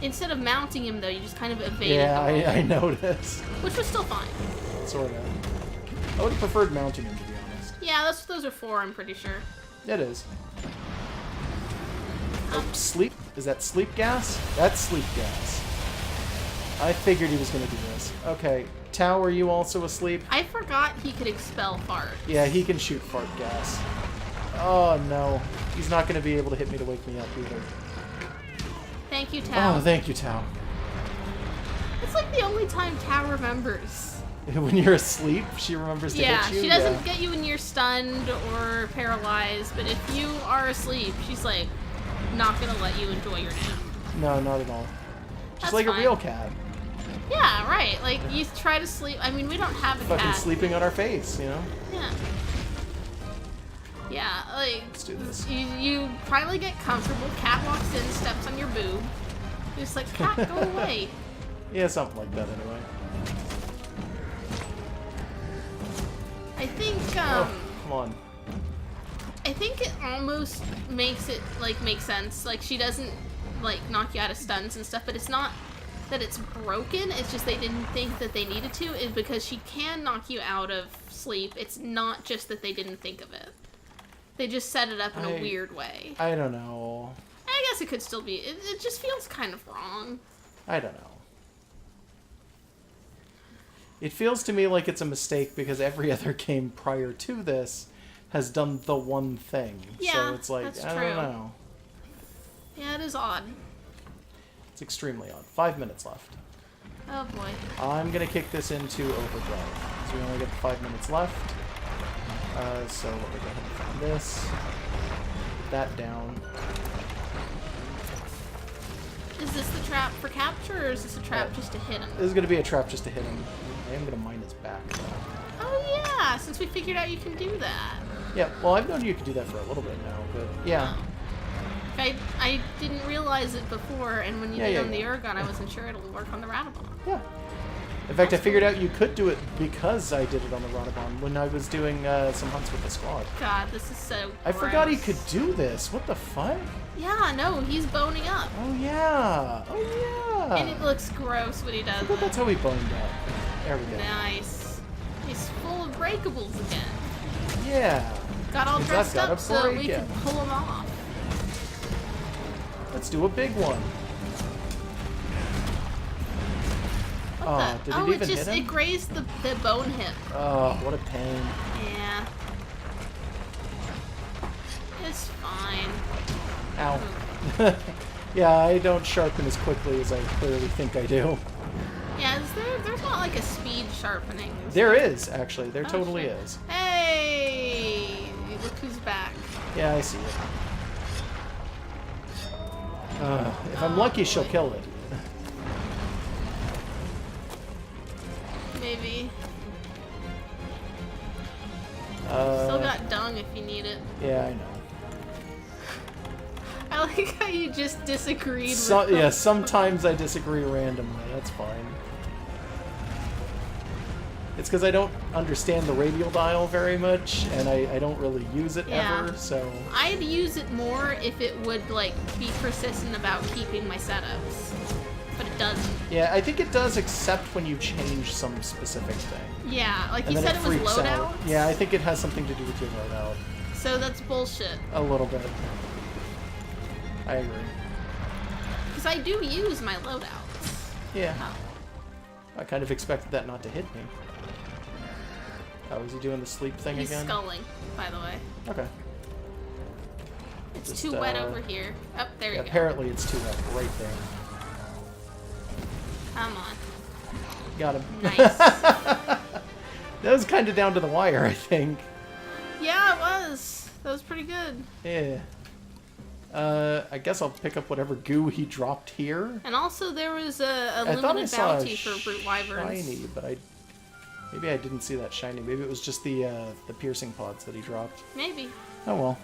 Instead of mounting him, though, you just kind of evaded Yeah, the roll, I noticed. which was still fine. Sort of. I would have preferred mounting him, to be honest. Yeah, that's what those are for, I'm pretty sure. It is. Oh, sleep? Is that sleep gas? That's sleep gas. I figured he was going to do this. Okay. Tao, are you also asleep? I forgot he could expel fart. Yeah, he can shoot fart gas. Oh, no. He's not going to be able to hit me to wake me up either. Thank you, Tao. Oh, thank you, Tao. It's like the only time Tao remembers. When you're asleep, she remembers to Yeah, hit you? she doesn't Yeah. get you when you're stunned or paralyzed, but if you are asleep, she's like not gonna let you enjoy your nap. No, not at all. Just That's like fine. a real cat. Yeah, right. Like you try to sleep. I mean, we don't have a Fucking cat. sleeping on our face, you know? Yeah. Yeah, like Let's do this. you finally get comfortable. Cat walks in, steps on your boob. You're just like, cat, go away. Yeah, something like that anyway. I think Oh, come on. I think it almost makes it like make sense. Like she doesn't like knock you out of stuns and stuff, but it's not that it's broken. It's just they didn't think that they needed to. Is because she can knock you out of sleep. It's not just that they didn't think of it. They just set it up in a weird way. I don't know. I guess it could still be. It just feels kind of wrong. I don't know. It feels to me like it's a mistake because every other game prior to this has done the one thing. Yeah, so it's like, that's I true. don't know. Yeah, it is odd. It's extremely odd. 5 minutes left. Oh boy. I'm going to kick this into overdrive. So we only get 5 minutes left. So we're going to find this. Put that down. Is this the trap for capture, or is this a trap just to hit him? This is going to be a trap just to hit him. I am going to mine his back, though. Oh yeah, since we figured out you can do that. Yeah, well, I've known you could do that for a little bit now, but yeah. I didn't realize it before, and when you Yeah, did yeah, on the yeah. Ergon, I wasn't sure it'll work on the Radabon. Yeah. In fact, I figured out you could do it because I did it on the Rodabon when I was doing some hunts with the squad. God, this is so I forgot he gross. could do this. What the fuck? Yeah, no, he's boning up. Oh, yeah. Oh, yeah. And it looks gross when he does I thought that's it. how he boned up. There we go. Nice. He's full of breakables again. Yeah. Got all Means dressed I've got up a so we break could in. pull him off. Let's do a big one. What Oh, the? did Oh, it even just hit him? it grazed the bone hip. Oh, what a pain. Yeah. It's fine. Ow. Yeah, I don't sharpen as quickly as I clearly think I do. Yeah, there's not like a speed sharpening. There is, actually. There Oh, totally shit. is. Hey! Look who's back. Yeah, I see it. If I'm lucky, she'll kill it. Maybe. Uh, Still got dung if you need it. Yeah, I know. I like how you just disagreed So, with yeah, sometimes I disagree randomly. That's fine. It's because I don't understand the radial dial very much, and I don't really use it Yeah. ever, so... I'd use it more if it would, like, be persistent about keeping my setups. But it doesn't. Yeah, I think it does, except when you change some specific thing. Yeah, like And you then said it was freaks out. loadout. Yeah, I think it has something to do with your loadout. So that's bullshit. A little bit. I agree. Because I do use my loadouts. Yeah. Oh. I kind of expected that not to hit me. Oh, is he doing the sleep thing He's again? sculling, by the way. Okay. It's Just, too wet over here. Oh, there you go. Apparently it's too wet right there. Come on. Got him. Nice. That was kind of down to the wire, I think. Yeah, it was. That was pretty good. Yeah. I guess I'll pick up whatever goo he dropped here. And also there was a I thought I limited saw bounty a for brute wyverns. shiny, but maybe I didn't see that shiny. Maybe it was just the piercing pods that he dropped. Maybe. Oh well.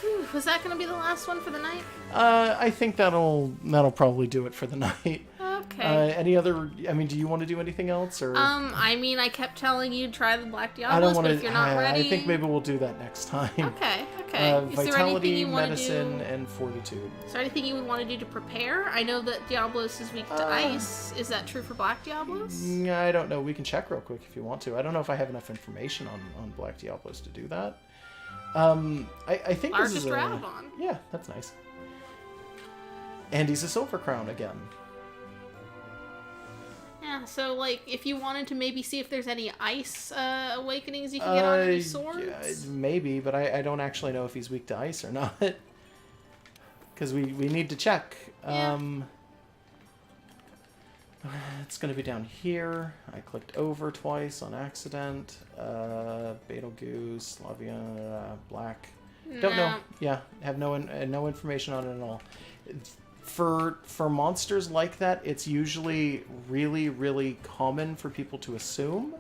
Whew, was that going to be the last one for the night? I think that'll probably do it for the night. Okay. Any other? I mean, do you want to do anything else, or? I mean, I kept telling you try the Black I Diablos, don't want but to. if you're not ready... I think maybe we'll do that next time. Okay, okay. Is there anything Vitality, you want to medicine, do? and fortitude. Is there anything you would want to do to prepare? I know that Diablos is weak to ice. Is that true for Black Diablos? I don't know. We can check real quick if you want to. I don't know if I have enough information on Black Diablos to do that. I think Largest this is a... Radabon. Yeah, that's nice. And he's a Silver Crown again. Yeah, so, like, if you wanted to maybe see if there's any ice awakenings you can get on any swords? Yeah, maybe, but I don't actually know if he's weak to ice or not. Because we need to check. Yeah. It's going to be down here. I clicked over twice on accident. Betelgeuse, Slavia, Black. Don't know. Yeah, have no information on it at all. For monsters like that, it's usually really, really common for people to assume.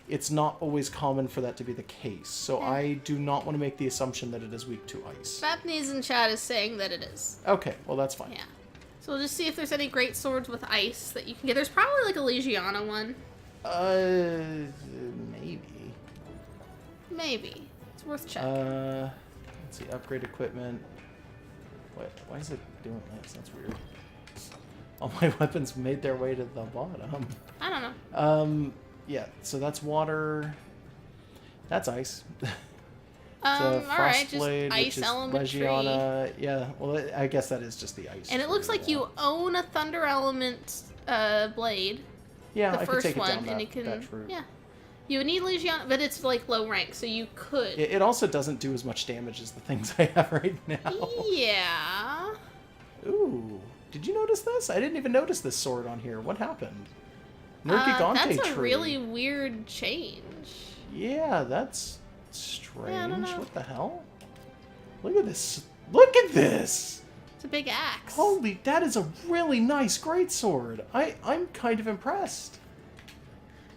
It's not always common for that to be the case. So Yeah. I do not want to make the assumption that it is weak to ice. Bapnese in chat is saying that it is. Okay, well that's fine. Yeah. So we'll just see if there's any great swords with ice that you can get. There's probably like a Legiana one. Maybe. Maybe. It's worth checking. Let's see, upgrade equipment. What? Why is it doing this? That's weird. All my weapons made their way to the bottom. I don't know. Yeah, so that's water. That's ice. Alright, just Frostblade, ice which is elementary. Legiana. Yeah, well, I guess that is just the ice. And it looks like you own a Thunder Element blade. Yeah, The I could first take it one, down and that, it can. that route. Yeah. You would need Legiana, but it's like low rank, so you could. It also doesn't do as much damage as the things I have right now. Yeah. Ooh, did you notice this? I didn't even notice this sword on here. What happened? Nergigante That's a tree. really weird change. Yeah, that's strange. Yeah, I don't know. What the hell? Look at this. Look at this! It's a big axe. Holy, that is a really nice greatsword. I'm kind of impressed.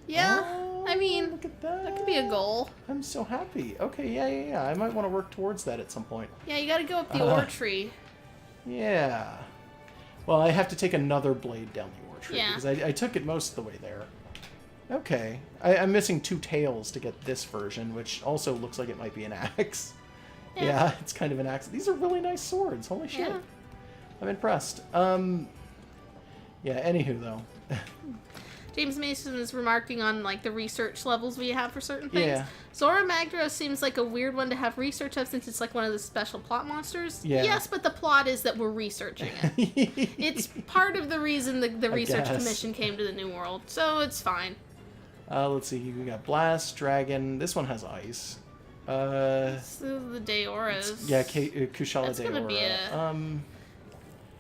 Yeah, Oh, I mean, look at that. that could be a goal. I'm so happy. Okay, yeah. I might want to work towards that at some point. Yeah, you gotta go up the ore tree. Yeah. Well, I have to take another blade down the ore tree Yeah. because I took it most of the way there. Okay. I'm missing 2 tails to get this version, which also looks like it might be an axe. Yeah, it's kind of an axe. These are really nice swords. Holy shit. Yeah. I'm impressed. Yeah, anywho, though. James Mason is remarking on like the research levels we have for certain things. Yeah. Zora Magdaros seems like a weird one to have research of since it's like one of the special plot monsters. Yeah. Yes, but the plot is that we're researching it. It's part of the reason the research guess. commission came to the New World, so it's fine. Let's see. We got Blast, Dragon. This one has ice. This is the Deoras. Yeah, Kushala That's gonna be Deora.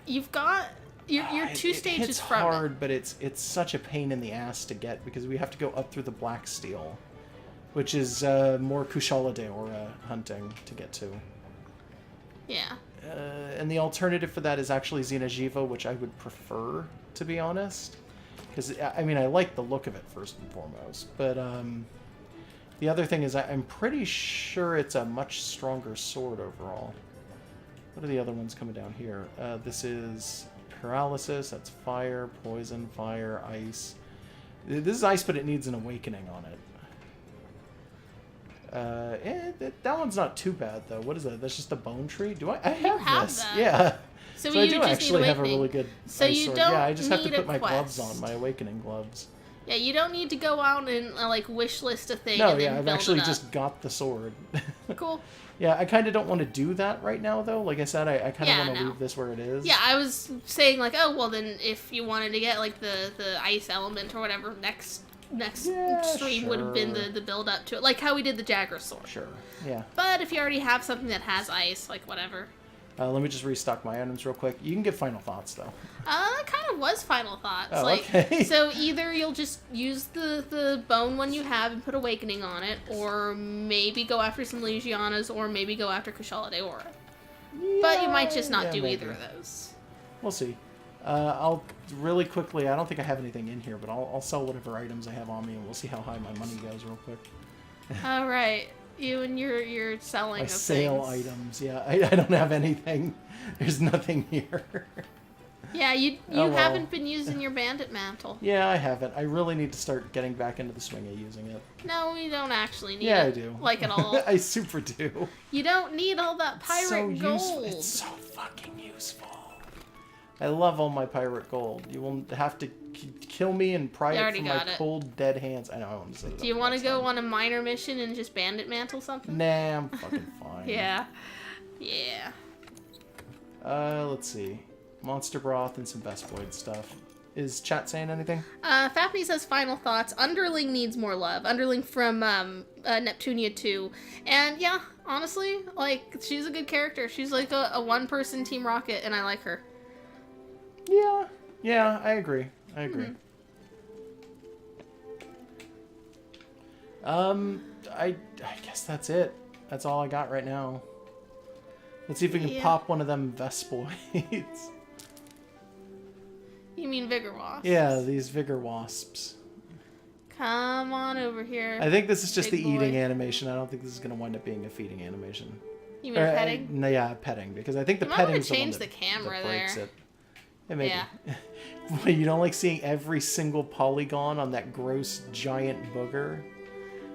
You've got you're 2 stages it's from hard, it. but it's such a pain in the ass to get because we have to go up through the Black Steel, which is more Kushala Deora hunting to get to. Yeah. And the alternative for that is actually Xeno'jiiva, which I would prefer, to be honest. Because, I mean, I like the look of it, first and foremost. But the other thing is I'm pretty sure it's a much stronger sword overall. What are the other ones coming down here? This is paralysis. That's fire, poison, fire, ice. This is ice, but it needs an awakening on it. That one's not too bad though. What is that? That's just a bone tree. Do I have this? that. Yeah. So I you do just actually need have a awakening. really good So ice you sword. don't Yeah, I just have to need a put my gloves quest. on, my awakening gloves. Yeah, you don't need to go out and like wish list a thing. No, and then yeah, I've build actually it up. just got the sword. Cool. Yeah, I kind of don't want to do that right now, though. Like I said, I kind of Yeah, want to no. leave this where it is. Yeah, I was saying like, oh well, then if you wanted to get like the ice element or whatever, next Yeah, stream would have been sure. the build up to it, like how we did the Jagger sword. Sure. Yeah. But if you already have something that has ice, like whatever. Let me just restock my items real quick. You can get final thoughts, though. That kind of was final thoughts. Oh, like, okay. So either you'll just use the bone one you have and put awakening on it, or maybe go after some Legianas, or maybe go after Kushala de Ora. But you might just not Yeah, do maybe. either of those. We'll see. I'll really quickly, I don't think I have anything in here, but I'll sell whatever items I have on me, and we'll see how high my money goes real quick. All right, you and your selling My of sale things. items, yeah. I don't have anything. There's nothing here. Yeah, you Oh, well. haven't been using your bandit mantle. Yeah, I haven't. I really need to start getting back into the swing of using it. No, you don't actually need Yeah, it. I do. Like at all. I super do. You don't need all that pirate So gold. useful. It's so fucking useful. I love all my pirate gold. You will have to kill me and pry You it already from my got it. cold, dead hands. I know I want to say that. Do you want to next go time. on a minor mission and just bandit mantle something? Nah, I'm fucking fine. Yeah. Yeah. Let's see. Monster broth and some Vespoid stuff. Is chat saying anything? Fapney says final thoughts. Underling needs more love. Underling from Neptunia 2. And yeah, honestly, like, she's a good character. She's like a one-person Team Rocket, and I like her. Yeah, I agree. I agree. I guess that's it. That's all I got right now. Let's see if we can Yeah. pop one of them Vespoids. You mean Vigor Wasp? Yeah, these Vigor Wasps. Come on over here. I think this is just Big the eating boy. animation. I don't think this is going to wind up being a feeding animation. You mean petting? No, yeah, petting. Because I think the You might wanna petting's the one change that, the camera that breaks there. it. Yeah, maybe. Yeah. What, you don't like seeing every single polygon on that gross giant booger?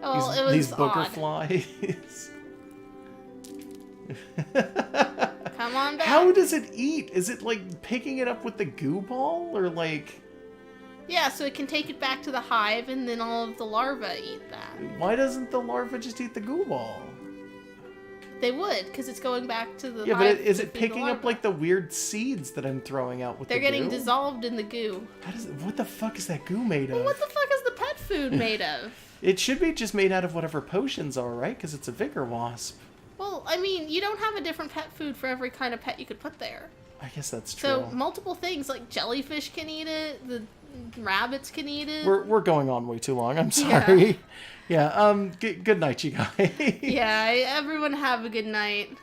Well, it was these booger odd. flies. Come on back. How does it eat? Is it like picking it up with the goo ball, or like Yeah, so it can take it back to the hive, and then all of the larvae eat that. why doesn't the larva just eat the goo ball? They would, because it's going back to the Yeah, hive. but is to it feed the picking up larva. like the weird seeds that I'm throwing out with They're the getting goo? dissolved in the goo. What the fuck is that goo made of? Well, what the fuck is the pet food made of? It should be just made out of whatever potions are, right? Because it's a vigor wasp. Well, I mean, you don't have a different pet food for every kind of pet you could put there. I guess that's true. So multiple things, like jellyfish can eat it, the rabbits can eat it. We're going on way too long. I'm sorry. Yeah. Good night, you guys. Yeah, everyone have a good night.